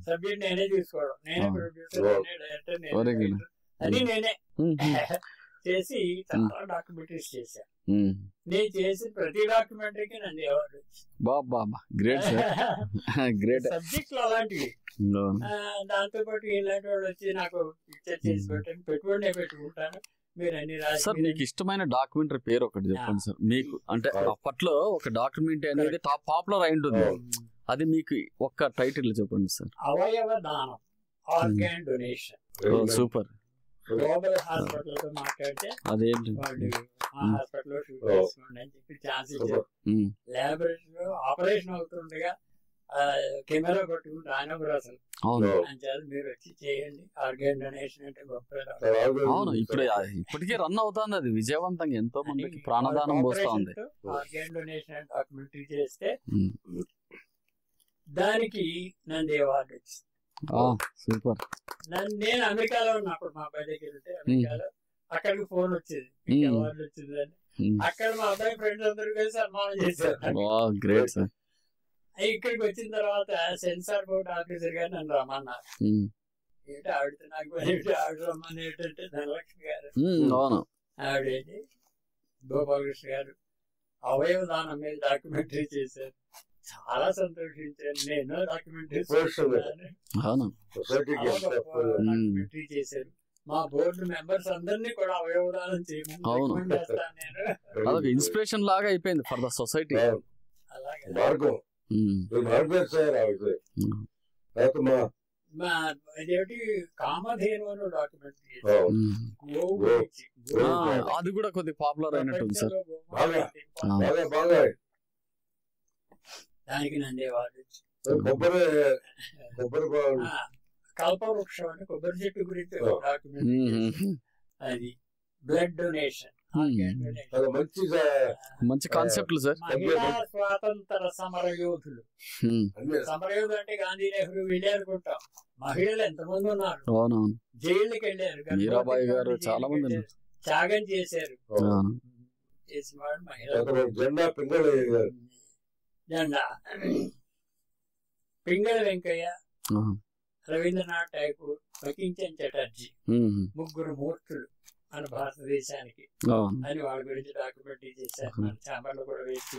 సబ్జెక్ట్ నేనే తీసుకోవడం, నేనే ప్రొడ్యూసర్, నేనే డైరెక్టర్, నేనే అని నేనే చేసి చాలా డాక్యుమెంటరీస్ చేశాను. నేను చేసిన ప్రతి డాక్యుమెంటరీకి నన్ను అవార్డు వచ్చింది. సబ్జెక్టులు అలాంటివి. దాంతో పాటు ఇలాంటి వాళ్ళు వచ్చి నాకు పిక్చర్ చేసి పెట్టండి, పెట్టుబడి పెట్టుకుంటాను, మీరు అన్ని రాసి. సార్ మీకు ఇష్టమైన డాక్యుమెంటరీ పేరు ఒకటి చెప్పండి సార్. మీకు అంటే అప్పట్లో ఒక డాక్యుమెంటరీ అనేది టాప్ పాపులర్ అయి ఉంటుంది, అది మీకు ఒక్క టైటిల్ చెప్పండి సార్. అవయవ దానం, organ donation. Super. Global hospital తో మాట్లాడితే అదేంటి వాళ్ళు ఆ హాస్పిటల్లో షూట్ చేసుకోండి అని చెప్పి ఛాన్స్ ఇచ్చారు. ల్యాబొరేటరీలో ఆపరేషన్ అవుతుండగా కెమెరా పట్టుకుంటే ఆయన కూడా అసలు అంచేది మీరు వచ్చి చేయండి, ఆర్గాన్ డొనేషన్ అంటే గొప్ప. అవును, ఇప్పటికే రన్ అవుతుంది అది విజయవంతంగా, ఎంతో మందికి ప్రాణదానం పోస్తా ఉంది. ఆర్గాన్ డొనేషన్ డాక్యుమెంటరీ చేస్తే దానికి నంది అవార్డు వచ్చింది. సూపర్. నేను అమెరికాలో ఉన్నప్పుడు మా అబ్బాయి దగ్గర ఉంటే అమెరికాలో అక్కడికి ఫోన్ వచ్చేది, అవార్డు వచ్చిందని. అక్కడ మా అబ్బాయి ఫ్రెండ్స్ అందరూ కలిసి సన్మానం చేశారు. Great sir. ఇక్కడికి వచ్చిన తర్వాత సెన్సార్ బోర్డ్ ఆఫీసర్ గారు నన్ను రమ్మన్నారు. ఏంటి ఆవిడతో నాకు ఆవిడ రమ్మని ఏంటంటే ధనలక్ష్మి గారు, ఆవిడేంటి గోపాలకృష్ణ గారు అవయవ దానం మీద డాక్యుమెంటరీ చేశారు. చాలా సంతోషించాను. నేను డాక్యుమెంటరీ చేశారు. మా బోర్డు మెంబర్స్ అందరినీ కూడా అవయవదానం చేయమని చేస్తాను నేను. ఇన్స్పిరేషన్ లాగా అయిపోయింది ఫర్ ద సొసైటీ. అలాగే ఇదేంటి కామధేను అని డాక్యుమెంటరీ అది కూడా కొద్దిగా పాపులర్ అయినట్టుంది సార్. దానికి నంది అవార్డు. కల్పవృక్షం అని కొబ్బరి చెట్టు గురించి డాక్యుమెంటరీ, అది బ్లడ్ డొనేషన్. మంచి కాన్సెప్ట్లు సార్. మహిళా స్వాతంత్ర సమరయోధులు. సమరయోధులు అంటే గాంధీ, నెహ్రూ వీళ్ళే అనుకుంటాం. మహిళలు ఎంతమంది ఉన్నారు, జైళ్ళకి వెళ్ళారు, మీరాబాయి గారు చాలా మంది త్యాగం చేశారు. చేసిన వాడు మహిళ. జెండా పింగళ వెంకయ్య, రవీంద్రనాథ్ ఠాగూర్, బకించన్ చటర్జీ, ముగ్గురు మూర్తులు మన భారతదేశానికి అని వాళ్ళ గురించి డాక్యుమెంటరీ చేశారు. మన ఛాంబర్లో కూడా వేసి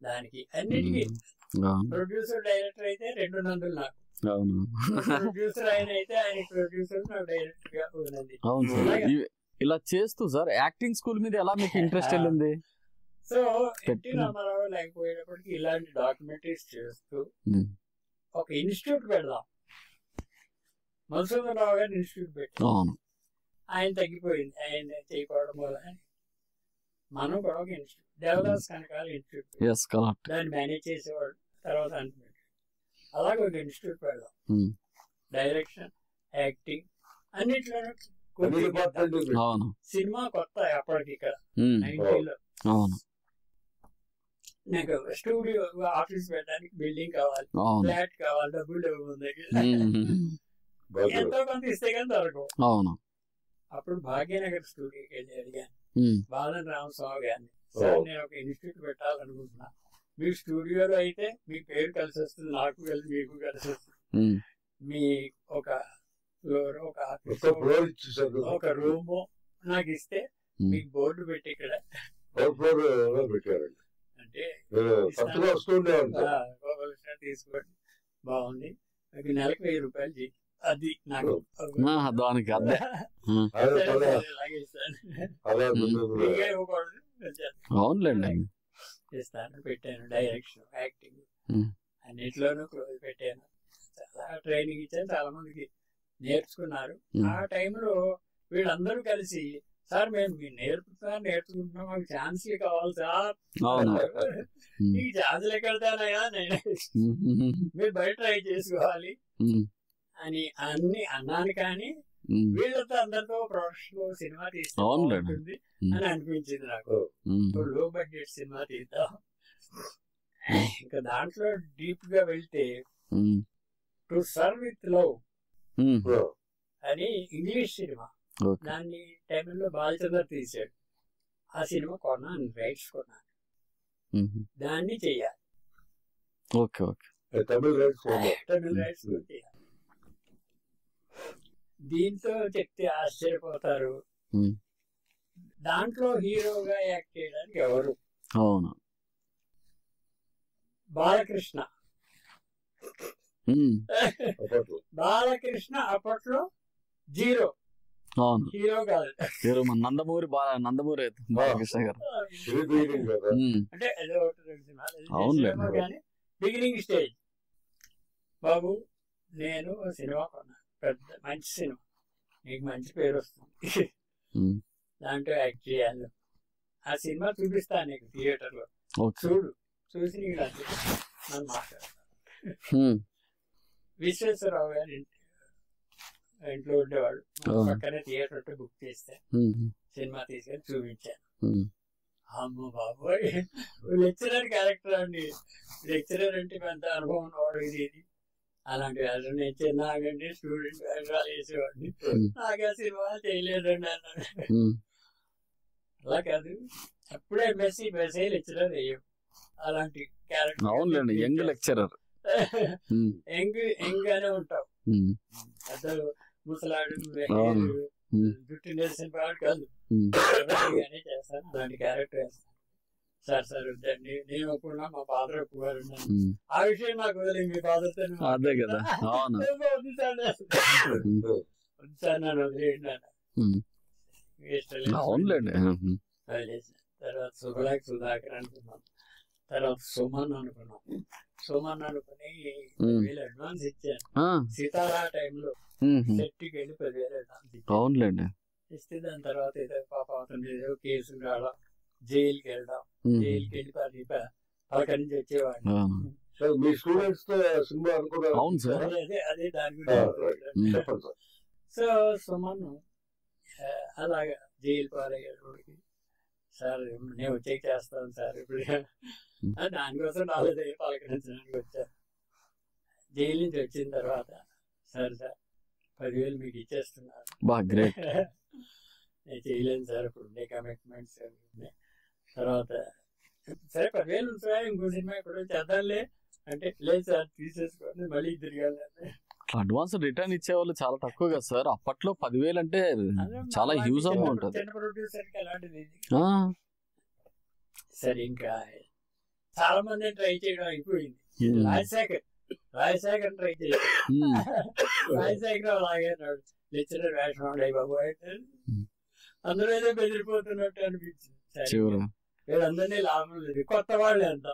దానికి అన్నిటికీ ప్రొడ్యూసర్ డైరెక్టర్ అయితే 2 నందులు నాకు. ప్రొడ్యూసర్ ఆయన అయితే ఆయన ప్రొడ్యూసర్, నాకు డైరెక్టర్ గా ఉన్నది. ఇలా చేస్తూ సార్ యాక్టింగ్ స్కూల్ మీద ఎలా మీకు ఇంట్రెస్ట్ వెళ్ళింది? సో ఎన్టీ రామారావు లేకపోయేటప్పటికి ఇలాంటి డాక్యుమెంటరీస్ చేస్తూ ఒక ఇన్స్టిట్యూట్ పెడదాం, మధుసూదన్ రావు గారిని ఇన్స్టిట్యూట్ పెట్టాం. ఆయన తగ్గిపోయింది, ఆయన చేయకపోవడం వల్ల మనం కూడా ఒక ఇన్స్టిట్యూట్, దేవదాస్ కనకాల ఇన్స్టిట్యూట్, దాన్ని మేనేజ్ చేసేవాడు. తర్వాత అనుకుంటాడు అలాగే ఒక ఇన్స్టిట్యూట్ పెడదాం, డైరెక్షన్, యాక్టింగ్ అన్నిట్లోనూ. సినిమా కొత్త అప్పటికి ఇక్కడ 90లో. నాకు స్టూడియో ఆఫీస్ పెట్టడానికి బిల్డింగ్ కావాలి, ఫ్లాట్ కావాలి, డబ్బులు లేవు దగ్గర, ఎంతో కొంత ఇస్తే కానీ దొరకవు. అప్పుడు భాగ్యనగర్ స్టూడియోకి వెళ్ళి అడిగాను బాలన్ రామస్వామి గారిని, సార్ నేను ఒక ఇన్స్టిట్యూట్ పెట్టాలనుకుంటున్నా, మీ స్టూడియోలో అయితే మీ పేరు కలిసి వస్తుంది, నాకు కలిసి మీకు కలిసి వస్తుంది, మీ ఒక ఫ్లోర్, ఒక ఆఫీస్, ఒక రూమ్ నాకు ఇస్తే మీకు బోర్డు పెట్టి ఇక్కడ అంటే తరచుగా వస్తుండే గోపాలకృష్ణ తీసుకోండి బాగుంది, నాకు నెలకు 1000 రూపాయలు చెయ్యి, అది నాకు దానికి అదే అవునులేండి. ఇస్తాను, పెట్టాను, డైరెక్షన్, యాక్టింగ్ అన్నిట్లోనూ పెట్టాను. చాలా ట్రైనింగ్ ఇచ్చాను, చాలా మందికి నేర్చుకున్నారు. ఆ టైంలో వీళ్ళందరూ కలిసి సార్ మేము మీరు నేర్చుకుంటున్నాం, మాకు ఛాన్స్లు కావాలి సార్, నీకు ఛాన్స్లు ఎక్కడతానయా, నేను మీరు బయట ట్రై చేసుకోవాలి అని అన్ని అన్నాను. కానీ వీళ్ళతో అందరితో ప్రొడక్షన్ సినిమా తీస్తే బాగుంటుంది అని అనిపించింది నాకు. లో బడ్జెట్ సినిమా తీద్దాం. ఇంకా దాంట్లో డీప్ గా వెళ్తే టు సర్వ్ విత్ లవ్ అని ఇంగ్లీష్ సినిమా, దాన్ని టైంలో బాలచంద్ర తీశాడు. ఆ సినిమా కొన్నాను, రైట్స్ కొన్నాను, దాన్ని చెయ్యాలి. తమిళ రైట్స్ చేయాలి. దీంతో చెప్తే ఆశ్చర్యపోతారు, దాంట్లో హీరోగా యాక్ట్ చేయడానికి ఎవరు? అవును, బాలకృష్ణ. బాలకృష్ణ అప్పట్లో జీరో, అవును, హీరో కాదు. నందమూరి బాలకృష్ణ గారు అంటే ఏదో కానీ బిగినింగ్ స్టేజ్. బాబు నేను సినిమా కొన్నా, పెద్ద మంచి సినిమా, నీకు మంచి పేరు వస్తుంది, దాంట్లో యాక్ట్ చేయాలి. ఆ సినిమా చూపిస్తాను నీకు థియేటర్ లో, చూడు, చూసి నీకు నన్ను మాట్లాడతాను. విశ్వేశ్వరరావు గారి ఇంట్లో ఉండేవాడు, పక్కనే థియేటర్ ఉంటే బుక్ చేస్తే సినిమా తీసుకొని చూపించాను. అమ్మ బాబోయ్, లెక్చరర్ క్యారెక్టర్ అండి, లెక్చరర్ అంటే పెద్ద అనుభవం ఉన్నవాడు. ఇది అలాంటి వేషం నేను చిన్నగండి స్టూడెంట్ వేషాలు వేసేవాడిని, నాకు ఆ సినిమా చేయలేదండి అన్నాడు. అలా కాదు, అప్పుడే ఎంఎస్సీ లెక్చరర్ అయ్యాం, అలాంటి క్యారెక్టర్ యంగ్ లెక్చరర్, యంగ్ గానే ఉంటావు. అసలు ముసలాడు జుట్టు నేసిన పాడు కాదు, చేస్తాను, అలాంటి క్యారెక్టర్ వేస్తాను. సార్ వద్దండి, నేను ఒప్పుకున్నా, మా ఫాదర్ ఒప్పుకోరు, ఆ విషయం నాకు వదిలేదు, మీ ఫాదర్తో అదే కదా. వద్దు సార్ నన్ను వదిలేయండి అన్న. తర్వాత సుబ్బలాక్ సుధాకర్ అనుకున్నాం, తర్వాత సుమన్ అనుకున్నాం. సుమన్ అనుకుని 10,000 అడ్వాన్స్ ఇచ్చాను. సీతారా టైంలో సెట్కి వెళ్ళి 10,000 అడ్వాన్స్ ఇచ్చాను. ఇస్తే దాని తర్వాత ఏదో పాప అవుతుంది, ఏదో కేసులు రావడం, జైలుకి వెళ్ళడం, జైలుకి వెళ్ళి పలక నుంచి వచ్చేవాడిని. అదే దాని గురించి. సో సుమన్ అలాగా జైలు పాలయ్యేటోడికి, సార్ నేను వచ్చేకి చేస్తాను సార్ ఇప్పుడు, దానికోసం రాలేదు, పలకరించడానికి వచ్చాను. జైలు నుంచి వచ్చిన తర్వాత సార్ 10,000 మీకు ఇచ్చేస్తున్నారు. నేను చేయలేను సార్, ఇప్పుడు ఉండే కమిట్మెంట్స్ ఉన్నాయి. తర్వాత సరే 10,000 ఉంటుందా, ఇంకో సినిమా ఇప్పుడు చేద్దాంలే అంటే, లేదు సార్ తీసేసుకోండి, మళ్ళీ తిరగాలి. అడ్వాన్స్ రిటర్న్ ఇచ్చేవాళ్ళు చాలా తక్కువ కదా సార్ అప్పట్లో. 10,000 అంటే చాలా హ్యూజ్ అమౌంట్. చిన్న ప్రొడ్యూసర్కి అలాంటిది. సరే ఇంకా చాలా మంది ట్రై చేయడం అయిపోయింది. రాజశేఖర్ ట్రై చేయాలి. రాజశేఖర్ అలాగే లెక్చరర్ వేషం ఉండే బాబు అంటే అందరూ ఏదో బెదిరిపోతున్నట్టు అనిపించింది. వీళ్ళందరినీ లాభం లేదు, కొత్త వాళ్ళు ఎంత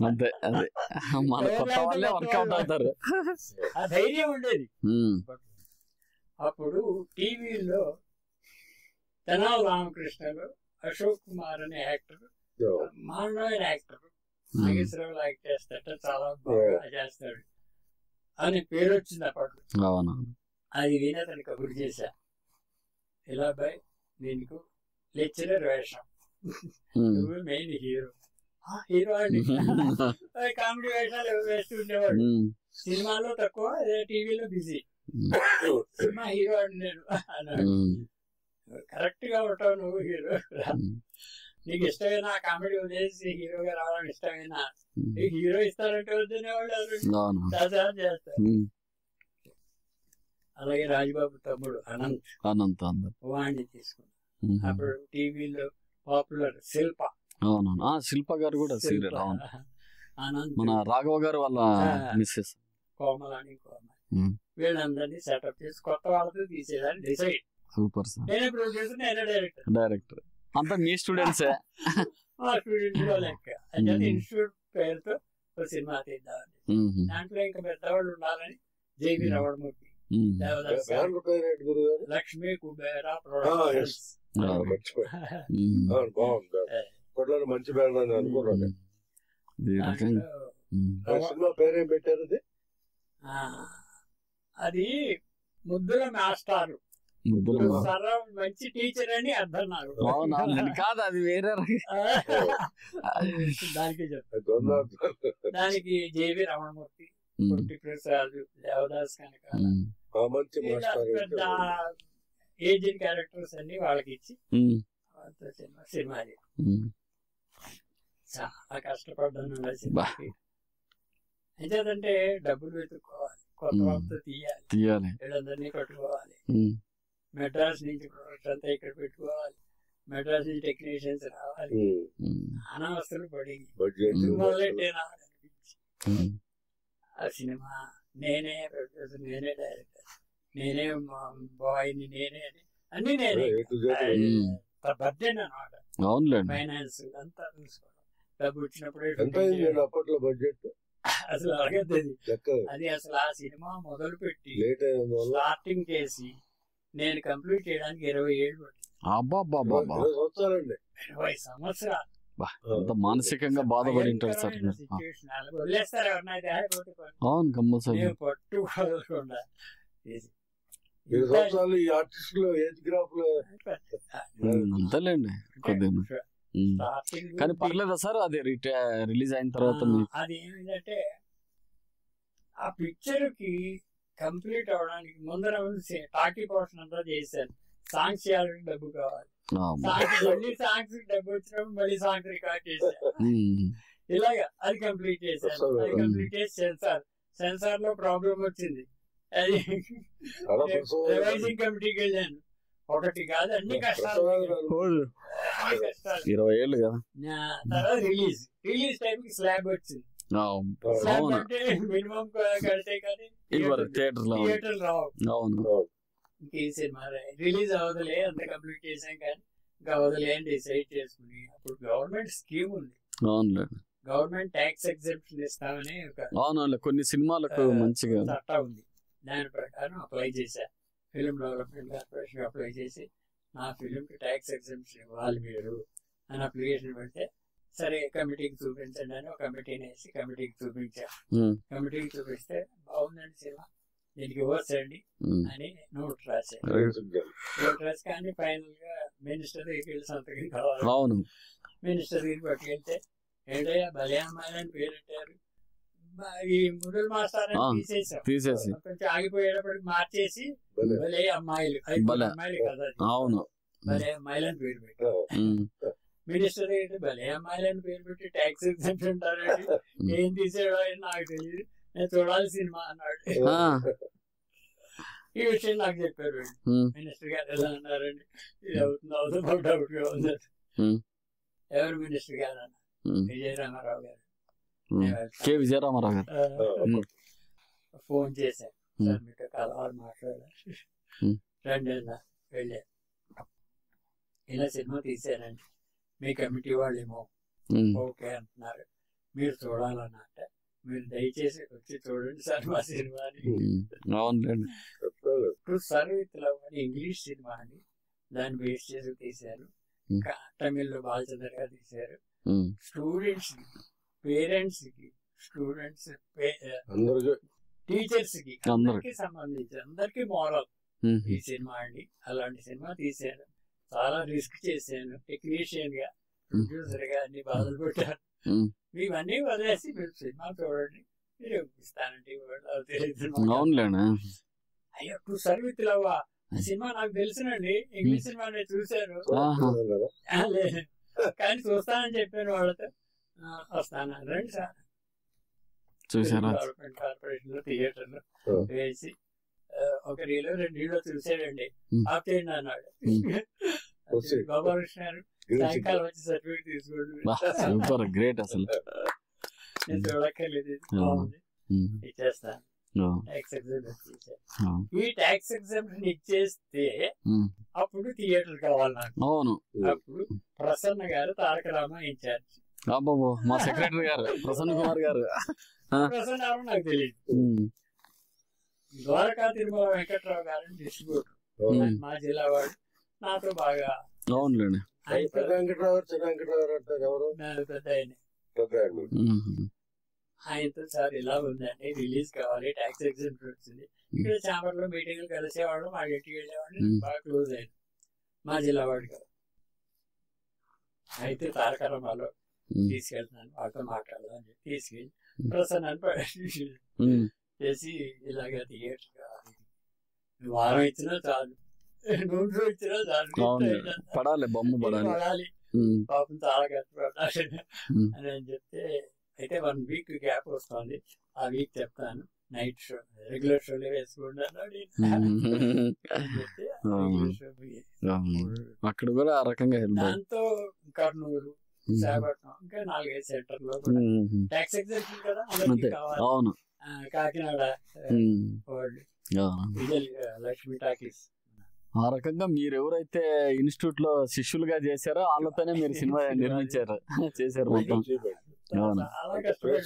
అంతే, అదే మన కొత్త వాళ్ళే వర్కౌట్ అవుతారు. ఆ ధైర్యం ఉండేది. అప్పుడు టీవీలో తెనాలి రామకృష్ణలో అశోక్ కుమార్ అనే యాక్టర్, మానవైన యాక్టర్, నాగేశ్వరరావు యాక్ట్ చేస్తాడు, చాలా బాగా చేస్తాడు అని పేరు వచ్చింది అప్పట్లో. అది విని అతను కబురు చేశా, ఇలా బాయ్ దీనికి లెక్చరర్ వేషం, నువ్వు మెయిన్ హీరో. హీరో అండి, కామెడీ వేషాలు వేస్తూ ఉండేవాడు, సినిమాలో తక్కువ, టీవీలో బిజీ. సినిమా హీరో అండి నేను అన్నాడు. కరెక్ట్ గా ఉంటావు నువ్వు హీరో, నీకు ఇష్టమైనా కామెడీ వదిలేసి హీరోగా రావడం ఇష్టమైనా, నీకు హీరో ఇస్తారంటే వద్దనేవాళ్ళు చేస్తారు. అలాగే రాజబాబు తమ్ముడు అనంత్ వాణ్ణి తీసుకున్నాను. అప్పుడు టీవీలో పాపులర్ శిల్ప అవునవును శిల్ప గారు కూడా సీరియల్. అవును, మన రాఘవ గారు వాళ్ళ మిస్సెస్ కోమలాని వీళ్ళందరినీ సెటప్ చేసి కొత్త వాళ్ళతో తీసేదాన్ని డిసైడ్. Super sir. నేనే ప్రొడ్యూసర్, నేనే డైరెక్టర్ అంతా మీ స్టూడెంట్సే. మా స్టూడెంట్ లో లెక్క. అయితే ఇన్స్టిట్యూట్ పేరుతో ఒక సినిమా తీద్దామని, దాంట్లో ఇంకా పెద్దవాళ్ళు ఉండాలని జేవి రమణమూర్తి, లక్ష్మీ కుబేర ప్రొడక్షన్స్. మంచి బ్యాన్ అని అనుకున్నాను. సినిమా పేరేం పెట్టారు? అది ముద్దుల మాస్టారు, మంచి టీచర్ అని అర్థం నాకు. కాదు, అది వేరే. దానికి చెప్తాను. దానికి జేవి రమణమూర్తి, కొట్టి ప్రసాద్, దేవదాస్ కనుక పెద్ద ఏజ్డ్ క్యారెక్టర్స్ అన్ని వాళ్ళకి ఇచ్చి సినిమా చాలా కష్టపడ్డాను సినిమాకి. ఎంచేదంటే డబ్బులు వెతుక్కోవాలి, కొత్త వాళ్ళతో తీయాలి, వీళ్ళందరినీ కట్టుకోవాలి, మెడ్రాస్ నుంచి ప్రొడక్ట్ అంతా ఇక్కడ పెట్టుకోవాలి, మెడ్రాస్ నుంచి టెక్నీషియన్స్ రావాలి, అనవసరం పడి మొదలెట్టే రావాలనిపించి ఆ సినిమా నేనే ప్రొడ్యూసర్, నేనే డైరెక్టర్, నేనే బాయ్ని, నేనే అన్ని నేనే. బడ్జెట్ అనమాట, ఫైనాన్స్ అంతా చూసుకోవడం, డబ్బు వచ్చినప్పుడు అప్పట్లో బడ్జెట్ అసలు అడగద్దు. అది అసలు ఆ సినిమా మొదలు పెట్టి స్టార్టింగ్ చేసి నేను కంప్లీట్ చేయడానికి 20 ఏళ్ళు పట్టింది. 20 సంవత్సరాలు మానసికంగా బాధపడి ఉంటారు సార్. వదిలేస్తారు ఎవరినైతే పట్టుకోకుండా. అంతేలేండి కొద్దిగా, కానీ పర్లేదా సార్ అది రిలీజ్ అయిన తర్వాత? అది ఏమిటంటే ఆ పిక్చర్ కి కంప్లీట్ అవడానికి ముందర టాకీ పోర్షన్ అంతా చేశాను. సాంగ్స్ చేయాలని డబ్బు కావాలి, మళ్ళీ సాంగ్స్ డబ్బు వచ్చినప్పుడు మళ్ళీ సాంగ్స్ రికార్డ్ చేశాను. ఇలాగా అది కంప్లీట్ చేశాను. అది కంప్లీట్ చేసి సెన్సార్ లో ప్రాబ్లం వచ్చింది. అది రివైజింగ్ కమిటీకి వెళ్ళాను. ఒకటి కాదు, అన్ని కష్టాలు. 20 ఏళ్ళు కదా. తర్వాత రిలీజ్ టైం కి స్లాబ్ వచ్చింది. స్లాబ్ అంటే మినిమం కడితే కానీ థియేటర్ రావు. ఈ సినిమా రిలీజ్ అవ్వదులే, అంత కంప్లీట్ చేసాం కానీ ఇంకా అవ్వదులే అని డిసైడ్ చేసుకుని, అప్పుడు గవర్నమెంట్ స్కీమ్ ఉంది, గవర్నమెంట్ ట్యాక్స్ ఎగ్జెంప్షన్ ఇస్తామని కొన్ని సినిమాలకు మంచిగా చట్టం ఉంది. దాని ప్రకారం అప్లై చేశా. ఫిల్మ్ డెవలప్మెంట్ కార్పొరేషన్ అప్లై చేసి నా ఫిలింకి ట్యాక్స్ ఎగ్జెంప్షన్ ఇవ్వాలి మీరు అని అప్లికేషన్ పెడితే, సరే కమిటీకి చూపించండి అని ఒక కమిటీని వేసి కమిటీకి చూపించాను. కమిటీకి చూపిస్తే బాగుందండి సినిమా, దీనికి ఇవ్వచ్చండి అని నోట్ రాసి కానీ ఫైనల్ గా మినిస్టర్ దగ్గరికి వెళ్ళి సంతకం కావాలి. మినిస్టర్ దగ్గరికి పట్టుకెళ్తే ఏంటయ్యా భలే అమ్మాయి అని పేరు పెట్టారు, ఈ ముడుల్ మాస్టర్ అని తీసేసి కొంచెం ఆగిపోయేటప్పటికి మార్చేసి భలే అమ్మాయిలు, 5 అమ్మాయిలు కదా, భలే అమ్మాయిలు అని పేరు పెట్టారు. మినిస్టర్ అయితే భలే అమ్మాయిలు అని పేరు పెట్టి ట్యాక్స్ ఎగ్జెంప్షన్ అంటారండి, ఏం తీసాడో అని నాకు తెలియదు, నేను చూడాలి సినిమా అన్నాడు. ఈ విషయం నాకు చెప్పారు మినిస్టర్ గారు. ఎలా అన్నారండి, ఇది అవుతుంది డౌట్ గా ఉంది. ఎవరు మినిస్టర్ గారు అన్న? విజయరామారావు గారు. విజయరామారావు గారు ఫోన్ చేశాను, సార్ మీతో కలవాలి, మాట్లాడాలి, రండి అన్నా. వెళ్ళాను. ఇలా సినిమా తీసానండి, మీ కమిటీ వాళ్ళేమో ఓకే అంటున్నారు, మీరు చూడాలన్నట్ట, మీరు దయచేసి వచ్చి చూడండి సార్ మా సినిమాని. సర్ విత్ లవ్ అని ఇంగ్లీష్ సినిమా అని దాన్ని బేస్ చేసి తీశారు. తమిళ్లో బాలచంద్ర గారు తీశారు. స్టూడెంట్స్ కి, పేరెంట్స్ కి, స్టూడెంట్స్, టీచర్స్ కి, అందరికి సంబంధించి అందరికి మోరల్ ఈ సినిమా అండి. అలాంటి సినిమా తీశాను. చాలా రిస్క్ చేశాను, టెక్నీషియన్ గా, ప్రొడ్యూసర్ గా అన్ని బాధలు పెట్టాను. ఇవన్నీ వదిలేసి మీరు సినిమా చూడండి, మీరు ఇస్తానంటే అయ్యో to sir with love cinema నాకు తెలుసునండి, ఇంగ్లీష్ సినిమా నేను చూశాను కానీ చూస్తానని చెప్పాను వాళ్ళతో. వస్తాను రండి సార్, డెవలప్మెంట్ కార్పొరేషన్ లో థియేటర్ లో వేసి 1 రీలో 2 రీలో చూసాడండి, ఆప్ చేయండి అన్నాడు. గోపాలకృష్ణ గారు సాయంకాలం వచ్చి సర్టిఫికేట్ తీసుకోండి. సూపర్, గ్రేట్ అసలు. నేను చూడక్కర్లేదు, బాగుంది, ఇచ్చేస్తాను. ట్యాక్స్ ఎగ్జామ్షన్ ఇచ్చాను. ఈ ట్యాక్స్ ఎగ్జామ్షన్ ఇచ్చేస్తే అప్పుడు థియేటర్ కావాలి నాకు. అవును. అప్పుడు ప్రసన్న గారు తారక రామ ఇన్ఛార్జ్. అబ్బాబో, మా సెక్రటరీ గారు ప్రసన్న కుమార్ గారు. ప్రసన్న గారు నాకు తెలియదు. ద్వారకా తిరుమల వెంకట్రావు గారు డిస్ట్రిబ్యూటర్, మా జిల్లా వాడు, నాతో బాగా. అవునులేండి. పెద్ద వెంకటరావు చిన్న వెంకటరావు అంటారు ఎవరు? పెద్ద ఆయనతో సార్ ఇలా ఉందండి, రిలీజ్ కావాలి, ట్యాక్స్ ఎగ్జామ్షన్ వచ్చింది. ఇక్కడ చాంబర్ లో మీటింగ్లు కలిసేవాడు, మా ఇంటికి వెళ్ళేవాడు, బాగా క్లోజ్ అయ్యింది మా జిల్లా వాడు కదా. అయితే తారక రామాలో తీసుకెళ్తున్నాను, వాళ్ళతో మాట్లాడదాం అని చెప్పి తీసుకెళ్ళి ప్రసన్నాన్ని చేసి ఇలాగ థియేటర్ కావాలి, వారం ఇచ్చినా చాలు, 100 రోజులు ఇచ్చినా చాలు, పడాలి, బొమ్మ పడాలి, పాపం చాలా కష్టపడాలి అని చెప్తే, అయితే 1 వీక్ గ్యాప్ వస్తుంది, ఆ వీక్ చెప్తాను, నైట్ షో రెగ్యులర్ షోలే వేసుకుంటాను. అక్కడ కూడా ఆ రకంగా దాంతో కర్నూలు, విశాఖపట్నం, ఇంకా 4-5 సెంటర్లో ట్యాక్స్ ఎగ్జామ్షన్ కదా అందరికీ కావాలి. కాకినాడ లక్ష్మీ టాకీస్. ఆ రకంగా మీరు ఎవరైతే ఇన్స్టిట్యూట్ లో శిష్యులుగా చేశారో వాళ్ళతోనే మీరు సినిమా నిర్మించారు, చేశారు మొత్తం. చాలా కష్టపడి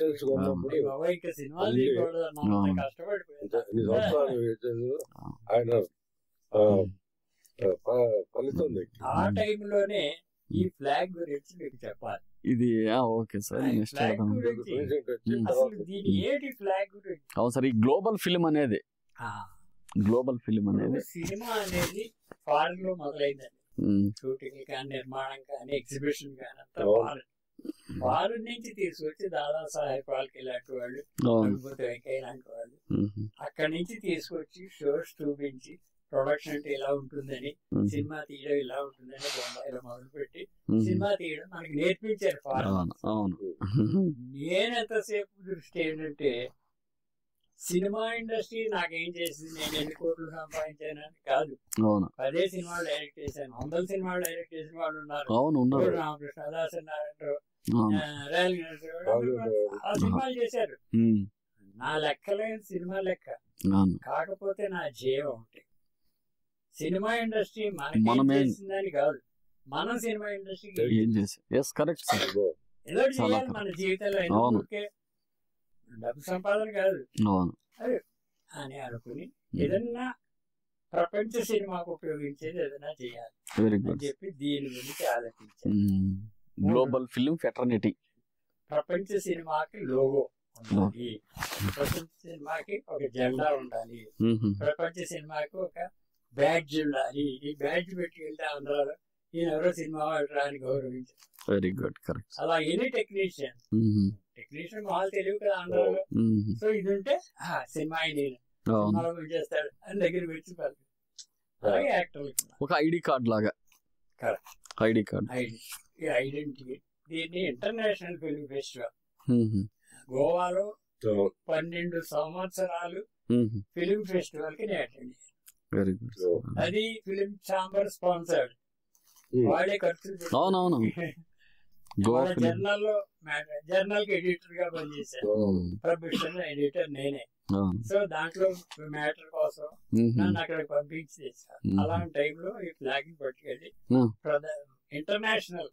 ఆ టైంలోనే ఈ ఫ్లాగ్ గురించి మీకు చెప్పాలి. ఇది ఓకే సార్, దీని ఏంటి ఫ్లాగ్ గురించి? అవును సార్, ఈ గ్లోబల్ ఫిల్మ్ అనేది, గ్లోబల్ ఫిల్మ్ అనేది సినిమా అనేది ఫారెన్ లో మొదలైందండి. షూటింగ్ కానీ, నిర్మాణం కానీ, ఎగ్జిబిషన్ కానీ అంతా ఫారెన్ నుంచి తీసుకొచ్చి దాదాసాహెబ్ ఫాల్కే ఇలాంటి వాళ్ళు, అనుభూతి వెంకయ్య లాంటి వాళ్ళు అక్కడి నుంచి తీసుకొచ్చి షోస్ చూపించి ప్రొడక్షన్ అంటే ఇలా ఉంటుందని, సినిమా తీయడం ఇలా ఉంటుందని బొంబాయిలో మొదలుపెట్టి సినిమా తీయడం మనకి నేర్పించారు ఫారెన్. నేను ఎంతసేపు దృష్టి ఏంటంటే, సినిమా ఇండస్ట్రీ నాకేం చేసింది, నేను ఎన్ని కోట్లు సంపాదించానని కాదు. 10 సినిమాలు డైరెక్ట్ చేశాను, 100 సినిమాలు డైరెక్ట్ చేసిన వాళ్ళు ఉన్నారు. రామకృష్ణ, దాసనారాయణరావు, ఆ సినిమాలు చేశారు. నా లెక్కలేని సినిమా లెక్క, కాకపోతే నా జీవం ఒకటి, సినిమా ఇండస్ట్రీ మనకి చేసిందని కాదు, మనం సినిమా ఇండస్ట్రీకి ఏదో చేయాలి మన జీవితంలో. డబ్బు సంపాదన కాదు అని అనుకుని ఏదన్నా ప్రపంచ సినిమాకు ఉపయోగించేది ఏదైనా చేయాలి అని చెప్పి దీని గురించి ఆలోచించాను. గ్లోబల్ ఫిల్మ్ ఫెటర్నిటీ, ప్రపంచ సినిమాకి లోగో ఉండాలి, ప్రపంచ సినిమాకి ఒక జెండా ఉండాలి, ప్రపంచ సినిమాకి ఒక బ్యాడ్జ్ ఉండాలి. ఈ బ్యాడ్జ్ పెట్టి వెళ్తే ఆంధ్రాలో ఈయన ఎవరో సినిమా అని గౌరవించారు. Very good, correct. అలా ఎనీ టెక్నీషియన్ మాల్ తెలియదు కదా ఆంధ్రాలో. సో ఇది ఉంటే సినిమా సినిమాలో చేస్తాడు అని దగ్గరికి వచ్చి అలాగే యాక్టర్ ఒక ఐడి కార్డ్ లాగా. ఐడి కార్డ్, ఈ ఐడెంటిటీ. దీన్ని ఇంటర్నేషనల్ ఫిల్మ్ ఫెస్టివల్ గోవాలో 12 సంవత్సరాలు ఫిల్మ్ ఫెస్టివల్ కి నేను అటెండ్ చేశాను. Very good. అది ఫిల్మ్ ఛాంబర్ స్పాన్సర్డ్, వాళ్ళే ఖర్చులు. అవునవును. జర్నల్ కి ఎడిటర్ గా పనిచేశాను, ప్రొఫెషనల్ ఎడిటర్ నేనే. సో దాంట్లో మ్యాటర్ కోసం నన్ను అక్కడికి పంపించి చేశాను. అలాంటి టైంలో ఈ ఫ్లాగింగ్ పట్టుకెళ్ళి ఇంటర్నేషనల్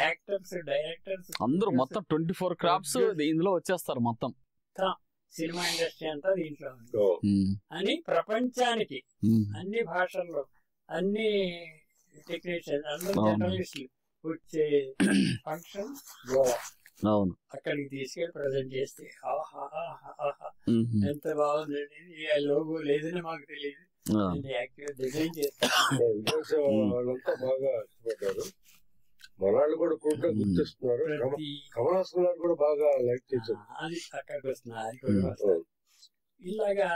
యాక్టర్స్, డైరెక్టర్స్ అందరూ మొత్తం 24 క్రాఫ్ట్స్ ఇందులో వచ్చేస్తారు. మొత్తం సినిమా ఇండస్ట్రీ అంతా దీంట్లో అని ప్రపంచానికి అన్ని భాషల్లో అన్ని టెక్నీషియన్స్ అందరూ జర్నలిస్టులు వచ్చే ఫంక్షన్ గోవా. అవును, అక్కడికి తీసుకెళ్ళి ప్రజెంట్ చేస్తే ఎంత బాగుందండి. లోగో లేదని మాకు తెలియదు, డిజైన్ చేస్తాను. వాళ్ళంతా బాగా ఇష్టపడ్డారు, మనాళ్ళు కూడా గుర్తిస్తున్నారు. కమలాసన్ గారు కూడా బాగా లైక్ చేశారు. అది అక్కడికి వస్తున్నారు. ఇలాగా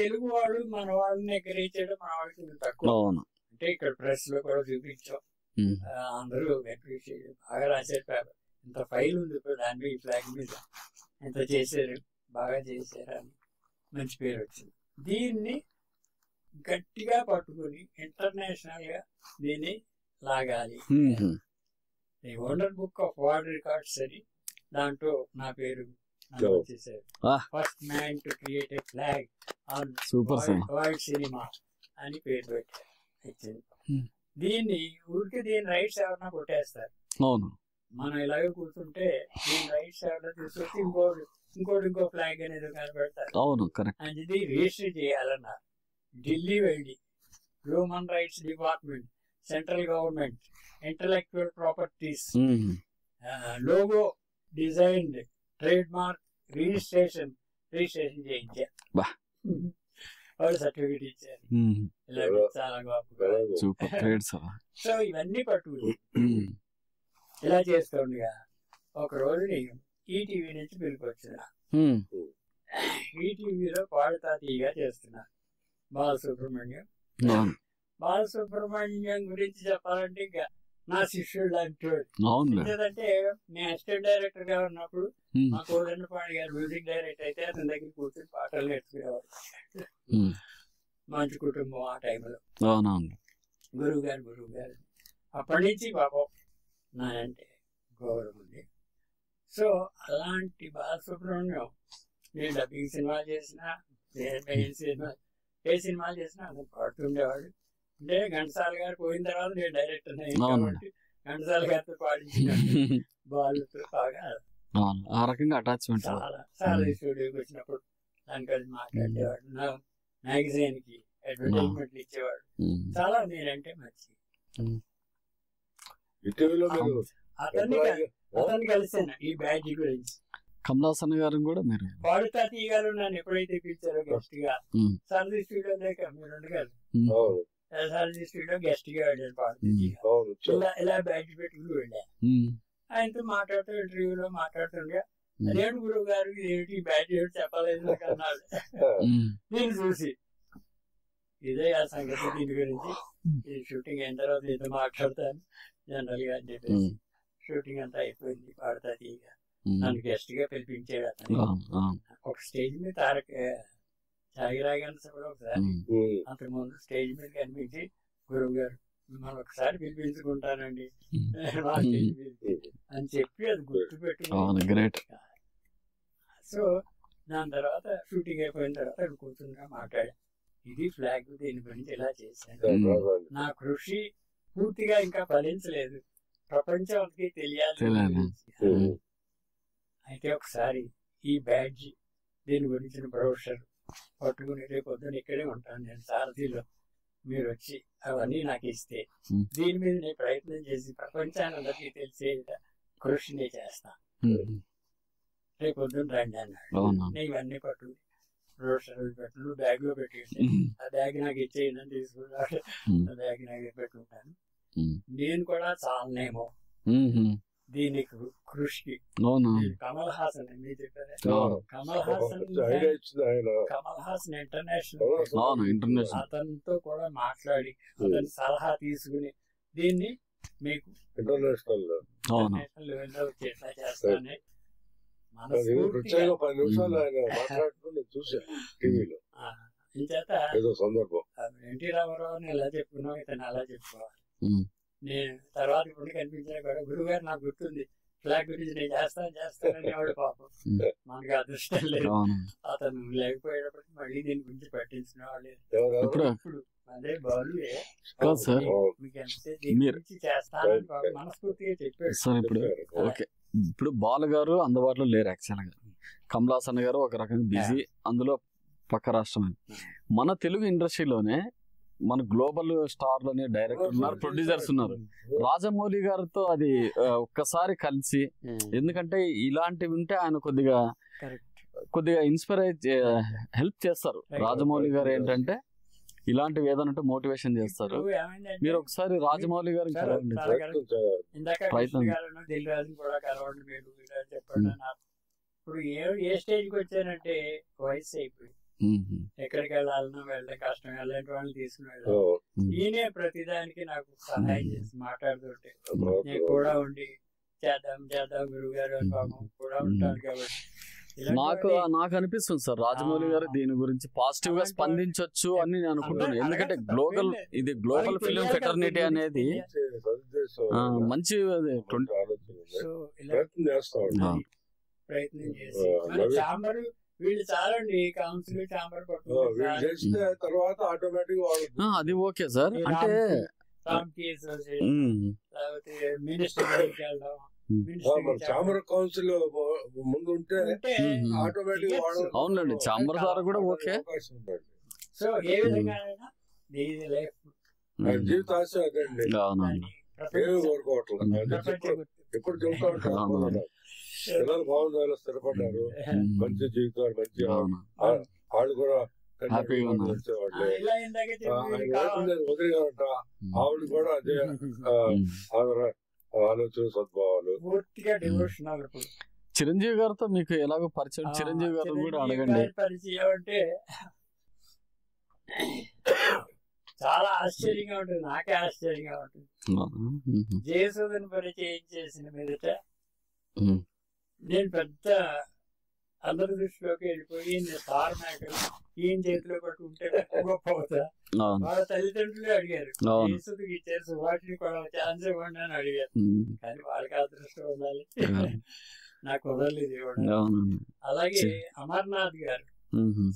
తెలుగు వాళ్ళు మన వాళ్ళని ఎక్కరించడం మన వాళ్ళకి తక్కువ. అంటే ఇక్కడ ప్రెస్ లో కూడా చూపించాం, అందరూ అప్రిషియేట్ బాగా రాశారు. పేపర్ ఇంత ఫైల్ ఉంది ఇప్పుడు దాని ఈ ఫ్లాగ్ మీద, ఎంత చేశారు, బాగా చేశారు అని మంచి పేరు వచ్చింది. దీన్ని గట్టిగా పట్టుకుని ఇంటర్నేషనల్ గా దీన్ని లాగాలి. The wonder book of world records అని దాంట్లో నా పేరు చేశారు. First man to create a flag on world cinema అని పేరు పెట్టారు. దీన్ని ఊరికి దీని రైట్స్ ఎవరన్నా కొట్టేస్తారు. మనం ఇలాగే కూర్చుంటే దీని రైట్స్ ఎవరన్నా తీసుకొచ్చి ఇంకో ఫ్లాగ్ అనేది కనబెడతారు. అది రిజిస్టర్ చేయాలన్నారు. ఢిల్లీ వెళ్ళి human rights department, central government, intellectual properties, logo design, trade mark registration చేయించారు. వాళ్ళు సర్టిఫికేట్ ఇచ్చారు. చాలా గొప్ప. సో ఇవన్నీ పట్టుకుని ఇలా చేస్తుండగా ఒక రోజు ఈటీవీ నుంచి పిలిపొచ్చిన. ఈటీవీలో పాడుతా తీయగా చేస్తున్నా బాలసుబ్రహ్మణ్యం. బాలసుబ్రహ్మణ్యం గురించి చెప్పాలంటే ఇంకా నా శిష్యుడు లాంటి ఎందుకంటే నేను అసిస్టెంట్ డైరెక్టర్ గా ఉన్నప్పుడు మా కోదండపాణి గారు మ్యూజిక్ డైరెక్టర్ అయితే అతని దగ్గర కూర్చొని పాటలు నేర్చుకునేవాడు. మంచి కుటుంబం ఆ టైంలో. గురువు గారు అప్పటి నుంచి పాపం నా అంటే గౌరవం ఉంది. సో అలాంటి బాలసుబ్రహ్మణ్యం నేను డబ్బింగ్ సినిమా చేసినా ఏ సినిమాలు చేసినా అతను పాడుతుండేవాడు. అంటే ఘంటసాల గారు పోయిన తర్వాత నేను డైరెక్టర్ కాబట్టి ఘంటసాల గారితో పాడించిన బాలుతో బాగా ఆ రకంగా అటాచ్మెంట్ చాలా స్టూడియోకి వచ్చినప్పుడు దాని కలిసి మాట్లాడేవాడు. మ్యాగజైన్ కి అడ్వర్టైజ్మెంట్లు ఇచ్చేవాడు. చాలా నేనంటే మంచి. అతన్ని కలిసాను ఈ బ్యాడ్జీ గురించి. కమలాసన్ గారు కూడా మీరు పాడుతా తీయగారు నన్ను ఎప్పుడైతే పిలిచారో గెస్ట్ గా సరదీ స్టూడియో లేక మీరు ఉండగలరు. సరదీ స్టూడియో గెస్ట్ గా వెళ్ళాను. పాడుతా ఇలా బ్యాడ్జ్ పెట్టుకుని వెళ్ళా. ఆయనతో మాట్లాడుతూ ఇంటర్వ్యూలో మాట్లాడుతుండగా అదేంటి గురువు గారు ఏమిటి బ్యాడ్జ్ చెప్పలేదు అన్నాడు. నేను చూసి ఇదే ఆ సంగతి, దీని గురించి ఈ షూటింగ్ అయిన తర్వాత ఏదో మాట్లాడతాను జనరల్ గా అని చెప్పేసి షూటింగ్ అంతా అయిపోయింది. పాడుతా తీయగా నన్ను గెస్ట్ గా పిలిపించాడు అతను. ఒక స్టేజ్ మీద తారక చాగిరాగానే కూడా ఒకసారి అంతకుముందు స్టేజ్ మీద కనిపించి గురువు గారు మిమ్మల్ని ఒకసారి పిలిపించుకుంటానండి అని చెప్పి అది గుర్తు పెట్టుకుని. సో దాని తర్వాత షూటింగ్ అయిపోయిన తర్వాత అక్కడ కూర్చుందిగా మాట్లాడా. ఇది ఫ్లాగ్, దీని గురించి ఇలా చేశాను. నా కృషి పూర్తిగా ఇంకా ఫలించలేదు, ప్రపంచానికి తెలియాలి. అయితే ఒకసారి ఈ బ్యాడ్జ్ దీని గురించిన బ్రౌషర్ పట్టుకుని రేపు పొద్దున ఇక్కడే ఉంటాను నేను సారథిలో, మీరు వచ్చి అవన్నీ నాకు ఇస్తే దీని మీద నేను ప్రయత్నం చేసి ప్రపంచాన్ని అందరికీ తెలిసే కృషి నేను చేస్తాను, రేపు పొద్దున రండి అన్నాడు. నేను ఇవన్నీ పట్టుకుని బ్రౌషర్ పెట్టు బ్యాగ్ లో పెట్టి ఆ బ్యాగ్ నాకు ఇచ్చేయని తీసుకున్నాడు. ఆ బ్యాగ్ నాకు పెట్టుకుంటాను. నేను కూడా చాలనేమో దీనికి కృషికి. కమల్ హాసన్ మీరు చెప్పారు, కమల్ హాసన్ ఇంటర్నేషనల్ అతనితో కూడా మాట్లాడి అతని సలహా తీసుకుని దీన్ని మీకు ఇంటర్నేషనల్ లెవెల్లో ఎట్లా చేస్తానని ఎన్టీ రామారావుని ఎలా చెప్పుకున్నావు ఇతను అలా చెప్పుకోవాలి. నేను తర్వాత ఇప్పుడు కనిపించినా కూడా గురువు గారు నాకు గుర్తుంది ఫ్లాగ్ గురించి నేను చేస్తానని వాడు పాపం మనకి అదృష్టం లేదు. అతను లేకపోయేటప్పటికి మళ్ళీ దీని గురించి పట్టించిన వాళ్ళు ఇప్పుడు అదే బాలుయే మీకు ఎంత దీని గురించి చేస్తానని మనస్ఫూర్తిగా చెప్పాడు సార్. ఇప్పుడు బాలు గారు అందుబాటులో లేరు యాక్చువల్ గా. కమలాసన్ గారు ఒక రకంగా బిజీ, అందులో పక్క రాష్ట్రం. మన తెలుగు ఇండస్ట్రీలోనే మన గ్లోబల్ స్టార్లోనే డైరెక్టర్ ఉన్నారు, ప్రొడ్యూసర్స్ ఉన్నారు. రాజమౌళి గారితో అది ఒక్కసారి కలిసి, ఎందుకంటే ఇలాంటివి ఉంటే ఆయన కొద్దిగా ఇన్స్పైర్ హెల్ప్ చేస్తారు. రాజమౌళి గారు ఏంటంటే ఇలాంటివి ఏదైనా మోటివేషన్ చేస్తారు. మీరు ఒకసారి రాజమౌళి గారికి ఇప్పుడు ఏ స్టేజ్కి వచ్చానంటే వయసు అయిపోయింది, ఎక్కడికి వెళ్ళాలన్నా వెళ్ళే కష్టం, వెళ్ళేటి వాళ్ళని తీసుకుని వెళ్ళాలి. ఈయనే ప్రతిదానికి నాకు సహాయం చేసి మాట్లాడుతుంటే నేను కూడా ఉండి చేద్దాం గురువు గారు అని పాపం కూడా ఉంటాను కాబట్టి నాకు అనిపిస్తుంది సార్ రాజమౌళి గారు దీని గురించి పాజిటివ్ గా స్పందించవచ్చు అని నేను అనుకుంటున్నాను. ఎందుకంటే గ్లోబల్ ఫిలిం ఫెటర్నిటీ అనేది మంచి ప్రయత్నం చేసి చాంబర్ వీళ్ళు చాలండి కౌన్సిల్ చాంబర్ చేసిన తర్వాత ఆటోమేటిక్ అది ఓకే సార్. అంటే మినిస్టర్ చాంబర్ కౌన్సిల్ ముందు ఉంటే ఆటోమేటిక్ అవునండి చాంబర్ ద్వారా కూడా ఓకే. సో ఏ విధంగా జీవితాశ అదండి కోరుకోవట్లేదు. ఎప్పుడు చెబుతా ఉంటారు పిల్లలు బాగుండాలి, స్థిరపడ్డారు, మంచి జీవితాలు, మంచి వాళ్ళు కూడా వదిలిగారంట. ఆవిడ కూడా అదే ఆలోచన సద్భావాలు. చిరంజీవి గారితో మీకు ఎలాగో పరిచయం? చిరంజీవి గారు కూడా అడగండి. పరిచయం అంటే చాలా ఆశ్చర్యంగా ఉంటుంది, నాకే ఆశ్చర్యంగా ఉంటుంది. జయసుధను పరిచయం చేసిన మీదట నేను పెద్ద అందరి దృష్టిలోకి వెళ్ళిపోయి స్టార్ మేకర్ ఈయన చేతిలో పట్టుకుంటే గొప్ప అవుతా. వాళ్ళ తల్లిదండ్రులు అడిగారు జయసుధకి ఇచ్చారు, సుభాష్ని కూడా ఛాన్స్ ఇవ్వండి అని అడిగారు. కానీ వాళ్ళకి అదృష్టం ఉండాలి, నాకు కుదరలేదు ఇవ్వడం. అలాగే అమర్నాథ్ గారు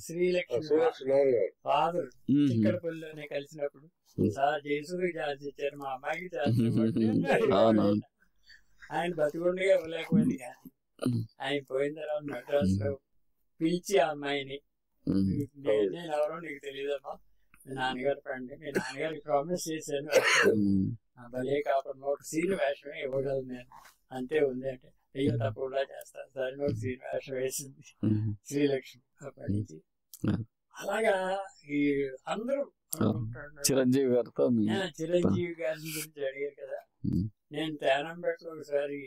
శ్రీలక్ష్మి ఫాదర్ చిక్కడపల్లిలోనే కలిసినప్పుడు సార్ జయసుధకి ఛాన్స్ ఇచ్చారు, మా అమ్మాయికి ఛాన్స్ ఇవ్వండి. ఆయన బతికొండగా ఇవ్వలేకపోయింది. కానీ ఆయన పోయిన తర్వాత మెడ్రాస్ లో పిలిచి ఆ అమ్మాయిని, నేను ఎవరో నీకు తెలియదమ్మా, మీ నాన్నగారు ఫ్రెండ్, మీ నాన్నగారికి ప్రామిస్ చేశాను, భలే కాకుండా ఒక సీన్ వేషమే ఇవ్వగలను నేను, అంతే ఉంది అంటే అయ్యో తప్పకుండా చేస్తాను సార్. ఒక సీన్ వేషం వేసింది శ్రీలక్ష్మి. అప్పటి నుంచి అలాగా ఈ అందరూ చిరంజీవి గారితో చిరంజీవి గారి గురించి అడిగారు కదా. నేను తేనంపేటలో ఒకసారి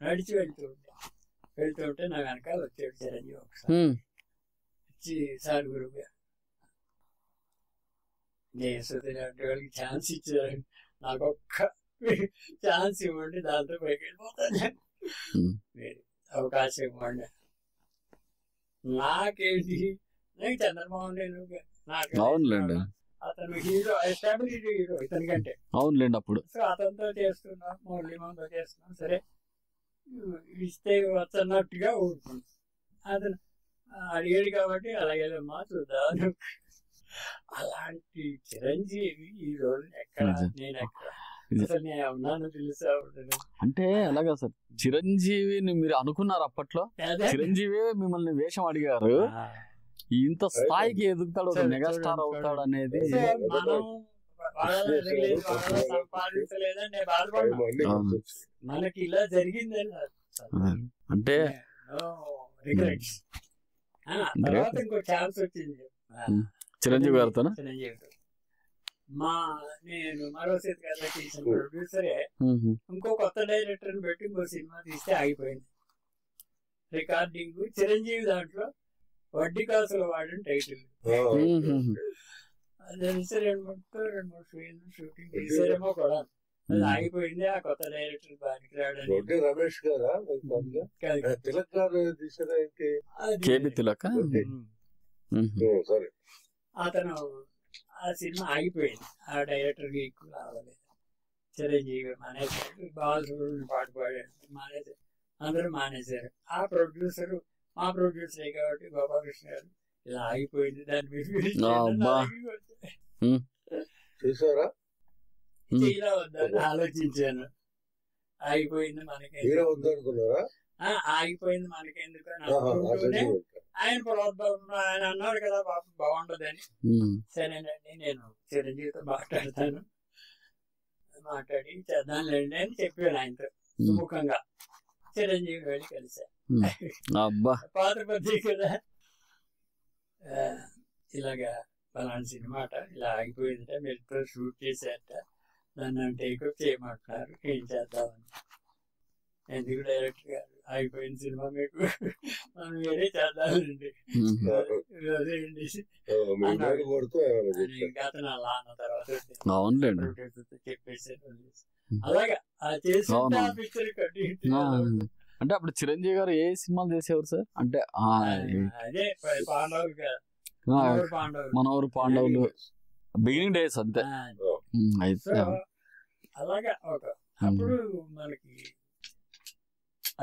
నడిచి వెళ్తుంటే నా వెనకాల వచ్చాడు చిరంజీవి. ఒకసారి వచ్చి సార్ గురువు గారు జయసుధ లాంటి వాళ్ళకి ఛాన్స్ ఇచ్చారు, నాకు ఒక్క ఛాన్స్ ఇవ్వండి, దాంతో పైకి వెళ్ళిపోతాను, అవకాశం ఇవ్వండి. నాకేంటి, నాకు చంద్రమోహన్ అవునులేండి అతను హీరో, ఎస్టాబ్లిష్డ్ హీరో ఇతనికంటే. అవునులేండి అప్పుడు. సో అతనితో చేస్తున్నాం, మురళీమోహన్తో చేస్తున్నాం, సరే ఇస్తే వచ్చన్నట్టుగా ఊరుకున్నాం. అతను అడిగాడు కాబట్టి అలాగేదమ్మా చూద్దాం. అలాంటి చిరంజీవి ఈ రోజు ఎక్కడ, నేను ఎక్కడ, అసలు నేను ఉన్నాను తెలుసా? అంటే అలాగా సార్, చిరంజీవిని మీరు అనుకున్నారు అప్పట్లో? చిరంజీవి మిమ్మల్ని వేషం అడిగారు, ఇంత స్థాయికి ఎదుగుతాడు, మెగాస్టార్ అవుతాడు అనేది మనం సంపాదించలేదని బాధపడ్డా. మనకి ఇలా జరిగిందని అంటే తర్వాత ఇంకో ఛాన్స్ వచ్చింది చిరంజీవి గారితో. నేను మరో సేతు కదా తీసిన ప్రొడ్యూసరే ఇంకో కొత్త డైరెక్టర్ పెట్టి ఇంకో సినిమా తీస్తే ఆగిపోయింది రికార్డింగ్. చిరంజీవి దాంట్లో వడ్డీ కాసుల వాడని టైటిల్. అది రెండు మూడు షూటింగ్ తీసారేమో కూడా, అది ఆగిపోయింది. ఆ కొత్త డైరెక్టర్ బానికి రావడానికి రమేష్ గారా తిలక్ గారు తీసారా? కేబి తిలక్. అతను ఆ సినిమా ఆగిపోయింది, ఆ డైరెక్టర్ ఎక్కువ రావలేదు. చిరంజీవి మానేశారు, బాలసుబ్రహ్మణ్యం పాటు పాడారు, మానేశారు, అందరూ మానేశారు. ఆ ప్రొడ్యూసర్ మా ప్రొడ్యూసరే కాబట్టి గోపాలకృష్ణ గారు ఇలా ఆగిపోయింది, దాని చూసారా ఇలా వద్దని ఆలోచించాను. ఆగిపోయింది మనకి, ఆగిపోయింది మనకెందుకు అని అనుకుంటూనే ఆయన ప్రోద్బలం ఆయన అన్నాడు కదా పాపం బాగుండదని. సరేనండి నేను చిరంజీవితో మాట్లాడతాను, మాట్లాడి చేద్దాంలేండి అని చెప్పాను ఆయనతో సుముఖంగా. చిరంజీవి వెళ్ళి కలిశాను. పాత పద్ధతి కదా, ఇలాగా పలానా సినిమా ఇలా ఆగిపోయిందంటే మీరు షూట్ చేశారట, దాన్ని టేకప్ చేయమంటున్నారు, ఏం చేద్దామని. ఎందుకు డైరెక్టర్ గారు ఆగిపోయిన సినిమా మీకు మనం వేరే చేద్దామండి అతను అలా అన్న తర్వాత చెప్పేసారు. అలాగా చేసి పిక్చర్ అంటే అప్పుడు చిరంజీవి గారు ఏ సినిమాలు చేసేవారు సార్? అంటే అదే పాండవులు, మన ఊరు పాండవులు, బిగినింగ్ డేస్ అంతే. అయితే అలాగా అప్పుడు మనకి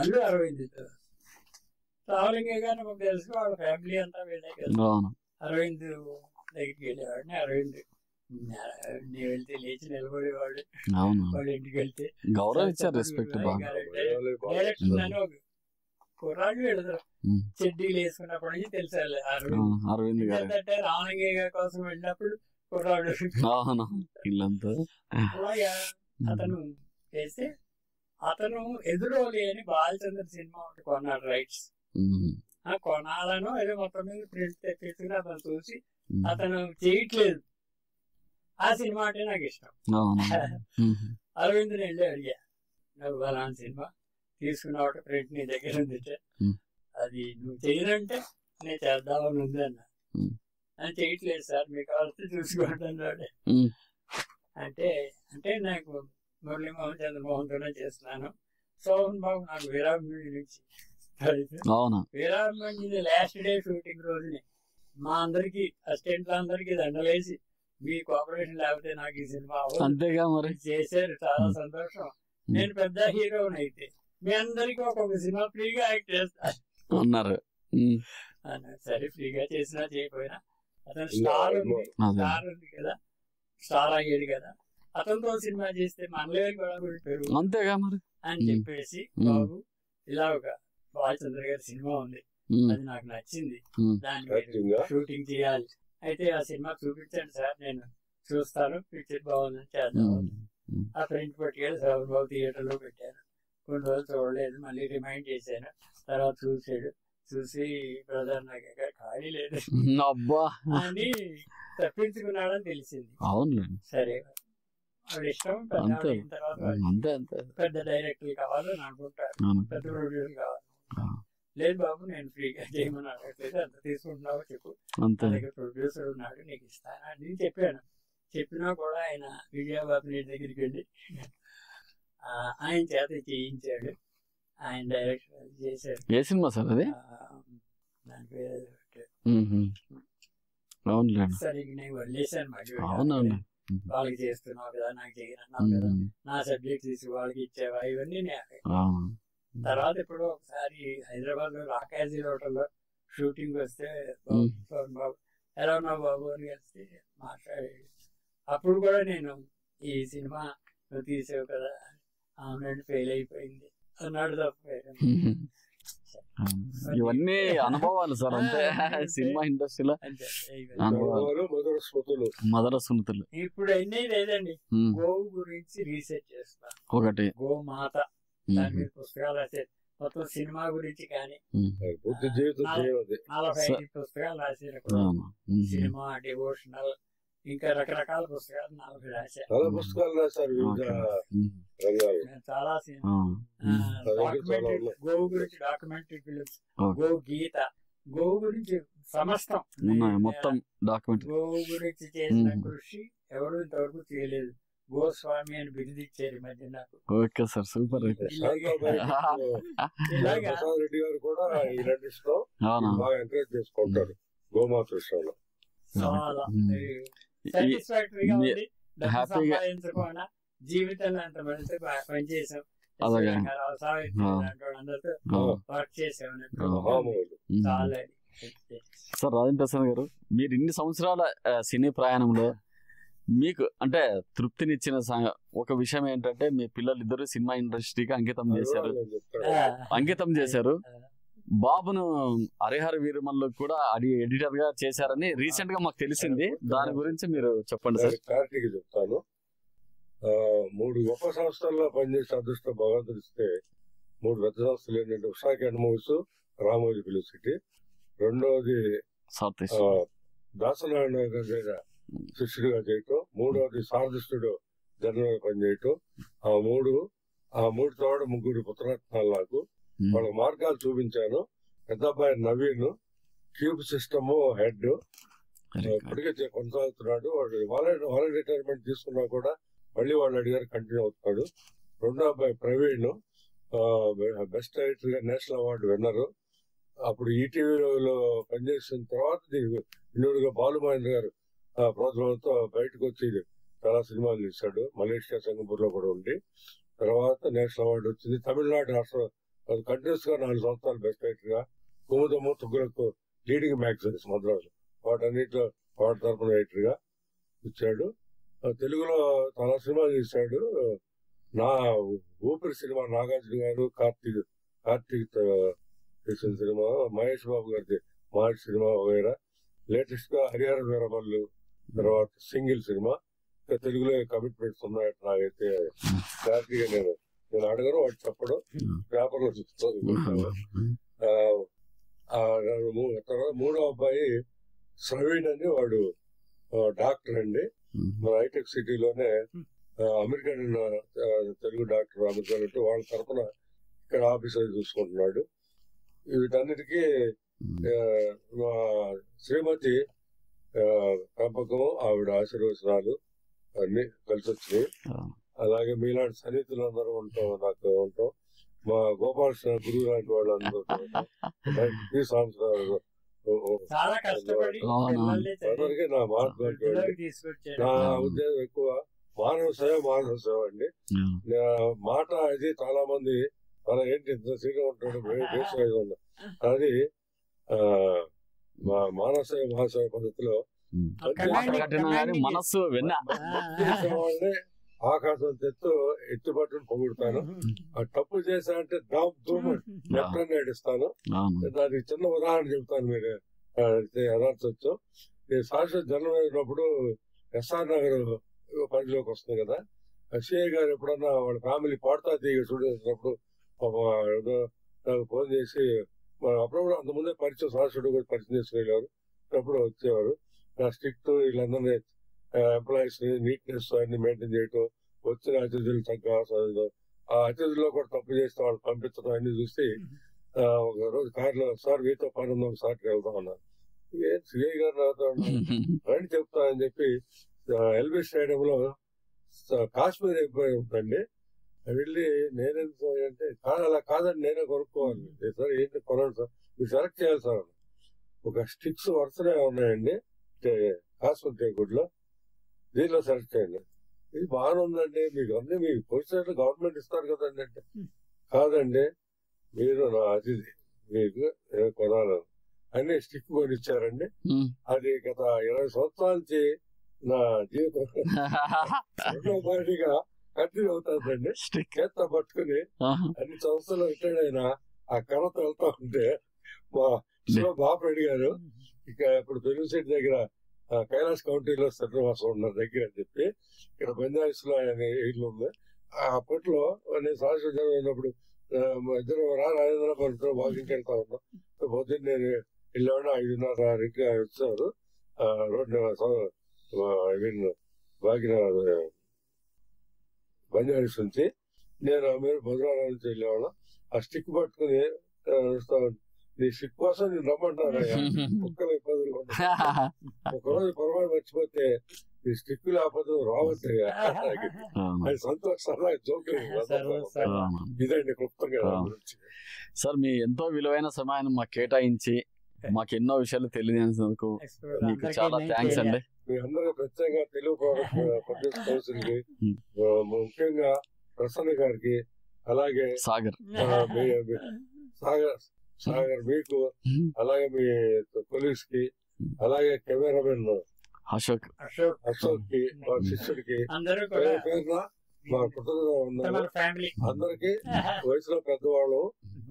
అల్లు అరవింద్ ట్రావెలింగ్ గానీ మాకు తెలుసు, వాళ్ళ ఫ్యామిలీ అంతా వెళ్ళే కదా. అరవింద్ దగ్గరికి వెళ్ళేవాడిని. అరవింద్ నేను వెళ్తే లేచి నిలబడేవాడు. వాళ్ళ ఇంటికి వెళ్తే గౌరవం ఇచ్చారు, రెస్పెక్ట్. డైరెక్షన్ అని ఒక కుర్రాళ్ళు వెళ్తారు, చెడ్డీలు వేసుకున్నప్పటి నుంచి తెలుసు అరవింద్ ఏంటంటే రామలింగయ్య గారి కోసం వెళ్ళినప్పుడు కుర్రాడు. అలాగా అతను చేస్తే అతను ఎదురోలి అని బాలచంద్ర సినిమా ఒకటి కొన్నాడు రైట్స్. కొనాలను ఏదో మొత్తం మీద ప్రింట్ తెప్పించుకుని అతను చూసి అతను చేయట్లేదు. ఆ సినిమా అంటే నాకు ఇష్టం. అరవింద్ని వెళ్ళి అడిగా, నాకు అలాంటి సినిమా తీసుకున్న ఒకటి ప్రింట్ నీ దగ్గర ఉంది, అది నువ్వు చేయనంటే నేను చేద్దామని ఉంది అన్న. అని చేయట్లేదు సార్, మీకు కావాల్సి చూసుకోండి అన్నాడు. అంటే అంటే నాకు మురళీ మోహన్ చంద్రమోహన్ తోనే చేస్తున్నాను. సోహన్ బాబు నాకు వీరాభిమన్యు నుంచి వీరాభిమన్యు లాస్ట్ డే షూటింగ్ రోజునే మా అందరికి అసిస్టెంట్ల అందరికి దండలేసి, మీ కోఆపరేషన్ లేకపోతే నాకు ఈ సినిమా అంతేగా మరి చేశారు, చాలా సంతోషం. నేను పెద్ద హీరోని అయితే మీ అందరికి ఒక్కొక్క సినిమా ఫ్రీగా యాక్ట్ చేస్తా అన్నారు. సరే, ఫ్రీగా చేసినా చేయకపోయినా అతను స్టార్ ఉంది కదా, స్టార్ అయ్యాడు కదా, అతనితో సినిమా చేస్తే మనలే కూడా పెరుగు అంతేగా మరి అని చెప్పేసి, బాబు ఇలా ఒక బాలచంద్ర గారి సినిమా ఉంది, అది నాకు నచ్చింది, దాన్ని షూటింగ్ చేయాలి, అయితే ఆ సినిమా చూపించండి సార్, నేను చూస్తాను, పిక్చర్ బాగుందని చేద్దాం. ఆ ప్రింట్ పట్టుకెళ్ళి శ్రవణ్ బాబు థియేటర్ లో పెట్టాను. కొన్ని రోజులు చూడలేదు, మళ్ళీ రిమైండ్ చేశాను. తర్వాత చూసాడు, చూసి బ్రదర్ నాకు ఎక్కడ ఖాళీ లేదు అని తప్పించుకున్నాడని తెలిసింది. సరే, వాడు ఇష్టం, పెద్ద డైరెక్టర్ కావాలని అనుకుంటారు, పెద్ద ప్రొడ్యూసర్ కావాలి. లేదు బాబు, నేను ఫ్రీగా చేయమని అడగట్లేదు, అంత తీసుకుంటున్నావో చెప్పు, దగ్గర ప్రొడ్యూసర్ ఉన్నాడు, నీకు ఇస్తాను అని చెప్పాను. చెప్పినా కూడా ఆయన విజయబాబు నీటి దగ్గరికి వెళ్ళి ఆయన చేత చేయించాడు. ఆయన డైరెక్షన్ చేశాడు. ఏ సినిమా సార్ అది? దాని పేరు సరిగ్గా నేను వదిలేశాను. మళ్ళీ వాళ్ళకి చేస్తున్నావు కదా, నాకు చేయనన్నావు కదా, నా సబ్జెక్ట్ తీసి వాళ్ళకి ఇచ్చావా, ఇవన్నీ తర్వాత ఇప్పుడు ఒకసారి హైదరాబాద్ లో రాకాజీ హోటల్లో షూటింగ్ వస్తే బాబు ఎలా ఉన్నావు బాబు అని కలిసి మాట్లాడి, అప్పుడు కూడా నేను ఈ సినిమా నువ్వు తీసావు కదా, అవునండి ఫెయిల్ అయిపోయింది అన్నాడు తప్ప. ఇవన్నీ అనుభవాలు సార్, అంతే సినిమా ఇండస్ట్రీలో మధుర స్మృతులు. ఇప్పుడు అన్నీ లేదండి, గోవు గురించి రీసెర్చ్ చేస్తా, ఒకటి గోమాత, దాని మీద పుస్తకాలు రాసేది, మొత్తం సినిమా గురించి కానీ 45 పుస్తకాలు రాశారు. సినిమా, డివోషనల్, ఇంకా రకరకాల పుస్తకాలు 40 రాశారు. చాలా గోవు గురించి డాక్యుమెంటరీ ఫిలిమ్స్, గో గీత, గోవు గురించి సమస్తం మొత్తం డాక్యుమెంటరీ. గోవు గురించి చేసిన కృషి ఎవరు ఇంతవరకు చేయలేదు. గోస్వామి అని బిరుదిచ్చారు మధ్య నాకు. Okay sir, super. రెడ్డి గారు కూడా ఎంకరేజ్ చేసుకుంటారు గోమాత విషయంలో. చాలా సాటిస్ఫాక్టరీగా ఉంది. సంపాదించకుండా జీవితంలో అంత మంచి పనిచేసాం, అందరితో వర్క్ చేసాం. చాలా సార్ రాజేంద్ర ప్రసాద్ గారు, మీరు ఇన్ని సంవత్సరాల సినీ ప్రయాణంలో మీకు అంటే తృప్తినిచ్చిన ఒక విషయం ఏంటంటే, మీ పిల్లలు ఇద్దరు సినిమా ఇండస్ట్రీకి అంకితం చేశారు. బాబును హరిహర వీరమల్లో కూడా ఎడిటర్ గా చేశారని రీసెంట్ గా మాకు తెలిసింది. దాని గురించి మీరు చెప్పండి సార్. క్లారిటీగా చెప్తాను. 3 గొప్ప సంస్థల్లో పనిచేసే అదృష్టం భగవంతుడు ఇస్తే 3 పెద్ద సంస్థలు ఏంటంటే Visakha movies, Ramoji film city, రెండవది దాసనారాయణ దగ్గర శిష్యుడిగా చేయటం, మూడవది సారథిస్తుడు జనరల్ పనిచేయటం. ఆ మూడు తోడ 3 పుత్రరత్నాలు నాకు. వాళ్ళ మార్గాలు చూపించాను. పెద్ద అబ్బాయి నవీన్ క్యూబ్ సిస్టమ్ హెడ్, ఇప్పటికే కొనసాగుతున్నాడు. వాడు రిటైర్మెంట్ తీసుకున్నా కూడా మళ్ళీ వాళ్ళు అడిగారు కంటిన్యూ అవుతాడు. రెండో అబ్బాయి ప్రవీణ్ బెస్ట్ డైరెక్టర్ గా నేషనల్ అవార్డు విన్నరు. అప్పుడు ఈటీవీలో పనిచేసిన తర్వాత వినోడుగా బాలు మహేంద్ర గారు ప్రోత్సాహంతో బయటకు వచ్చి చాలా సినిమాలు తీశాడు. మలేషియా, సింగపూర్ లో కూడా ఉండి తర్వాత నేషనల్ అవార్డు వచ్చింది. తమిళనాడు రాష్ట్రం కంటిన్యూస్ గా 4 సంవత్సరాలు బెస్ట్ డైరెక్టర్ గా కుముదము, తుగ్గులకు లీడింగ్ మ్యాగజైన్స్ మద్రాసు వాటన్నిటిలో వాటి తరపున రైటర్ గా ఇచ్చాడు. తెలుగులో చాలా సినిమాలు తీశాడు. నా ఊపిరి సినిమా నాగార్జున గారు, కార్తీక్ తీసిన సినిమా, మహేష్ బాబు గారి మహేష్ సినిమా వగైరా. లేటెస్ట్ గా హరిహర వీరమల్లు, తర్వాత సింగిల్ సినిమా. ఇంకా తెలుగులో కమిట్మెంట్స్ ఉన్నాయి నాకైతే క్లారిటీగా నేను అడగను, వాటి చెప్పడం పేపర్లో చూస్తాను. తర్వాత 3వ అబ్బాయి ప్రవీణ్ అని, వాడు డాక్టర్ అండి. మన హైటెక్ సిటీలోనే అమెరికన్ తెలుగు డాక్టర్ అమెరికన్ అంటే వాళ్ళ తరఫున ఇక్కడ ఆఫీసర్ చూసుకుంటున్నాడు. వీటన్నిటికీ మా శ్రీమతి పెంపకం, ఆవిడ ఆశీర్వచనాలు అన్ని కలిసి వచ్చినాయి. అలాగే మీలాంటి సన్నిహితులందరూ ఉంటాం. మా గోపాలకృష్ణ గురువు లాంటి వాళ్ళందరూ అందరికీ నా మహాత్మాకి నా ఉద్దేశం ఎక్కువ మానవ సేవ అండి. మాట అది చాలా మంది మన ఏంటి ఇంత సీగా ఉంటాడు దేశం, అది మానవ సేవ మహాసేవ పద్ధతిలో మనస్సు వాళ్ళని ఆకాశం ఎత్తుపట్టుని పొగుడుతాను. తప్పు చేశా అంటే ఎట్లని నడిస్తాను. దానికి చిన్న ఉదాహరణ చెబుతాను, మీరు ఎదార్చొచ్చు. నేను శాశ్వత జన్మైనప్పుడు ఎస్ఆర్ నగర్ పరిధిలోకి వస్తుంది కదా, సిఐ గారు ఎప్పుడన్నా వాళ్ళ ఫ్యామిలీ పాడుతా తీగ చూడేసినప్పుడు నాకు ఫోన్ చేసి, అప్పుడప్పుడు అంతకుముందే పరిచయం శాశ్వతుడు కూడా పరిచయం చేసుకునేవారు. అప్పుడు వచ్చేవారు. నా స్ట్రిక్ట్ వీళ్ళందరినీ ఎంప్లాయీస్ నీట్నెస్ అన్ని మెయింటైన్ చేయటం, వచ్చిన అతిథులు తగ్గ ఆ అతిథుల్లో కూడా తప్పు చేస్తే వాళ్ళు పంపించడం అన్ని చూసి ఒక రోజు కారులో, సార్ మీతో పని ఉంది ఒకసారికి వెళ్తా ఉన్నారు. సిఐ గారు నాతో రండి చెప్తానని చెప్పి ఎల్బీ స్టేడియంలో కాశ్మీర్ అయిపోయి ఉందండి. వెళ్ళి నేనేంటో అంటే అలా కాదండి నేనే కొనుక్కోవాలి. సార్ ఏంటి కొనండి సార్, మీరు సెలెక్ట్ చేయాలి సార్. ఒక స్టిక్స్ వరుసనే ఉన్నాయండి కాశ్మీర్ టేకుడ్లో, దీనిలో సెలెక్ట్ చేయండి. ఇది బాగానే ఉందండి, మీకు అన్ని మీ పొజిషన్ గవర్నమెంట్ ఇస్తారు కదండి అంటే, కాదండి మీరు నా అతిథి, మీకు కొనాలి అన్ని స్టిక్ కొనిచ్చారండి. అది గత 20 సంవత్సరాల నుంచి నా జీవితం కంటిన్యూ అవుతుందండి. చేత పట్టుకుని అన్ని సంవత్సరాలు రిటైర్డ్ అయినా ఆ కళతో వెళ్తా ఉంటే మా బాపరెడ్డి గారు ఇక ఇప్పుడు పెరుగుసెట్ దగ్గర కైలాస్ కౌంటీలో శ్రీనివాసం ఉన్న దగ్గర అని చెప్పి ఇక్కడ బంజారాస్ లో ఆయన ఇల్లు ఉంది. అప్పట్లో నేను శాశ్వతం అయినప్పుడు ఇద్దరు రాజేంద్ర వాకింగ్కి వెళ్తా ఉన్నాం. పొద్దున్న నేను వెళ్ళాడు 5:30 వచ్చారు. రోడ్డు ఐ మీన్ బంజారాస్ నుంచి నేను మీరు భద్రాల నుంచి వెళ్ళేవాళ్ళం. ఆ స్టిక్ పట్టుకుని నీ స్టిక్ కోసం నేను రమ్మంటాను కుక్కల ఇబ్బందులు. ఒకరోజు పొరపాటు మర్చిపోతే ఈ స్టిక్ లేకపోతే రావద్దయ్యా అది సంతోషంగా జోకులు. ఇదండి క్లుప్తంగా గురించి. సార్ మీ ఎంతో విలువైన సమయాన్ని మాకు కేటాయించి మాకు ఎన్నో విషయాలు తెలియజేసినందుకు మీకు చాలా థ్యాంక్స్ అండి. మీ అందరూ ప్రత్యేకంగా తెలుగు ప్రొడ్యూస్ కౌన్సిల్కి, ముఖ్యంగా ప్రసన్న గారికి, అలాగే సాగర్ మీకు, అలాగే మీ కొలీగ్స్ కి, అలాగే కెమెరామెన్ అశోక్ కి, మా శిష్యుడికి పేరున మా కృతజ్ఞత ఉన్నాను. అందరికి వయసులో పెద్దవాళ్ళు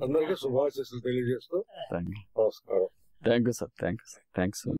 అందరికీ శుభాశీస్సులు తెలియజేస్తూ నమస్కారం. Thank you sir. థ్యాంక్స్.